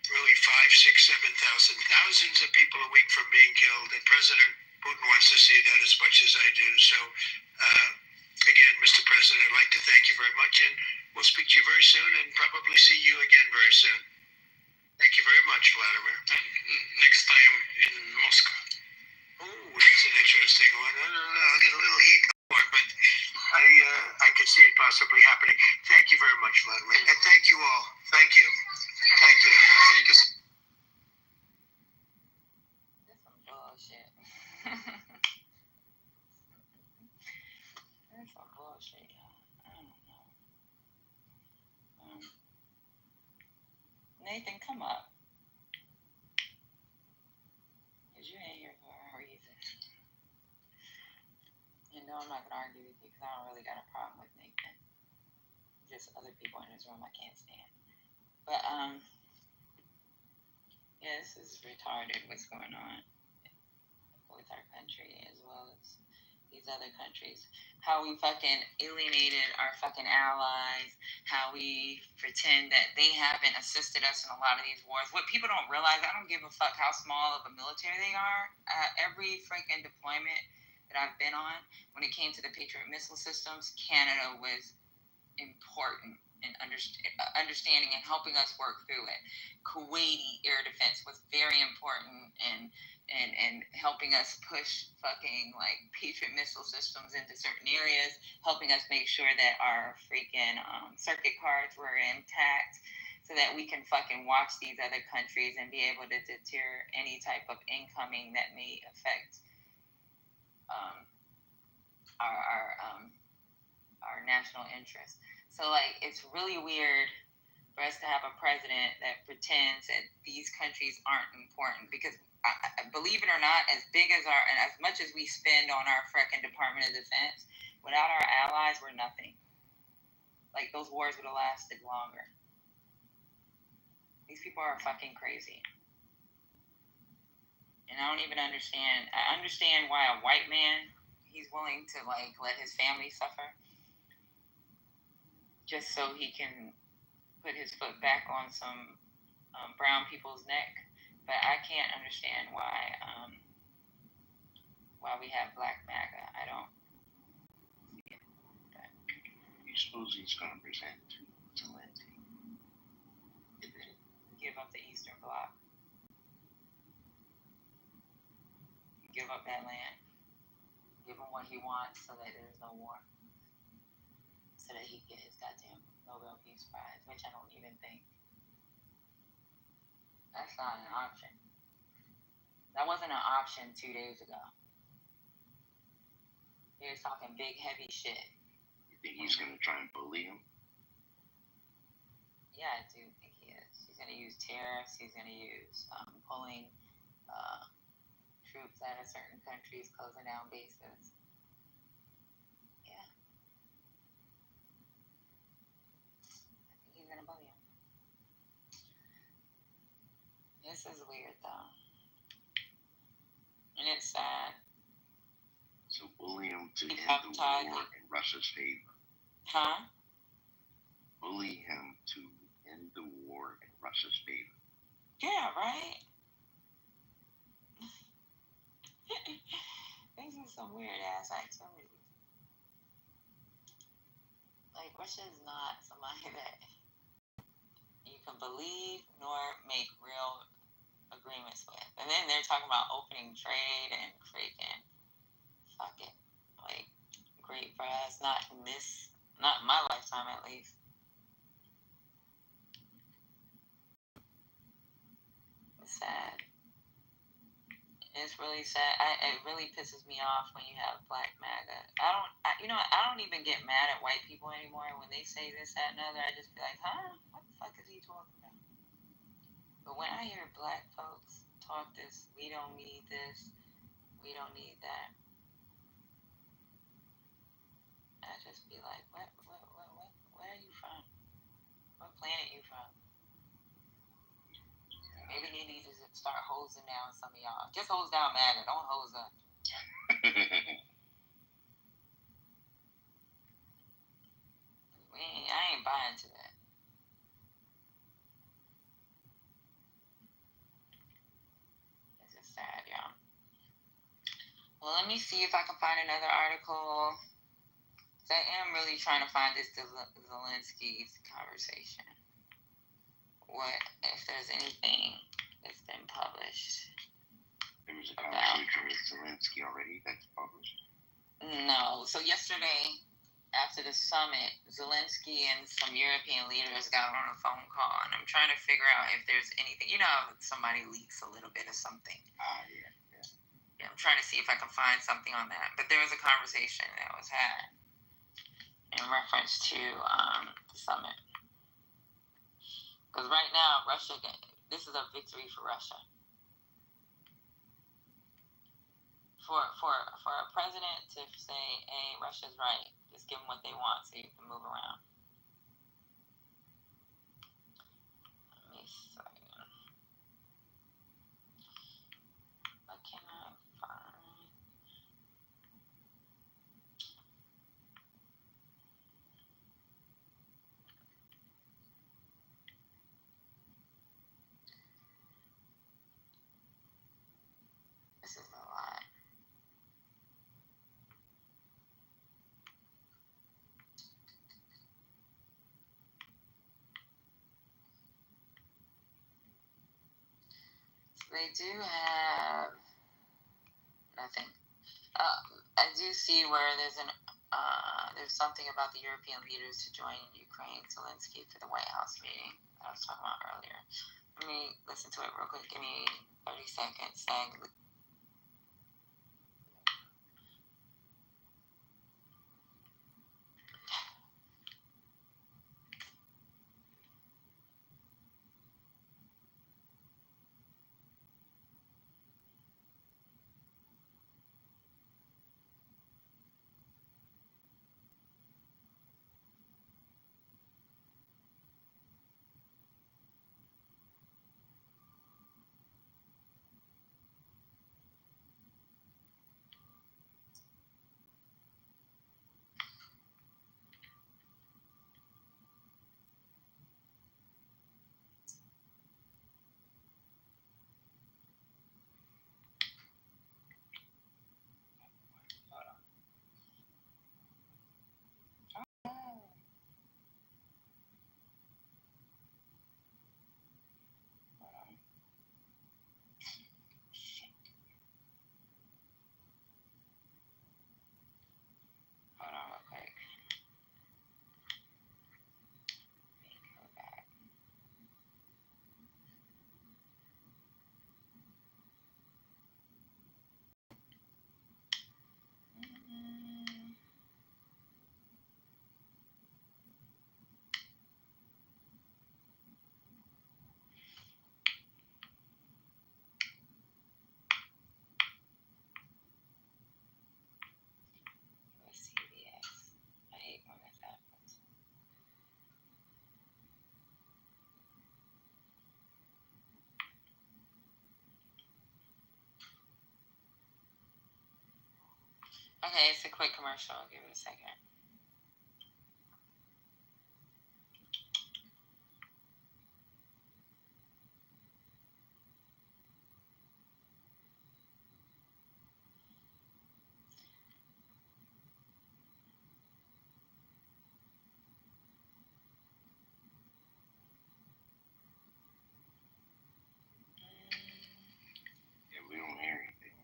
really 5, 6, 7,000, thousands of people a week from being killed, and President Putin wants to see that as much as I do. So, again, Mr. President, I'd like to thank you very much, and we'll speak to you very soon and probably see you again very soon. Thank you very much, Vladimir. Next time in Moscow. Oh, that's an interesting one. I'll get a little heat on, but I could see it possibly happening. Thank you very much, Vladimir, and thank you all. Thank you. Thank you. Thank you. come up. Because you're in here for a reason. And no, I'm not going to argue with you because I don't really got a problem with Nathan. Just other people in this room I can't stand. But, yeah, this is retarded what's going on with our country as well as these other countries. How we fucking alienated our fucking allies. How we pretend that they haven't assisted us in a lot of these wars. What people don't realize, I don't give a fuck how small of a military they are. Every freaking deployment that I've been on, when it came to the Patriot missile systems, Canada was important in understanding and helping us work through it. Kuwaiti air defense was very important and helping us push fucking like Patriot missile systems into certain areas, helping us make sure that our freaking circuit cards were intact so that we can fucking watch these other countries and be able to deter any type of incoming that may affect our national interest. So like it's really weird for us to have a president that pretends that these countries aren't important because believe it or not, as big as and as much as we spend on our freaking Department of Defense, without our allies, we're nothing. Like those wars would have lasted longer. These people are fucking crazy. And I don't even understand. I understand why a white man, he's willing to like let his family suffer just so he can put his foot back on some brown people's neck. But I can't understand why we have Black MAGA. I don't see it. But You suppose he's going to present to Zelensky? Give up the Eastern Bloc. Give up that land. Give him what he wants so that there's no war. So that he can get his goddamn Nobel Peace Prize, which I don't even think. That's not an option. That wasn't an option 2 days ago. He was talking big, heavy shit. You think he's going to try and bully him? Yeah, I do think he is. He's going to use tariffs. He's going to use pulling troops out of certain countries, closing down bases. Yeah. I think he's going to bully him. This is weird, though. And it's sad. So bully him to end the war in Russia's favor. Huh? Bully him to end the war in Russia's favor. Yeah, right? This is some weird ass activity. Like, Russia is not somebody that you can believe nor make real agreements with. And then they're talking about opening trade and freaking fucking like great for us. Not in my lifetime at least. It's sad. It's really sad. It really pisses me off when you have Black MAGA. I don't even get mad at white people anymore. When they say this, that, and other, I just be like, huh? What the fuck is he talking about? But when I hear black folks talk this, we don't need this, we don't need that, I just be like, where are you from? What planet you from? Maybe they need to start hosing down some of y'all. Just hose down MAGA, don't hose up. I ain't buying to that. This is sad, y'all. Well, let me see if I can find another article. I am really trying to find this Zelensky's conversation. What if there's anything that's been published? There was a conversation with Zelensky already that's published? No. So yesterday, after the summit, Zelensky and some European leaders got on a phone call, and I'm trying to figure out if there's anything. You know, somebody leaks a little bit of something. Yeah, I'm trying to see if I can find something on that. But there was a conversation that was had in reference to the summit. Because right now, Russia this is a victory for Russia. For a president to say, hey, Russia's right, just give them what they want so you can move around. Let me see. What can I find? This is a lot. They do have nothing. I do see where there's something about the European leaders to join Ukraine, Zelensky, for the White House meeting I was talking about earlier. Let me listen to it real quick. Give me 30 seconds. Hold on real quick. Let me go back. CBS. I hate when this happens. Okay, it's a quick commercial. I'll give it a second. Yeah, we don't hear anything.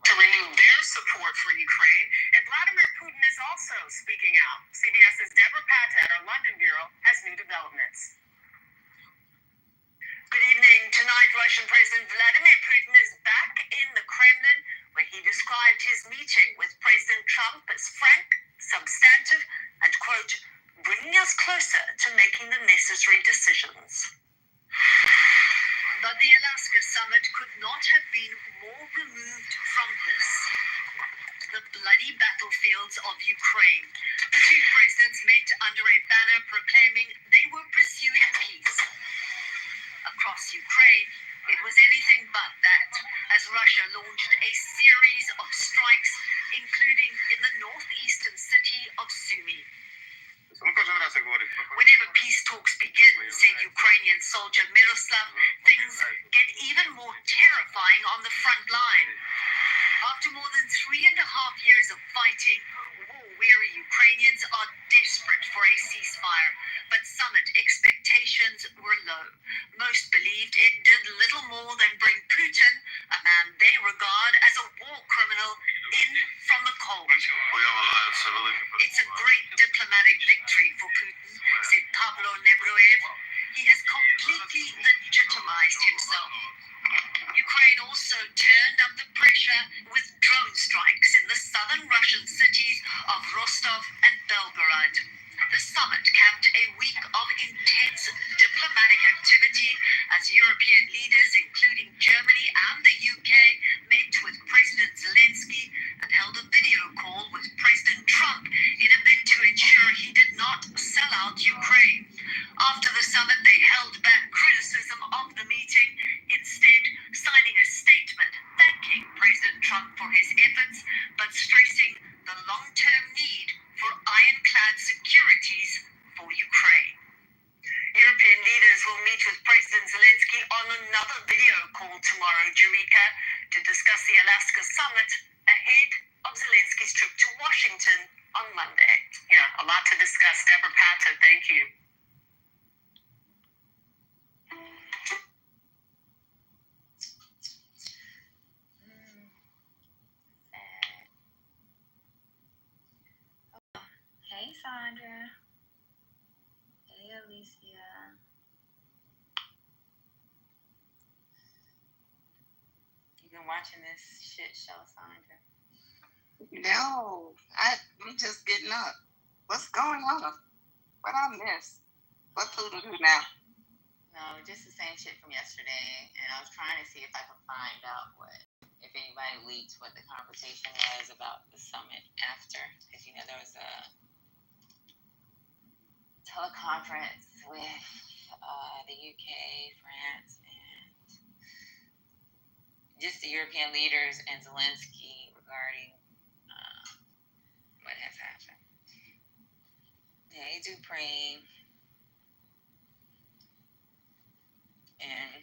To renew their support for Ukraine, and Vladimir Putin is also speaking out. CBS's Deborah Patta at our London bureau has new developments. Good evening. Tonight, Russian President Vladimir Putin is back in the Kremlin, where he described his meeting with President Trump as frank, substantive, and, quote, bringing us closer to making the necessary decisions. But the Alaska summit could not have been more removed from this. The bloody battlefields of Ukraine. The two presidents met under a banner proclaiming they were pursuing peace. Across Ukraine, it was anything but that, as Russia launched a series of strikes, including in the northeastern city of Sumy. Whenever peace talks begin, said Ukrainian soldier Miroslav, things get even more terrifying on the front line. After more than 3.5 years of fighting, war-weary Ukrainians are desperate for a ceasefire, but summit expectations were low. Most believed it did little more than bring Putin, a man they regard as a war criminal, in from the cold. It's a great diplomatic victory for Putin, said Pavlo Nebruev. He has completely legitimized himself. Ukraine also turned up the pressure with drone strikes in the southern Russian cities of Rostov and Belgorod. The summit capped a week of intense diplomatic activity European leaders, including Germany and the UK, met with President Zelensky and held a video call with President Trump in a bid to ensure he did not sell out Ukraine. After the summit, they held back criticism of the meeting, instead signing a statement thanking President Trump for his efforts, but stressing the long-term need for ironclad securities for Ukraine. European leaders will meet with President Zelensky on another video call tomorrow, Jurika, to discuss the Alaska summit ahead of Zelensky's trip to Washington on Monday. Yeah, a lot to discuss. Deborah Patta, thank you. Hey, Sandra. Hey, Alicia. You been watching this shit show, Sandra? No, I'm just getting up. What's going on? What I miss? What Poodle do now? No, just the same shit from yesterday. And I was trying to see if I could find out if anybody leaked what the conversation was about the summit after. Because, there was a teleconference with the UK, France, and just the European leaders and Zelensky regarding what has happened. Hey, Dupree. And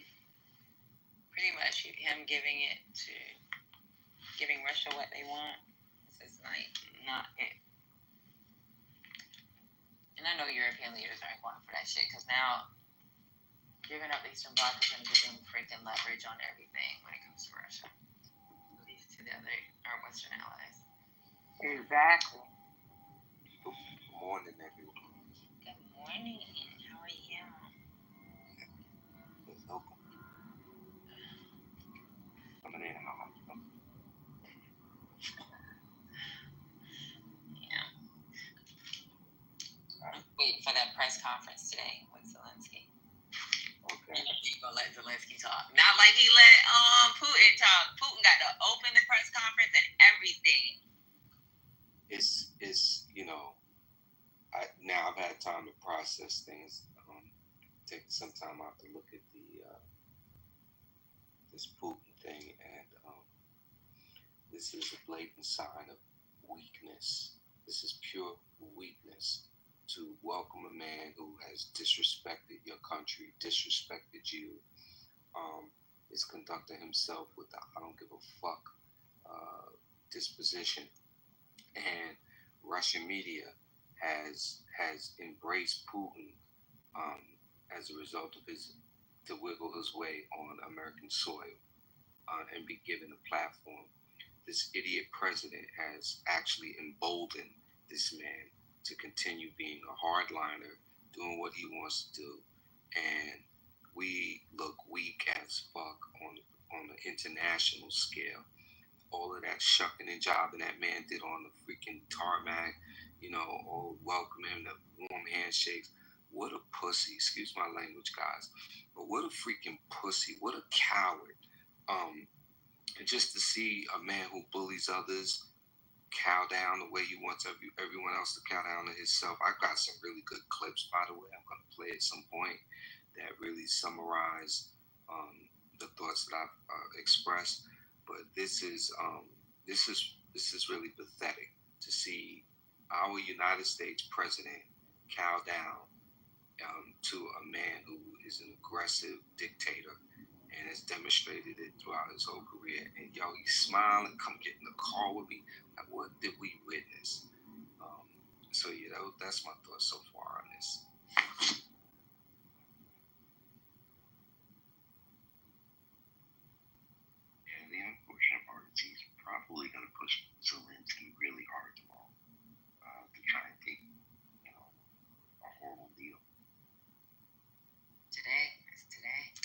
pretty much him giving Russia what they want. This is not it. And I know European leaders aren't going for that shit, because now giving up the Eastern Bloc is going to give them freaking leverage on everything when it comes to Russia. At least to the other, our Western allies. Exactly. Good morning, everyone. Good morning. How are you? There's no coming in hot. Yeah. I'm waiting for that press conference today with Zelensky. Okay. He's gonna let Zelensky talk. Not like he let Putin talk. Putin got to open the press conference and everything. It's now I've had time to process things. Take some time out to look at this Putin thing, and this is a blatant sign of weakness. This is pure weakness to welcome a man who has disrespected your country, disrespected you, is conducting himself with the I don't give a fuck disposition. And Russian media has embraced Putin as a result of to wiggle his way on American soil and be given a platform. This idiot president has actually emboldened this man to continue being a hardliner, doing what he wants to do, and we look weak as fuck on the international scale. All of that shucking and jobbing that man did on the freaking tarmac, or welcoming the warm handshakes. What a pussy, excuse my language, guys, but what a freaking pussy, what a coward. And just to see a man who bullies others cow down the way he wants everyone else to cow down to himself. I've got some really good clips, by the way, I'm going to play at some point that really summarize the thoughts that I've expressed. But this is really pathetic to see our United States president cow down to a man who is an aggressive dictator and has demonstrated it throughout his whole career. And he's smiling, come get in the car with me. Like, what did we witness? So yeah, that's my thoughts so far on this. Yeah, the unfortunate part is he's probably going to push Zelensky really hard tomorrow to try and take, a horrible deal. It's today.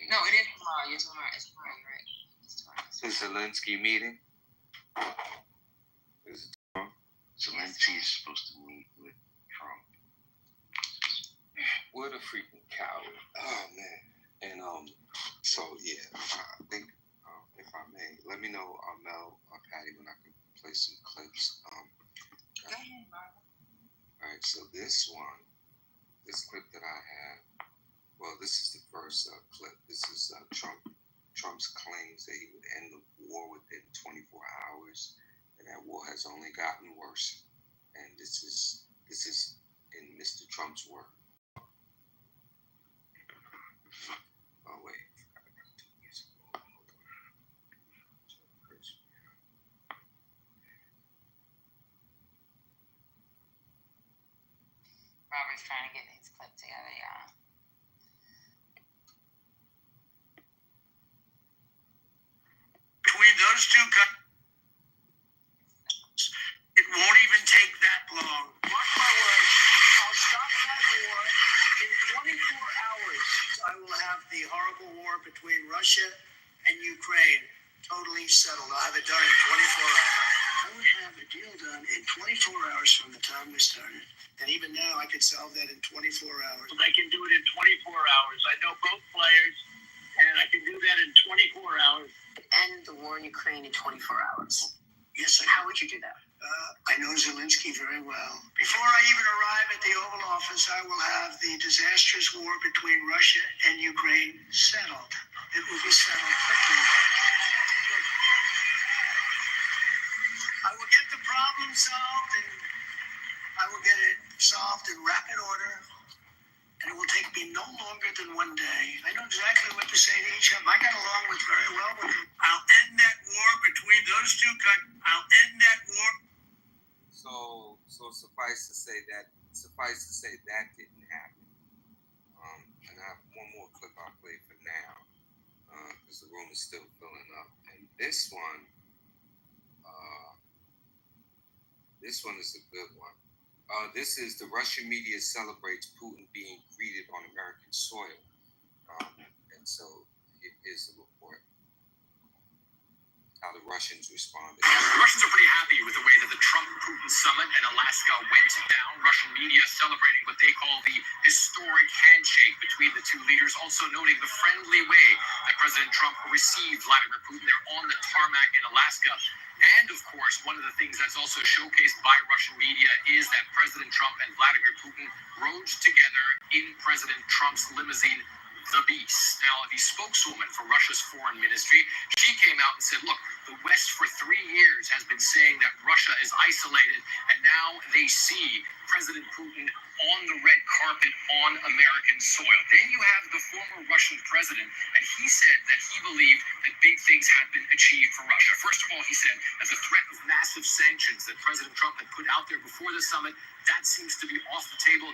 No, it is tomorrow. It's tomorrow. You're right. It's tomorrow. The Zelensky meeting? Is it tomorrow? Zelensky is supposed to meet with Trump. What a freaking coward. Oh, man. And, so, yeah, I think, if I may, let me know, Mel or Patty, when I can play some clips. Go ahead, Barbara. All right, so this clip that I have, well, this is the first clip. This is Trump's claims that he would end the war within 24 hours, and that war has only gotten worse. And this is in Mr. Trump's word. Oh wait, I forgot about 2 years ago. Robert's trying to get his clip together, y'all. Between those two countries, it won't even take that long. Mark my words, I'll stop that war in 24 hours. I will have the horrible war between Russia and Ukraine totally settled. I'll have it done in 24 hours. I would have a deal done in 24 hours from the time we started. And even now, I could solve that in 24 hours. I can do it in 24 hours. I know both players, and I can do that in 24 hours. End the war in Ukraine in 24 hours. Yes, How would you do that? I know Zelensky very well. Before I even arrive at the Oval Office, I will have the disastrous war between Russia and Ukraine settled. It will be settled quickly. I will get the problem solved, and I will get it solved in rapid order, and it will take me no longer than 1 day. I know exactly what to say to each of them. I got along very well with them. I'll end that war between those two countries. I'll end that war. So suffice to say that didn't happen. And I have one more clip I'll play for now, because the room is still filling up. And this one is a good one. This is the Russian media celebrates Putin being greeted on American soil. And so here's the report. How the Russians responded. The Russians are pretty happy with the way that the Trump-Putin summit in Alaska went down. Russian media celebrating what they call the historic handshake between the two leaders, also noting the friendly way that President Trump received Vladimir Putin there on the tarmac in Alaska. And, of course, one of the things that's also showcased by Russian media is that President Trump and Vladimir Putin rode together in President Trump's limousine, the Beast. Now, the spokeswoman for Russia's foreign ministry, she came out and said, look, the West for 3 years has been saying that Russia is isolated, and now they see President Putin on the red carpet on American soil. Then you have the former Russian president, and he said that he believed that big things had been achieved for Russia. First of all, he said that the threat of massive sanctions that President Trump had put out there before the summit, that seems to be off the table.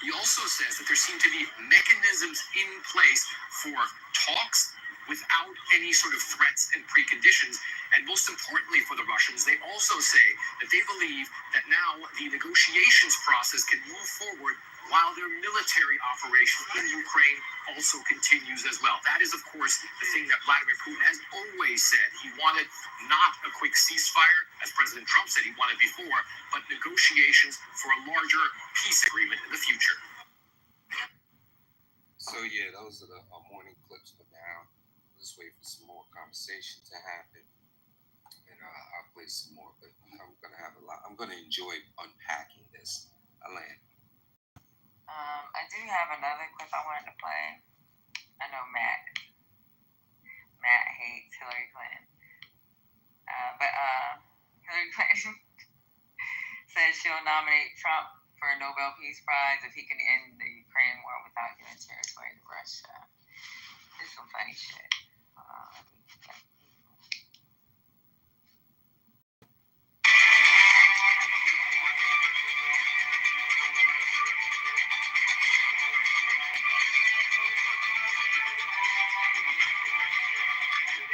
He also says that there seem to be mechanisms in place for talks without any sort of threats and preconditions. And most importantly for the Russians, they also say that they believe that now the negotiations process can move forward while their military operation in Ukraine also continues as well. That is, of course, the thing that Vladimir Putin has always said. He wanted not a quick ceasefire, as President Trump said he wanted before, but negotiations for a larger peace agreement in the future. So yeah, those are the morning clips for now. Let's wait for some more conversation to happen, and I'll play some more. But I'm gonna have a lot. I'm gonna enjoy unpacking this. I land. I do have another clip I wanted to play. I know Matt hates Hillary Clinton, but Hillary Clinton says she'll nominate Trump for a Nobel Peace Prize if he can end the Ukraine war without giving territory to Russia. It's some funny shit.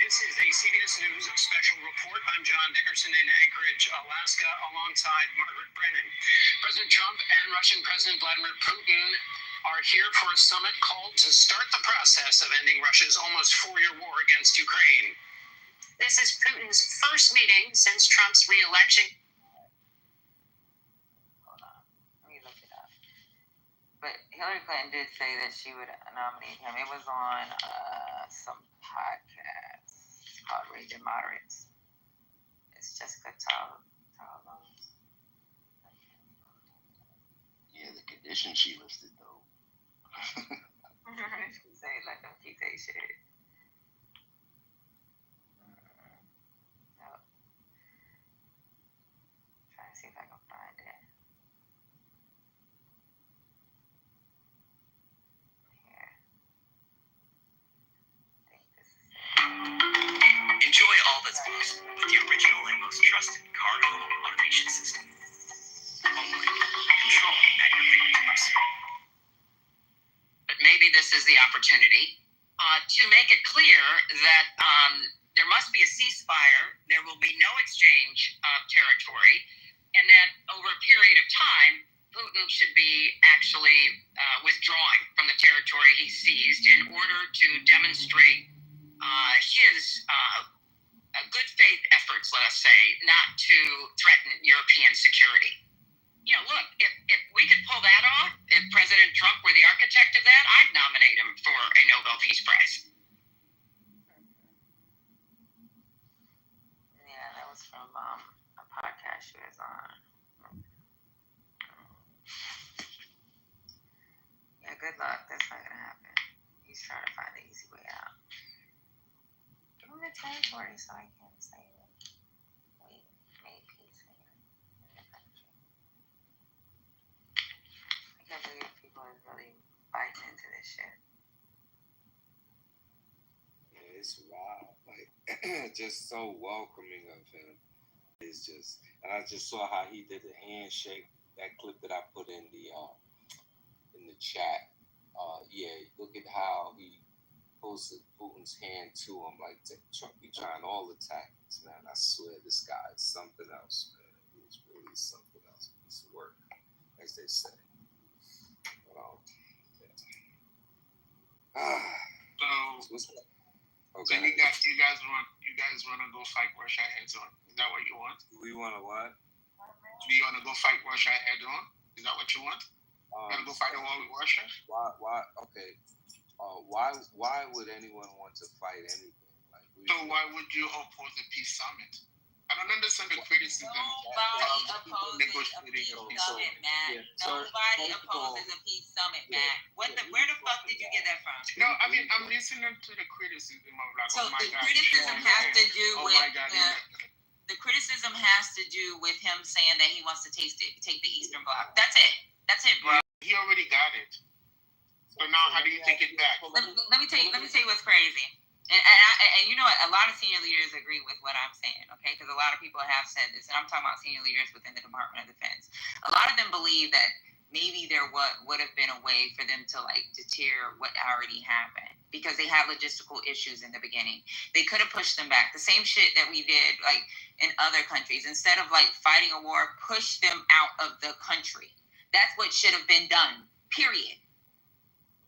This is a CBS News special report. I'm John Dickerson in Anchorage, Alaska, alongside Margaret Brennan. President Trump and Russian President Vladimir Putin are here for a summit called to start the process of ending Russia's almost 4-year war against Ukraine. This is Putin's first meeting since Trump's re-election. Hold on. Let me look it up. But Hillary Clinton did say that she would nominate him. It was on some podcast called Raging Moderates. It's Jessica Tallows. Yeah, the conditions she listed though. She say like them she say shit. So, trying to see if I can find it. Here. I think this is it. Enjoy all that's possible with the original and most trusted car home automation system. Only control at your fingertips. But maybe this is the opportunity to make it clear that there must be a ceasefire, there will be no exchange of territory, and that over a period of time, Putin should be actually withdrawing from the territory he seized in order to demonstrate his good faith efforts, let us say, not to threaten European security. You know, look, if we could pull that off, if President Trump were the architect of that, I'd nominate him for a Nobel Peace Prize. Yeah, that was from a podcast she was on. Yeah, good luck. That's not gonna happen. He's trying to find the easy way out. Give him the territory so I can say that we made peace here in the country. I can't believe people are really biting into this shit. Yeah, it's wild. Like, just so welcoming of him. It's just, and I just saw how he did the handshake. That clip that I put in the chat. Yeah, look at how he posted Putin's hand to him. Like, Trump be trying all the tactics, man. I swear, this guy is something else, man. He's really something else. Piece of work, as they say. But, So you guys want to go fight Russia heads on? Is that what you want? We want to what? Do you want to go fight Russia head on? Is that what you want? You want to go fight a war with Russia? Why? Okay. Why would anyone want to fight anything? Like, so why would you oppose the peace summit? I don't understand the criticism. Nobody opposes a peace summit, Matt. Nobody opposes a peace summit, Matt. Where the fuck did you get that from? No, I mean, I'm listening to the criticism of like, so oh my the God, criticism has to do with the criticism has to do with him saying that he wants to take the Eastern Bloc. That's it. That's it, bro. He already got it. So now, how do you take it back? Let me tell you what's crazy. And you know what? A lot of senior leaders agree with what I'm saying, okay? Because a lot of people have said this, and I'm talking about senior leaders within the Department of Defense. A lot of them believe that maybe there would have been a way for them to like deter what already happened because they have logistical issues in the beginning. They could have pushed them back. The same shit that we did like in other countries. Instead of like fighting a war, push them out of the country. That's what should have been done, period.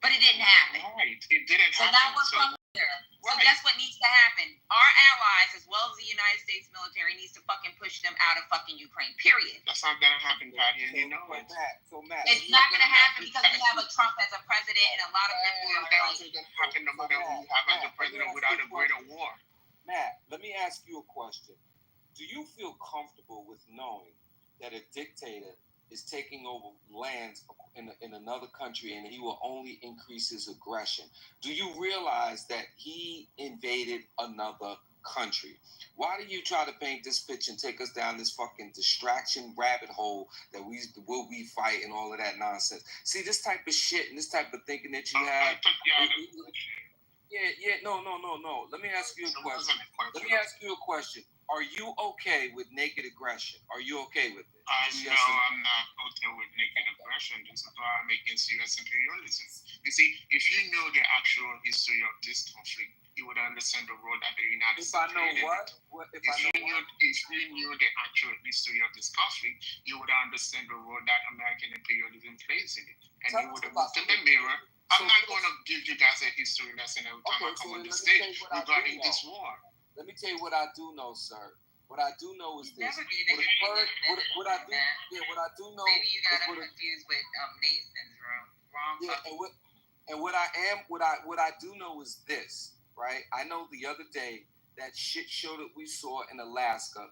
But it didn't happen. Right, it didn't happen. So now we're fucked there. So guess what needs to happen? Our allies, as well as the United States military, needs to fucking push them out of fucking Ukraine, period. That's not gonna happen, Patty, and you know it. Matt, it's not gonna happen because we have a Trump as a president, and a lot of people are like, it's gonna happen no matter who you have as a president without a greater war. Matt, let me ask you a question. Do you feel comfortable with knowing that a dictator is taking over lands in another country and he will only increase his aggression? Do you realize that he invaded another country? Why do you try to paint this picture and take us down this fucking distraction rabbit hole that we fight and all of that nonsense? See, this type of shit and this type of thinking that you have. No. Let me ask you a question. Are you okay with naked aggression? Are you okay with it? No, I'm not okay with naked aggression. This is why I'm against U.S. imperialism. You see, if you know the actual history of this conflict, you would understand the role that the United States played in it. If you knew the actual history of this conflict, you would understand the role that American imperialism plays in it. And you would have looked in the mirror. I'm not going to give you guys a history lesson every time I come on the stage regarding this war. Let me tell you what I do know, sir. What I do know is this. What I do know. Maybe you got us confused with Nathan's room. wrong. Yeah, and what I do know is this, right? I know the other day that shit show that we saw in Alaska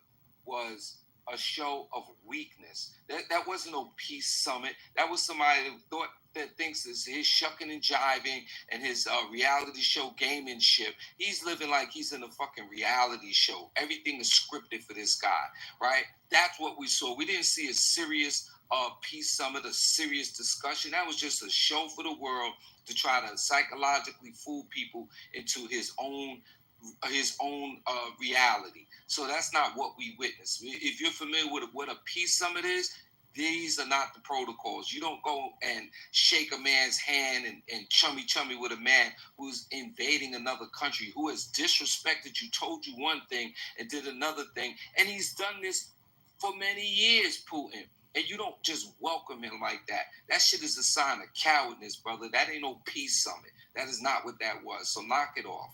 was a show of weakness. That wasn't no peace summit. That was somebody that thinks this his shucking and jiving and his reality show gamemanship. He's living like he's in a fucking reality show. Everything is scripted for this guy, right? That's what we saw. We didn't see a serious peace summit, a serious discussion. That was just a show for the world to try to psychologically fool people into his own reality. So that's not what we witnessed. If you're familiar with what a peace summit is, these are not the protocols. You don't go and shake a man's hand and chummy with a man who's invading another country, who has disrespected you, told you one thing and did another thing. And he's done this for many years, Putin. And you don't just welcome him like that. That shit is a sign of cowardness, brother. That ain't no peace summit. That is not what that was. So knock it off.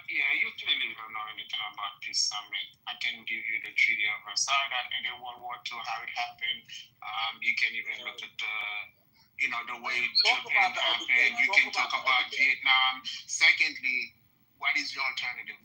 Yeah, you clearly don't know anything about peace summit. I can give you the Treaty of Versailles that ended World War II, how it happened. You can even look at the way Japan happened. You can talk about Vietnam. Secondly, what is your alternative?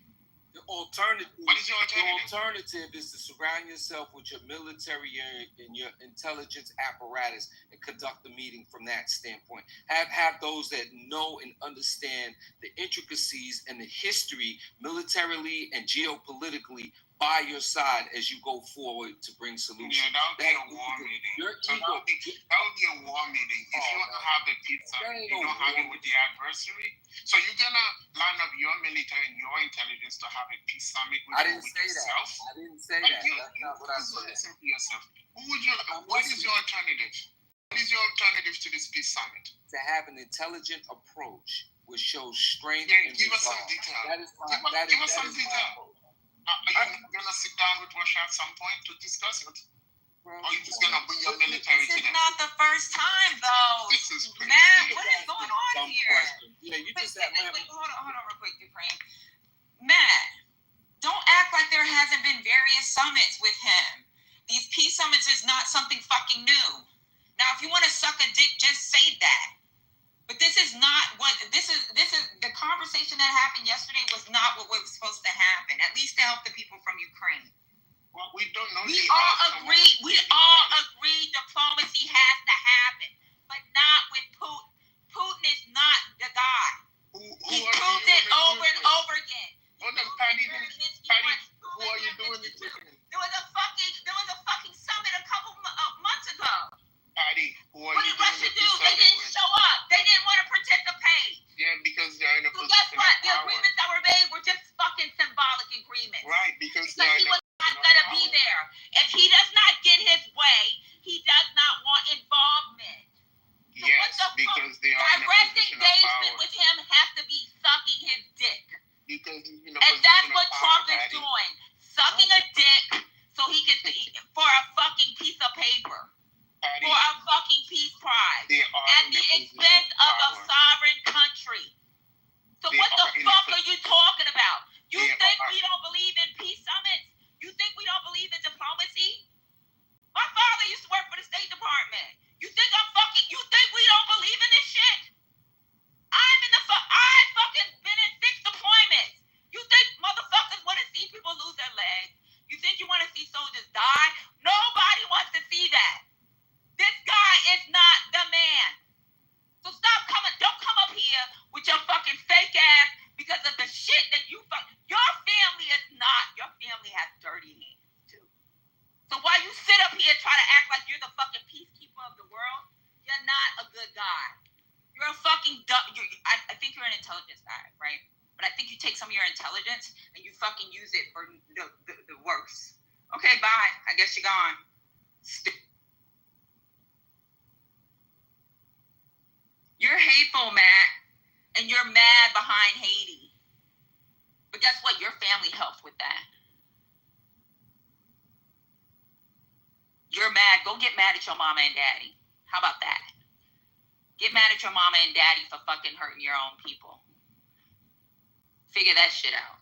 What is your alternative? The alternative is to surround yourself with your military and your intelligence apparatus and conduct the meeting from that standpoint. Have those that know and understand the intricacies and the history militarily and geopolitically by your side as you go forward to bring solutions. Yeah, that would be a war meeting. That would be a war meeting. If you want to have a peace summit, you don't have it with the adversary. So you're gonna line up your military and your intelligence to have a peace summit with yourself? I didn't say that. That's not what I said. Listen to yourself. What is your alternative? What is your alternative to this peace summit? To have an intelligent approach which shows strength. Yeah, give us some detail. Give us some detail. Are you gonna sit down with Russia at some point to discuss it? Or are you just gonna bring your military to them? This is not the first time, though. This is crazy. Man, what is going on here? Yeah, you just wait, hold on real quick, Dufresne. Matt, don't act like there hasn't been various summits with him. These peace summits is not something fucking new. Now, if you want to suck a dick, just say that. But this is not what this is the conversation that happened yesterday was not what was supposed to happen, at least to help the people from Ukraine. Well, we don't know. We all agree diplomacy has to happen, but not with Putin. Putin is not the guy. He proved it over and over again. Hold on, Patty, who are you doing it with? There was a fucking summit a couple months ago. Patty, what did Russia do? They didn't show up. They didn't want to participate. Yeah, because they're in a position guess what? of The power. agreements that were made were just fucking symbolic agreements. Right, because he was not going to be there. If he does not get his way, he does not want involvement. So yes, because they are direct in a position engagement of power. with him has to be sucking his dick. Because he's in a And position that's of what power, Trump is Patty. doing. Sucking a dick so he can for a fucking piece of paper. Patty, For a fucking peace prize. they are At in the a position expense of a power. sovereign country. So They what the are in a fuck are you talking about? You They think are- we don't believe in peace summits? You think we don't believe in diplomacy? My father used to work for the State Department. You think we don't believe in this shit? I fucking been in 6 deployments. You think motherfuckers want to see people lose their legs? You think you want to see soldiers die? Nobody wants to see that. This guy is not the man. So don't come up here with your fucking fake ass because of the shit that your family has dirty hands too. So while you sit up here trying to act like you're the fucking peacekeeper of the world, you're not a good guy. You're a fucking I think you're an intelligence guy, right? But I think you take some of your intelligence and you fucking use it for the worst. Okay, bye. I guess you're gone. You're hateful, Matt, and you're mad behind Haiti. But guess what? Your family helped with that. You're mad. Go get mad at your mama and daddy. How about that? Get mad at your mama and daddy for fucking hurting your own people. Figure that shit out.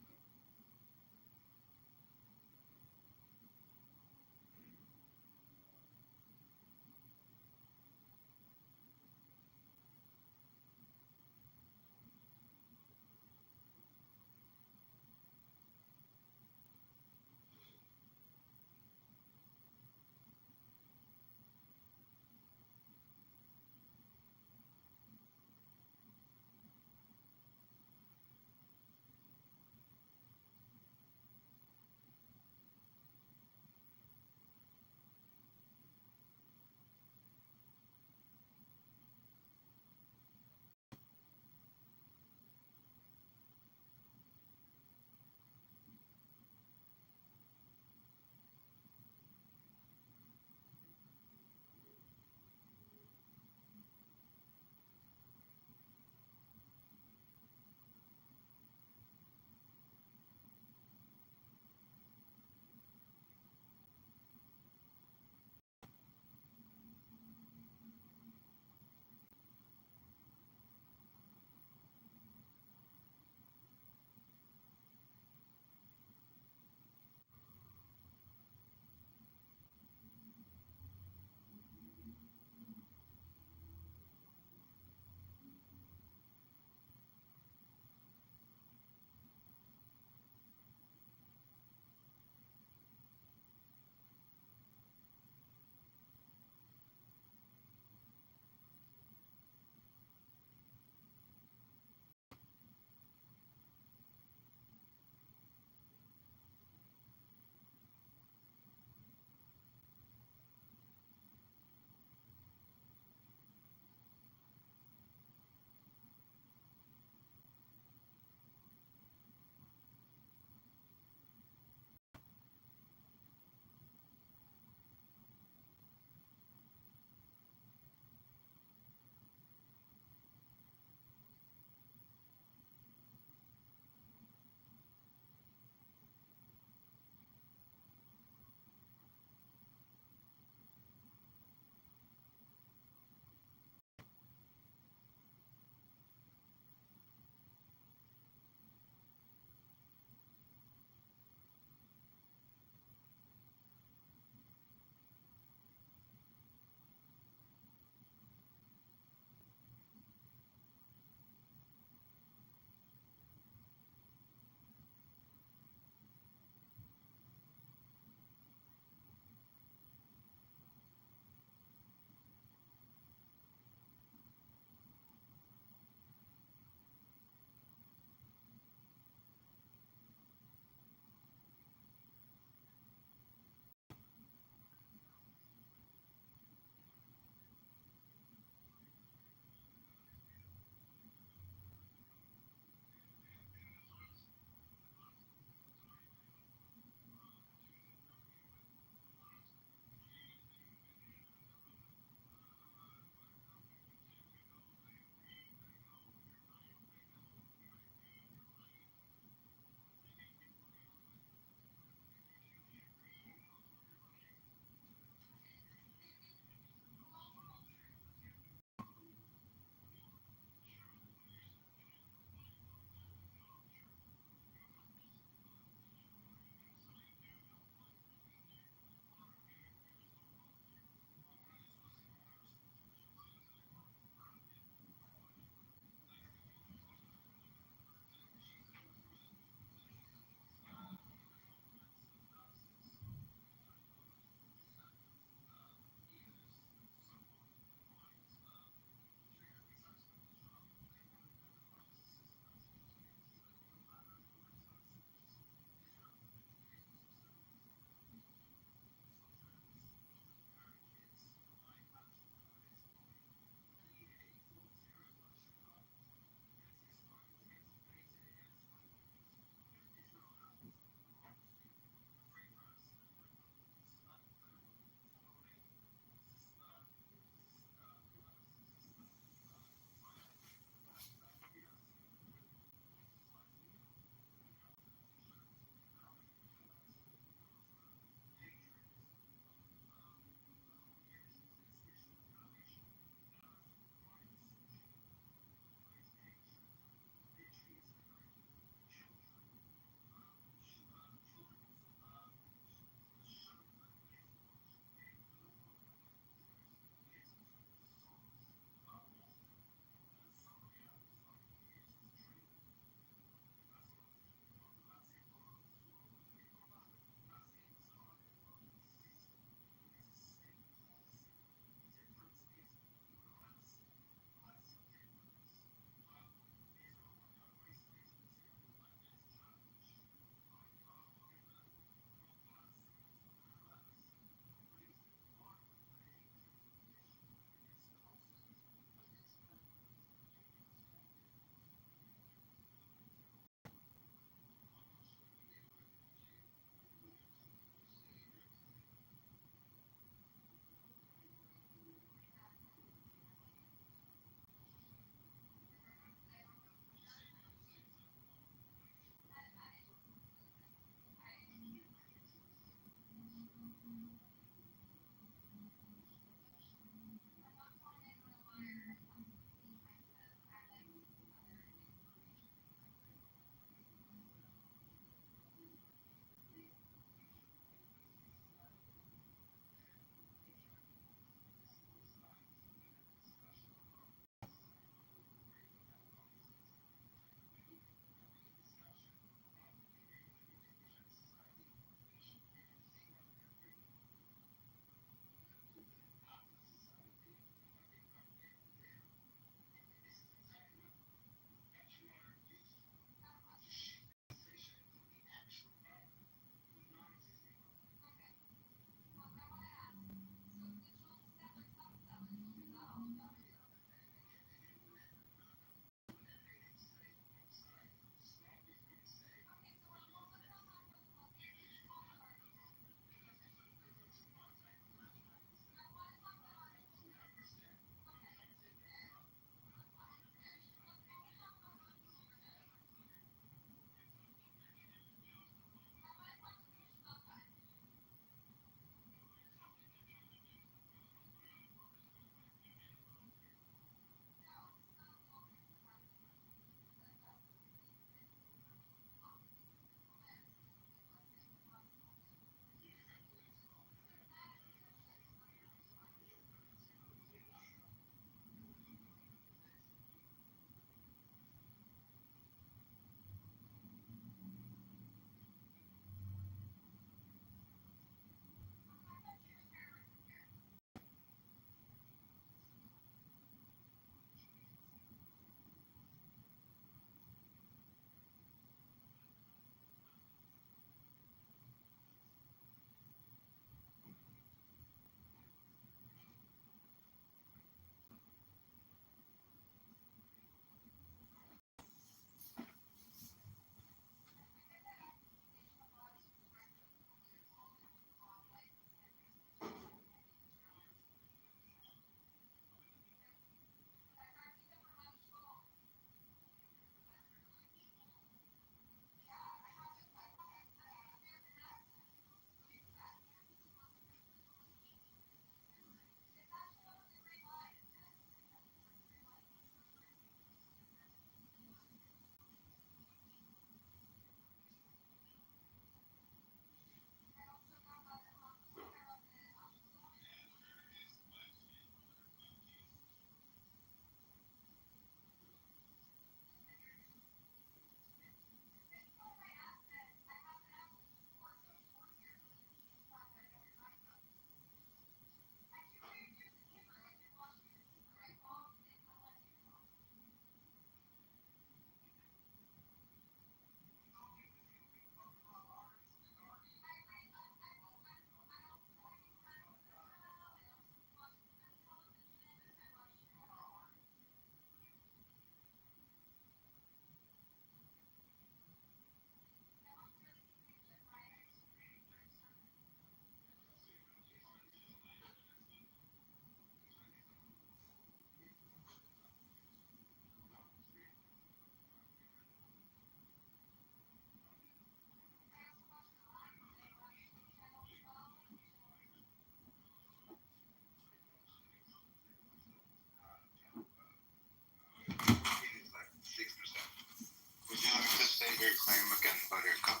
claim against Buttercup.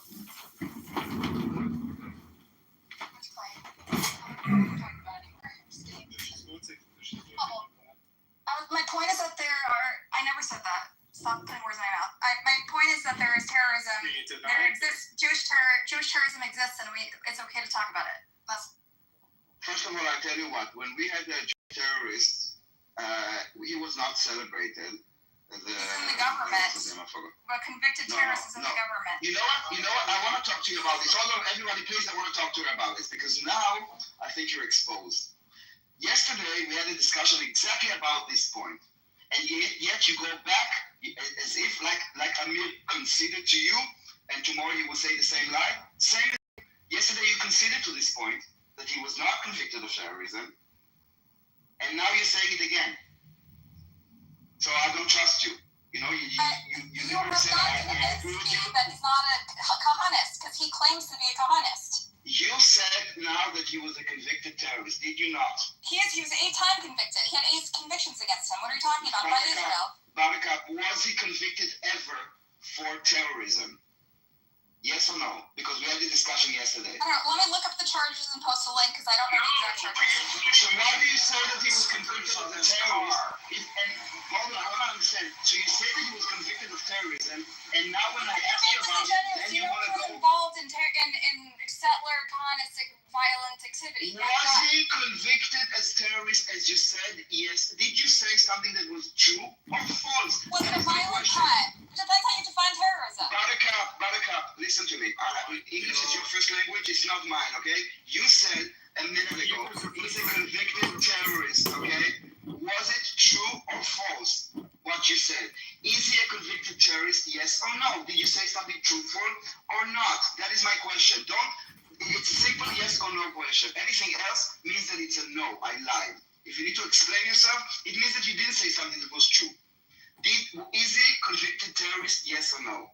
My point is that there are. I never said that. Stop putting words in my mouth. My point is that there is terrorism. There exists Jewish terrorism exists, and it's okay to talk about it. First of all, I tell you what. When we had the terrorist, he was not celebrated. He's in the government. But convicted terrorists is in the government. You know what? I want to talk to you about this. Hold on, everybody, please. I want to talk to you about this because now I think you're exposed. Yesterday we had a discussion exactly about this point, and yet you go back as if like Amir conceded to you, and tomorrow you will say the same lie. Same. Yesterday you conceded to this point that he was not convicted of terrorism, and now you're saying it again. So I don't trust you. You know, you never said I agree with you. That he's not a Kahanist because he claims to be a Kahanist. You said now that he was a convicted terrorist, did you not? He was 8-time convicted. He had 8 convictions against him. What are you talking about? By Israel. Buttercup, was he convicted ever for terrorism? Yes or no? Because we had the discussion yesterday. I don't know. Let me look up the charges and post a link because I don't know the exact charges. So why do you say that he was convicted of the terrorist? Hold on, I don't understand. So you say that he was convicted of terrorism, and now when I ask you about it, then you want to go. Involved in settler colonist violent activity. Was he convicted as terrorist, as you said? Yes. Did you say something that was true or false? Was it a violent crime? It depends how you define terrorism. Buttercup, listen to me. English is your first language, it's not mine, okay? You said a minute ago, he's a convicted terrorist, okay? Was it true or false, what you said? Is he a convicted terrorist, yes or no? Did you say something truthful or not? That is my question. It's a simple yes or no question. Anything else means that it's a no, I lied. If you need to explain yourself, it means that you didn't say something that was true. Is he convicted terrorist, yes or no?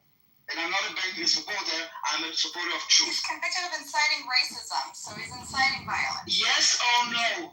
And I'm not a Ben-Gvir supporter, I'm a supporter of truth. He's convicted of inciting racism, so he's inciting violence. Yes or no?